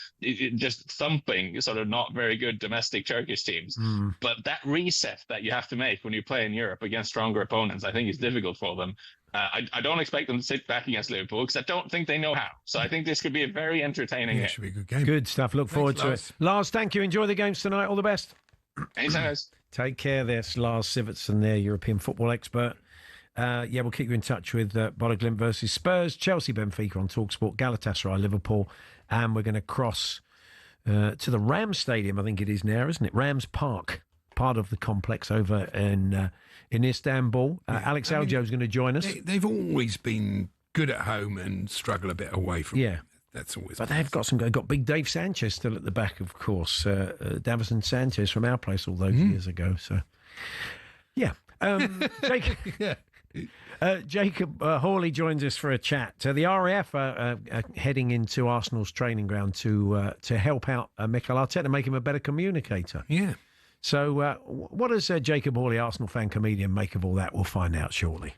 thumping sort of not very good domestic Turkish teams. But that reset that you have to make when you play in Europe against stronger opponents, I think is difficult for them. I don't expect them to sit back against Liverpool because I don't think they know how. So I think this could be a very entertaining game. It should be a good game. Good stuff. Look forward to it. Lars, thank you. Enjoy the games tonight. All the best. Anytime, guys. Take care. There's Lars Sivertsen there, European football expert. We'll keep you in touch with Bodeglin versus Spurs, Chelsea, Benfica on talkSPORT, Galatasaray, Liverpool, and we're going to cross to the Rams Stadium, I think it is now, isn't it? Rams Park, part of the complex over in Istanbul. Alex Aljo's going to join us. They've always been good at home and struggle a bit away from it. That's always. But they've got Big Dave Sanchez still at the back, of course. Davison Sanchez from our place all those years ago. So, yeah. Jacob Holley joins us for a chat. The RAF are heading into Arsenal's training ground to help out Mikel Arteta, make him a better communicator. Yeah. So what does Jacob Holley, Arsenal fan comedian, make of all that? We'll find out shortly.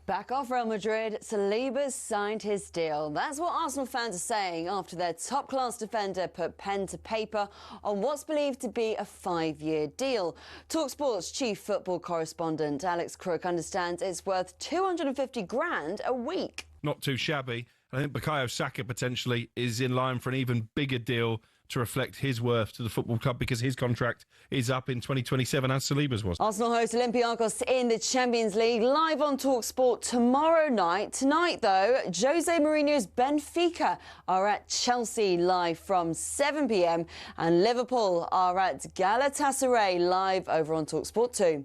Back off Real Madrid, Saliba's signed his deal. That's what Arsenal fans are saying after their top-class defender put pen to paper on what's believed to be a 5-year deal. talkSPORT's chief football correspondent Alex Crook understands it's worth 250 grand a week. Not too shabby. I think Bukayo Saka potentially is in line for an even bigger deal to reflect his worth to the football club because his contract is up in 2027 as Saliba's was. Arsenal host Olympiacos in the Champions League live on talkSPORT tomorrow night. Tonight, though, Jose Mourinho's Benfica are at Chelsea live from 7 p.m. and Liverpool are at Galatasaray live over on talkSPORT 2.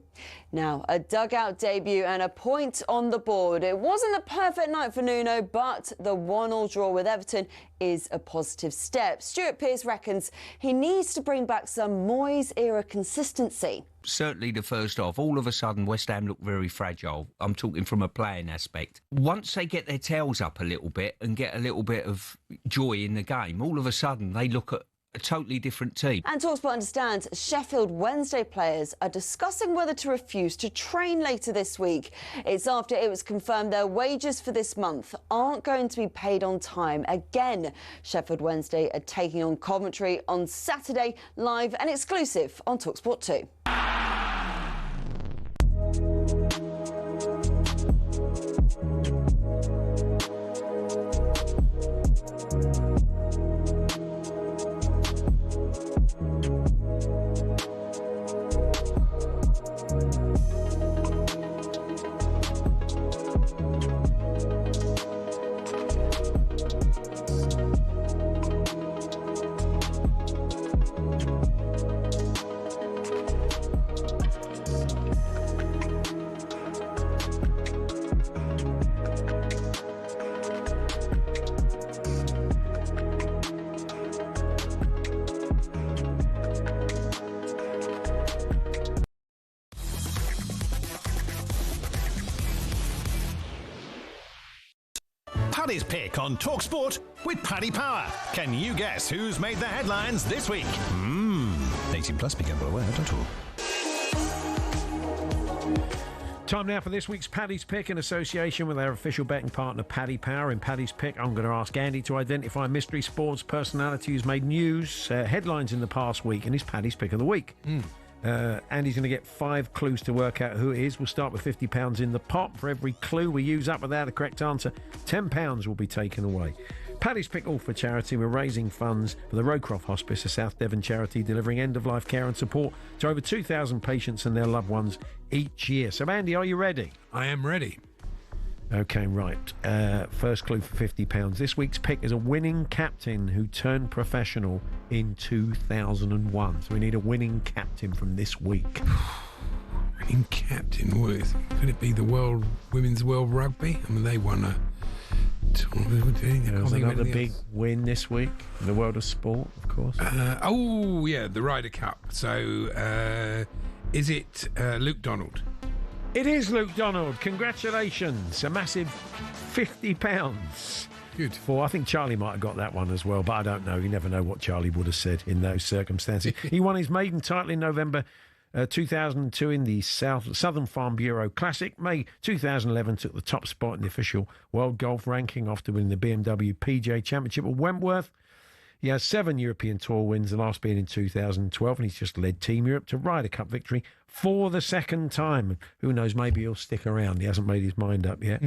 Now, a dugout debut and a point on the board. It wasn't a perfect night for Nuno, but the 1-1 draw with Everton is a positive step. Stuart Pearce reckons he needs to bring back some Moyes-era consistency. Certainly the first half, all of a sudden West Ham look very fragile. I'm talking from a playing aspect. Once they get their tails up a little bit and get a little bit of joy in the game, all of a sudden they look at a totally different team. And talkSPORT understands Sheffield Wednesday players are discussing whether to refuse to train later this week. It's after it was confirmed their wages for this month aren't going to be paid on time again. Sheffield Wednesday are taking on Coventry on Saturday, live and exclusive on talkSPORT 2. Paddy's Pick on talkSPORT with Paddy Power. Can you guess who's made the headlines this week? 18 plus, begambleaware.org. Time now for this week's Paddy's Pick in association with our official betting partner Paddy Power. In Paddy's Pick, I'm going to ask Andy to identify a mystery sports personality who's made news, headlines in the past week, and his Paddy's Pick of the week. Andy's going to get 5 clues to work out who it is. We'll start with £50 in the pot. For every clue we use up without a correct answer, £10 will be taken away. Paddy's Pick, all for charity. We're raising funds for the Rowcroft Hospice, a South Devon charity delivering end-of-life care and support to over 2,000 patients and their loved ones each year. So, Andy, are you ready? I am ready. OK, right. First clue for £50. This week's pick is a winning captain who turned professional in 2001. So we need a winning captain from this week. Winning captain? Could it be the Women's World Rugby? I mean, they won a... There was another big win this week in the world of sport, of course. The Ryder Cup. So, is it Luke Donald? It is Luke Donald. Congratulations. A massive £50. Good. I think Charlie might have got that one as well, but I don't know. You never know what Charlie would have said in those circumstances. He won his maiden title in November 2002 in the Southern Farm Bureau Classic. May 2011 took the top spot in the official World Golf Ranking after winning the BMW PGA Championship at Wentworth. He has 7 European Tour wins, the last being in 2012, and he's just led Team Europe to Ryder Cup victory for the second time. Who knows, maybe he'll stick around. He hasn't made his mind up yet.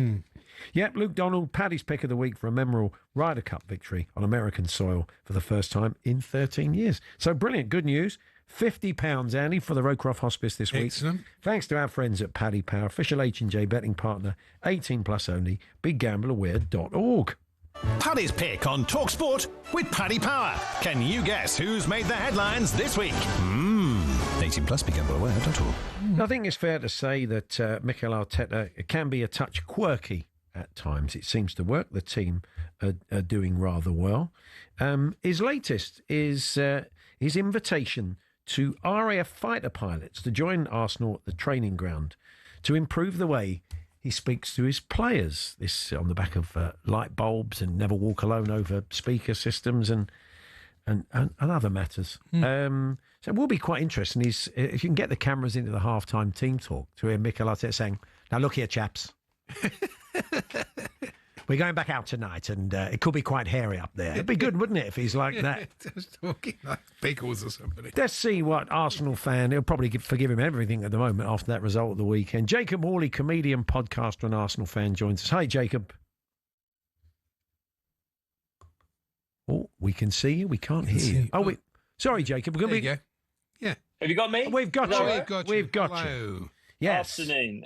Yep, Luke Donald, Paddy's Pick of the week for a memorable Ryder Cup victory on American soil for the first time in 13 years. So brilliant, good news. £50, Andy, for the Rowcroft Hospice this week. Excellent. Thanks to our friends at Paddy Power, official H&J betting partner, 18 plus only, BigGambleAware.org. Paddy's Pick on talkSPORT with Paddy Power. Can you guess who's made the headlines this week? 18 plus, begambleaware.org. I think it's fair to say that Mikel Arteta can be a touch quirky at times. It seems to work. The team are doing rather well. His latest is his invitation to RAF fighter pilots to join Arsenal at the training ground to improve the way he speaks to his players. This on the back of light bulbs and never walk alone over speaker systems and other matters. So it will be quite interesting. If you can get the cameras into the halftime team talk to hear Mikel Arteta saying, "Now look here, chaps, we're going back out tonight, and it could be quite hairy up there." It'd be good, wouldn't it, if he's like that? Just talking like Pickles or somebody. Let's see what Arsenal fan, he'll probably forgive him everything at the moment after that result of the weekend. Jacob Hawley, comedian, podcaster and Arsenal fan, joins us. Hi, Jacob. Oh, we can see you. We can't hear you. Sorry, Jacob. We're going to be... Yeah. Have you got me? We've got you. We've got you. you. Yes.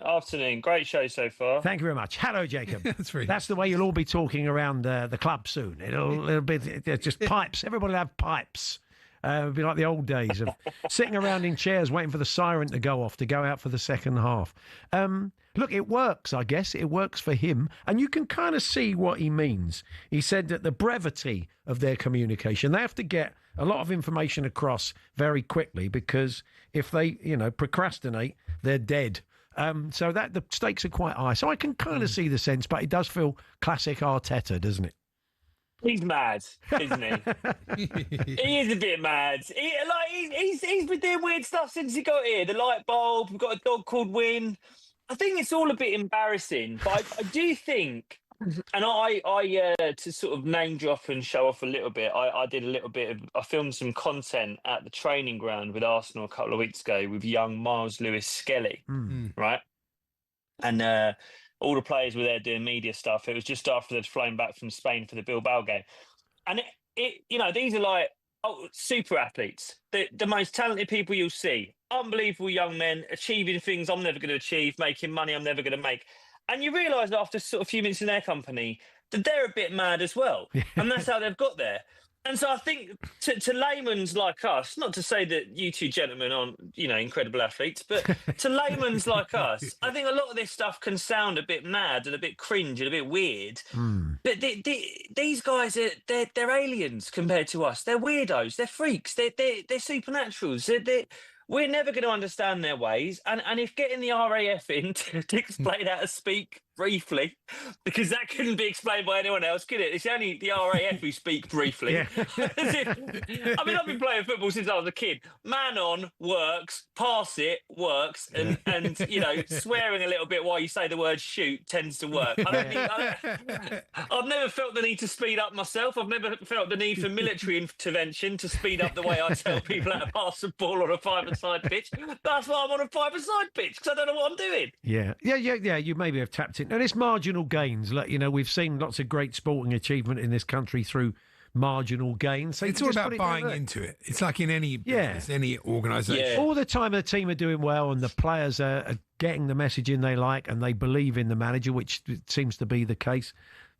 Afternoon. Great show so far. Thank you very much. Hello, Jacob. That's That's the way you'll all be talking around the club soon. It'll be just pipes. Everybody will have pipes. It'll be like the old days of sitting around in chairs waiting for the siren to go off to go out for the second half. Look, it works, I guess. It works for him. And you can kind of see what he means. He said that the brevity of their communication, they have to get a lot of information across very quickly because if they, procrastinate, they're dead. So that the stakes are quite high. So I can kind of see the sense, but it does feel classic Arteta, doesn't it? He's mad, isn't he? He is a bit mad. He's been doing weird stuff since he got here. The light bulb, we've got a dog called Win. I think it's all a bit embarrassing, but I do think, and I to sort of name drop and show off a little bit, I did a little bit of, I filmed some content at the training ground with Arsenal a couple of weeks ago with young Miles Lewis-Skelly, right? And all the players were there doing media stuff. It was just after they'd flown back from Spain for the Bilbao game. And these are like super athletes, the most talented people you'll see. Unbelievable young men achieving things I'm never going to achieve, making money I'm never going to make. And you realise after sort of a few minutes in their company that they're a bit mad as well. And that's how they've got there. And so I think to layman's like us, not to say that you two gentlemen aren't, incredible athletes, but to layman's like us, I think a lot of this stuff can sound a bit mad and a bit cringe and a bit weird. But these guys, they're aliens compared to us. They're weirdos. They're freaks. They're supernaturals. We're never going to understand their ways. And if getting the RAF in to explain how to speak briefly, because that couldn't be explained by anyone else, could it? It's only the RAF who speak briefly. Yeah. I mean, I've been playing football since I was a kid. Man on works, pass it works, and swearing a little bit while you say the word shoot tends to work. I've never felt the need to speed up myself. I've never felt the need for military intervention to speed up the way I tell people how to pass the ball on a five-a-side pitch. That's why I'm on a five-a-side pitch, because I don't know what I'm doing. Yeah. You maybe have tapped in. And it's marginal gains. Like, we've seen lots of great sporting achievement in this country through marginal gains. So it's all about buying into it. It's like in any business, any organisation. Yeah. All the time the team are doing well and the players are getting the message in they like and they believe in the manager, which seems to be the case,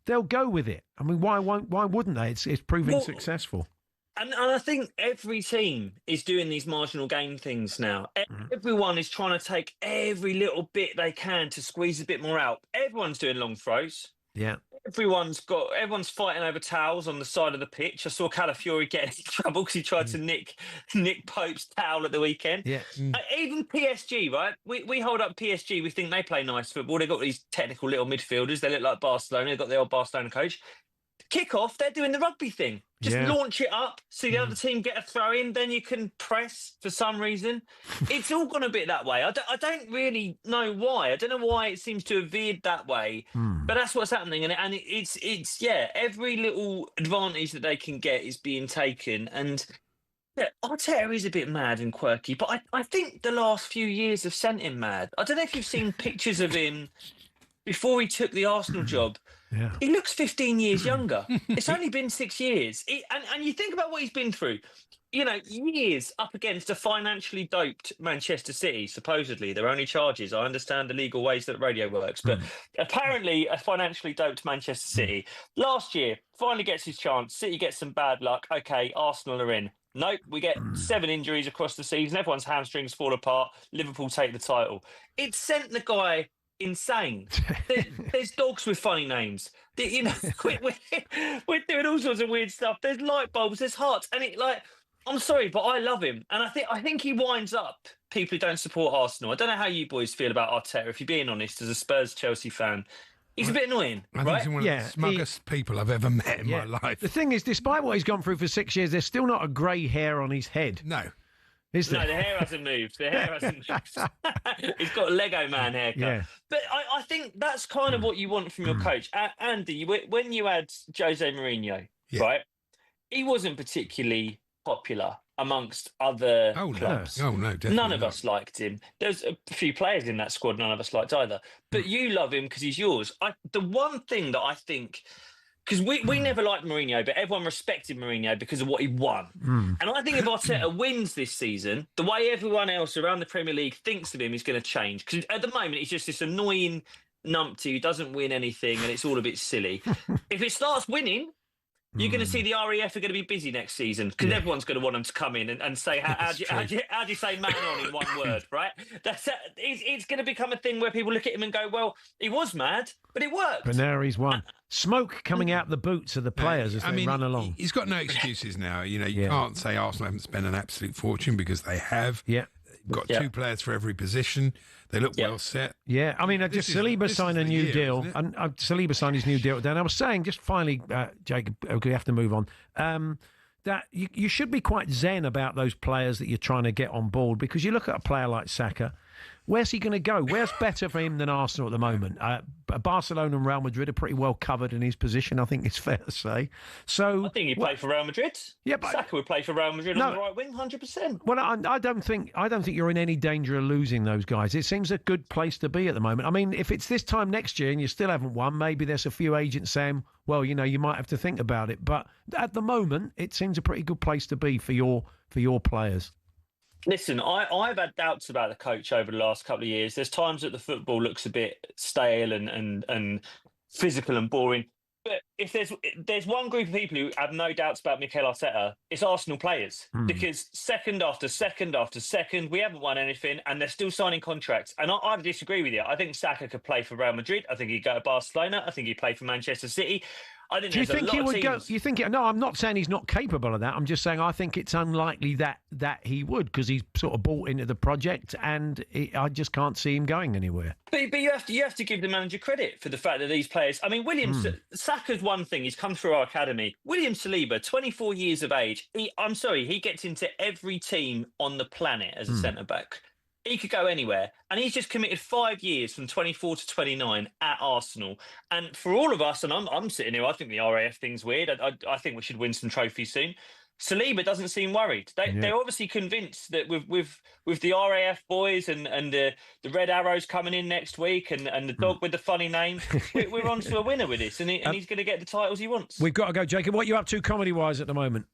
they'll go with it. I mean, why wouldn't they? It's proving successful. And I think every team is doing these marginal gain things now. Everyone is trying to take every little bit they can to squeeze a bit more out. Everyone's doing long throws. Yeah. Everyone's fighting over towels on the side of the pitch. I saw Calafiori get in trouble because he tried to nick Pope's towel at the weekend. Yeah. Even PSG, right? We hold up PSG. We think they play nice football. They've got these technical little midfielders. They look like Barcelona. They've got the old Barcelona coach. Kick-off, they're doing the rugby thing. Just launch it up, so the other team get a throw in, then you can press for some reason. It's all gone a bit that way. I don't really know why. I don't know why it seems to have veered that way, but that's what's happening. And it's every little advantage that they can get is being taken. And Arteta is a bit mad and quirky, but I think the last few years have sent him mad. I don't know if you've seen pictures of him before he took the Arsenal job. Yeah. He looks 15 years younger. It's only been 6 years. And you think about what he's been through. Years up against a financially doped Manchester City, supposedly. Their only charges. I understand the legal ways that radio works. But apparently a financially doped Manchester City. Last year, finally gets his chance. City gets some bad luck. OK, Arsenal are in. Nope, we get 7 injuries across the season. Everyone's hamstrings fall apart. Liverpool take the title. It sent the guy insane. There's dogs with funny names. We're doing all sorts of weird stuff. There's light bulbs, there's hearts, and I'm sorry, but I love him, and I think he winds up people who don't support Arsenal. I don't know how you boys feel about Arteta. If you're being honest, as a Spurs Chelsea fan, he's a bit annoying. I think he's one of the smuggest people I've ever met in my life. The thing is, despite what he's gone through for 6 years, there's still not a grey hair on his head. No. No, the hair hasn't moved. He's got a Lego man haircut. Yeah. But I think that's kind of what you want from your coach. Andy, when you had Jose Mourinho, right, he wasn't particularly popular amongst other clubs. No, definitely none of us liked him. There's a few players in that squad none of us liked either. But you love him because he's yours. The one thing that I think... Because we never liked Mourinho, but everyone respected Mourinho because of what he won. And I think if Arteta wins this season, the way everyone else around the Premier League thinks of him is going to change. Because at the moment, he's just this annoying numpty who doesn't win anything and it's all a bit silly. If it starts winning, you're going to see the RAF are going to be busy next season because everyone's going to want them to come in and say, how do you say man on in one word, right? It's going to become a thing where people look at him and go, well, he was mad, but it worked. But now he's won. Smoke coming out the boots of the players as they run along. He's got no excuses now. You can't say Arsenal haven't spent an absolute fortune because they have. Yeah. got two players for every position. They look well set. Yeah, I mean, just Saliba signed a new deal, and Saliba signed his new deal. Then I was saying, just finally, Jacob, we have to move on. That you should be quite zen about those players that you're trying to get on board, because you look at a player like Saka. Where's he going to go? Where's better for him than Arsenal at the moment? Barcelona and Real Madrid are pretty well covered in his position, I think it's fair to say. So I think he'd play for Real Madrid. Yeah, but Saka would play for Real Madrid on the right wing, 100%. Well, I don't think you're in any danger of losing those guys. It seems a good place to be at the moment. I mean, if it's this time next year and you still haven't won, maybe there's a few agents saying, well, you might have to think about it. But at the moment, it seems a pretty good place to be for your players. Listen, I've had doubts about the coach over the last couple of years. There's times that the football looks a bit stale and physical and boring. But if there's one group of people who have no doubts about Mikel Arteta, it's Arsenal players. Because second after second after second, we haven't won anything, and they're still signing contracts. And I disagree with you. I think Saka could play for Real Madrid. I think he'd go to Barcelona. I think he'd play for Manchester City. I think Do you think he would go? You think? No, I'm not saying he's not capable of that. I'm just saying I think it's unlikely that he would, because he's sort of bought into the project, and I just can't see him going anywhere. But you have to give the manager credit for the fact that these players. I mean, Saka's one thing. He's come through our academy. William Saliba, 24 years of age. He gets into every team on the planet as a centre back. He could go anywhere, and he's just committed 5 years from 24 to 29 at Arsenal. And for all of us, and I'm sitting here, I think the RAF thing's weird. I think we should win some trophies soon. Saliba doesn't seem worried. They're obviously convinced that with the RAF boys and the Red Arrows coming in next week and the dog with the funny name, we're on to a winner with this, and he's going to get the titles he wants. We've got to go, Jacob. What are you up to comedy-wise at the moment?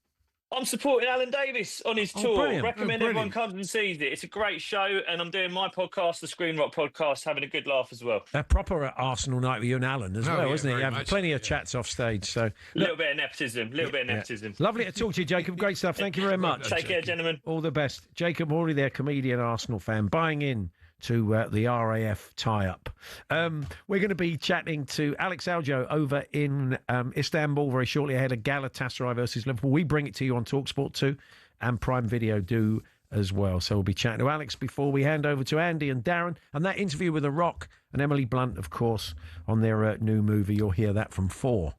I'm supporting Alan Davis on his tour. Brilliant. Recommend everyone comes and sees it. It's a great show, and I'm doing my podcast, the Screen Rock Podcast, having a good laugh as well. A proper Arsenal night with you and Alan as well, isn't it? You have plenty of chats off stage. So a little bit of nepotism. Lovely to talk to you, Jacob. Great stuff. Thank you very much. Take care, gentlemen. All the best. Jacob Hawley there, comedian, Arsenal fan, buying in to the RAF tie-up. We're going to be chatting to Alex Aljo over in Istanbul very shortly ahead of Galatasaray versus Liverpool. We bring it to you on talkSPORT 2, and Prime Video do as well. So we'll be chatting to Alex before we hand over to Andy and Darren, and that interview with The Rock and Emily Blunt, of course, on their new movie. You'll hear that from 4.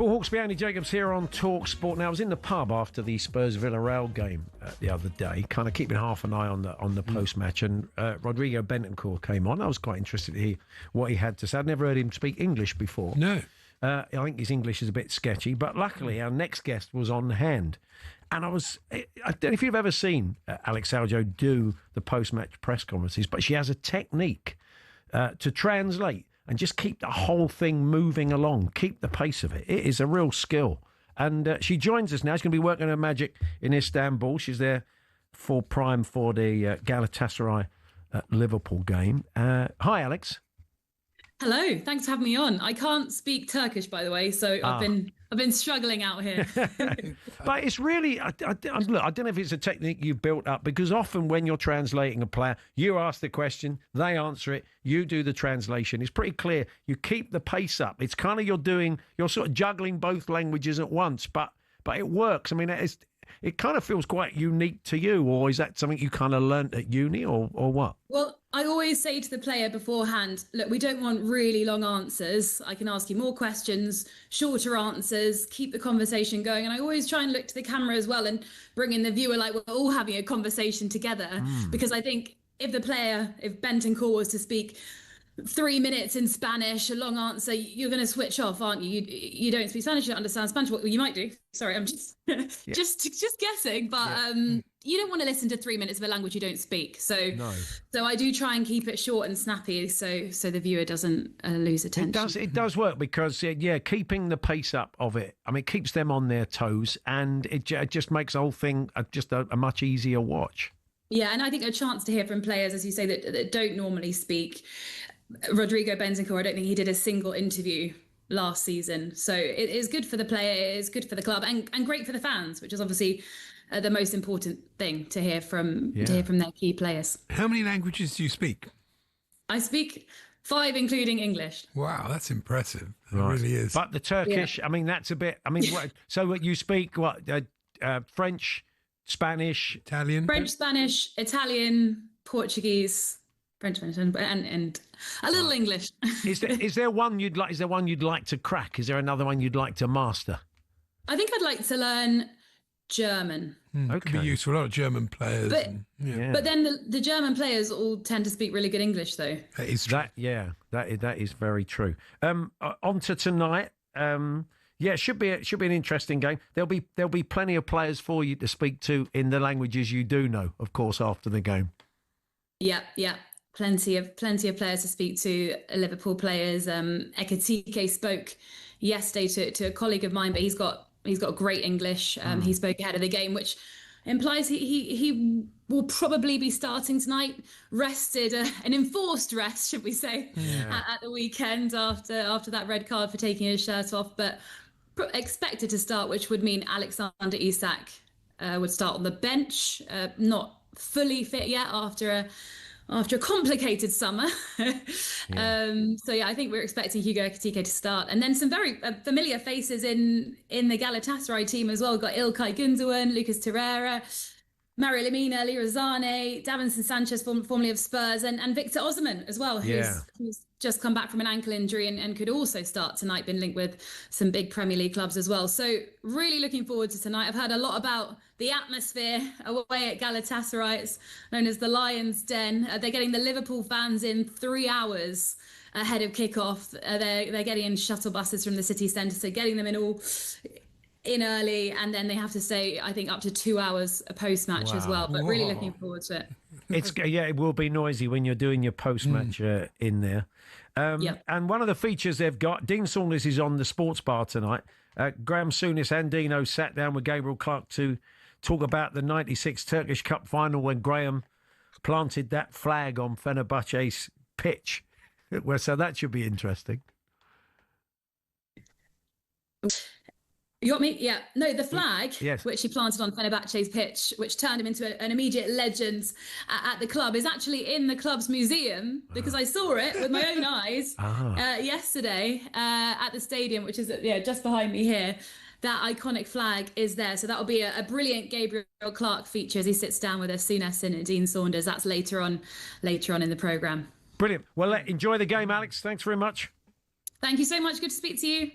Paul Hawksbee, Andy Jacobs here on talkSPORT. Now, I was in the pub after the Spurs-Villarreal game the other day, kind of keeping half an eye on the post-match, and Rodrigo Bentancur came on. I was quite interested to hear what he had to say. I'd never heard him speak English before. No. I think his English is a bit sketchy, but luckily our next guest was on hand. And I don't know if you've ever seen Alex Aljo do the post-match press conferences, but she has a technique to translate and just keep the whole thing moving along, keep the pace of it. It is a real skill. And she joins us now. She's going to be working her magic in Istanbul. She's there for Prime for the Galatasaray Liverpool game. Hi, Alex. Hello, thanks for having me on. I can't speak Turkish, by the way, so I've been struggling out here. But it's really, look, I don't know if it's a technique you've built up, because often when you're translating a player, you ask the question, they answer it, you do the translation. It's pretty clear. You keep the pace up. It's kind of you're sort of juggling both languages at once, but it works. I mean, it kind of feels quite unique to you, or is that something you kind of learnt at uni, or what? Well, I always say to the player beforehand, look, we don't want really long answers. I can ask you more questions, shorter answers, keep the conversation going. And I always try and look to the camera as well and bring in the viewer like we're all having a conversation together. Because I think if Bentancur was to speak 3 minutes in Spanish, a long answer, you're going to switch off, aren't you? You don't speak Spanish, you don't understand Spanish. Well, you might do. Sorry, I'm just just guessing. But you don't want to listen to 3 minutes of a language you don't speak. So I do try and keep it short and snappy, so the viewer doesn't lose attention. It does work because keeping the pace up of it. I mean, it keeps them on their toes, and it just makes the whole thing just a much easier watch. Yeah, and I think a chance to hear from players, as you say, that don't normally speak. Rodrigo Bentancur, I don't think he did a single interview last season. So it is good for the player, it is good for the club, and great for the fans, which is obviously the most important thing to hear from their key players. How many languages do you speak? I speak 5, including English. Wow, that's impressive. It really is. But the Turkish, I mean, that's a bit. I mean, so you speak what? French, Spanish, Italian. French, Spanish, Italian, Portuguese. French, and a little English. Is there one you'd like? Is there one you'd like to crack? Is there another one you'd like to master? I think I'd like to learn German. Could be useful. A lot of German players. But then the German players all tend to speak really good English, though. That is true. That is very true. On to tonight. It should be an interesting game. There'll be plenty of players for you to speak to in the languages you do know, of course, after the game. Yeah. Plenty of players to speak to, Liverpool players. Ekitike spoke yesterday to a colleague of mine, but he's got great English. He spoke ahead of the game, which implies he will probably be starting tonight, rested, an enforced rest, should we say, at the weekend after that red card for taking his shirt off, but expected to start, which would mean Alexander Isak would start on the bench, not fully fit yet after a complicated summer. I think we're expecting Hugo Ekitike to start. And then some very familiar faces in the Galatasaray team as well. We've got İlkay Gündoğan, Lucas Torreira, Mario Lemina, Leroy Sané, Davinson Sanchez, formerly of Spurs, and Victor Osimhen as well, who's just come back from an ankle injury and could also start tonight, been linked with some big Premier League clubs as well. So really looking forward to tonight. I've heard a lot about the atmosphere away at Galatasaray. It's known as the Lion's Den. They're getting the Liverpool fans in 3 hours ahead of kickoff. They're getting in shuttle buses from the city centre, so getting them in early, and then they have to stay, I think, up to 2 hours post-match as well. But really looking forward to it. It will be noisy when you're doing your post-match in there. And one of the features they've got, Dean Saunders is on the sports bar tonight. Graham Souness and Dino sat down with Gabriel Clark to talk about the 96 Turkish Cup final when Graham planted that flag on Fenerbahce's pitch. So that should be interesting. You got me? Yeah. No, the flag, yes, which he planted on Fenerbahce's pitch, which turned him into an immediate legend at the club, is actually in the club's museum, because I saw it with my own eyes yesterday at the stadium, which is just behind me here. That iconic flag is there. So that will be a brilliant Gabriel Clark feature as he sits down with Souness and Dean Saunders. That's later on in the programme. Brilliant. Well, enjoy the game, Alex. Thanks very much. Thank you so much. Good to speak to you.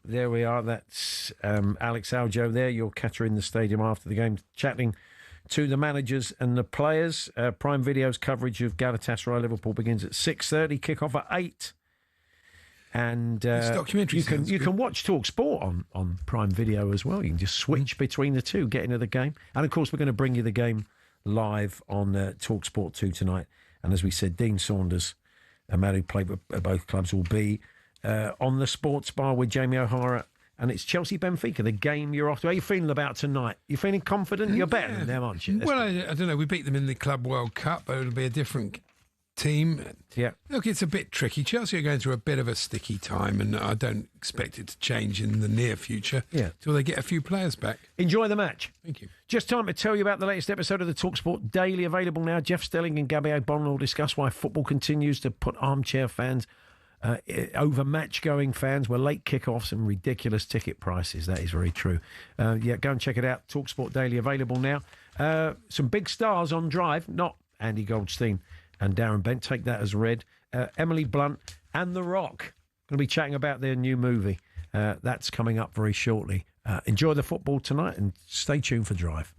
There we are. That's Alex Aljo there. You'll catch her in the stadium after the game, chatting to the managers and the players. Prime Video's coverage of Galatasaray Liverpool begins at 6:30, kick-off at 8. And you can watch talkSPORT on Prime Video as well. You can just switch between the two, get into the game. And, of course, we're going to bring you the game live on talkSPORT 2 tonight. And as we said, Dean Saunders, a man who played with both clubs, will be on the sports bar with Jamie O'Hara. And it's Chelsea-Benfica, the game you're off to. How are you feeling about tonight? You feeling confident? You're better than them, aren't you? Well, I don't know. We beat them in the Club World Cup, but it'll be a different team. Yeah. Look, it's a bit tricky. Chelsea are going through a bit of a sticky time, and I don't expect it to change in the near future until they get a few players back. Enjoy the match. Thank you. Just time to tell you about the latest episode of the talkSPORT Daily, available now. Jeff Stelling and Gabby O'Bonnell will discuss why football continues to put armchair fans over match-going fans were late kickoffs and ridiculous ticket prices. That is very true. Go and check it out. talkSPORT Daily available now. Some big stars on Drive, not Andy Goldstein and Darren Bent. Take that as read. Emily Blunt and The Rock going to be chatting about their new movie. That's coming up very shortly. Enjoy the football tonight and stay tuned for Drive.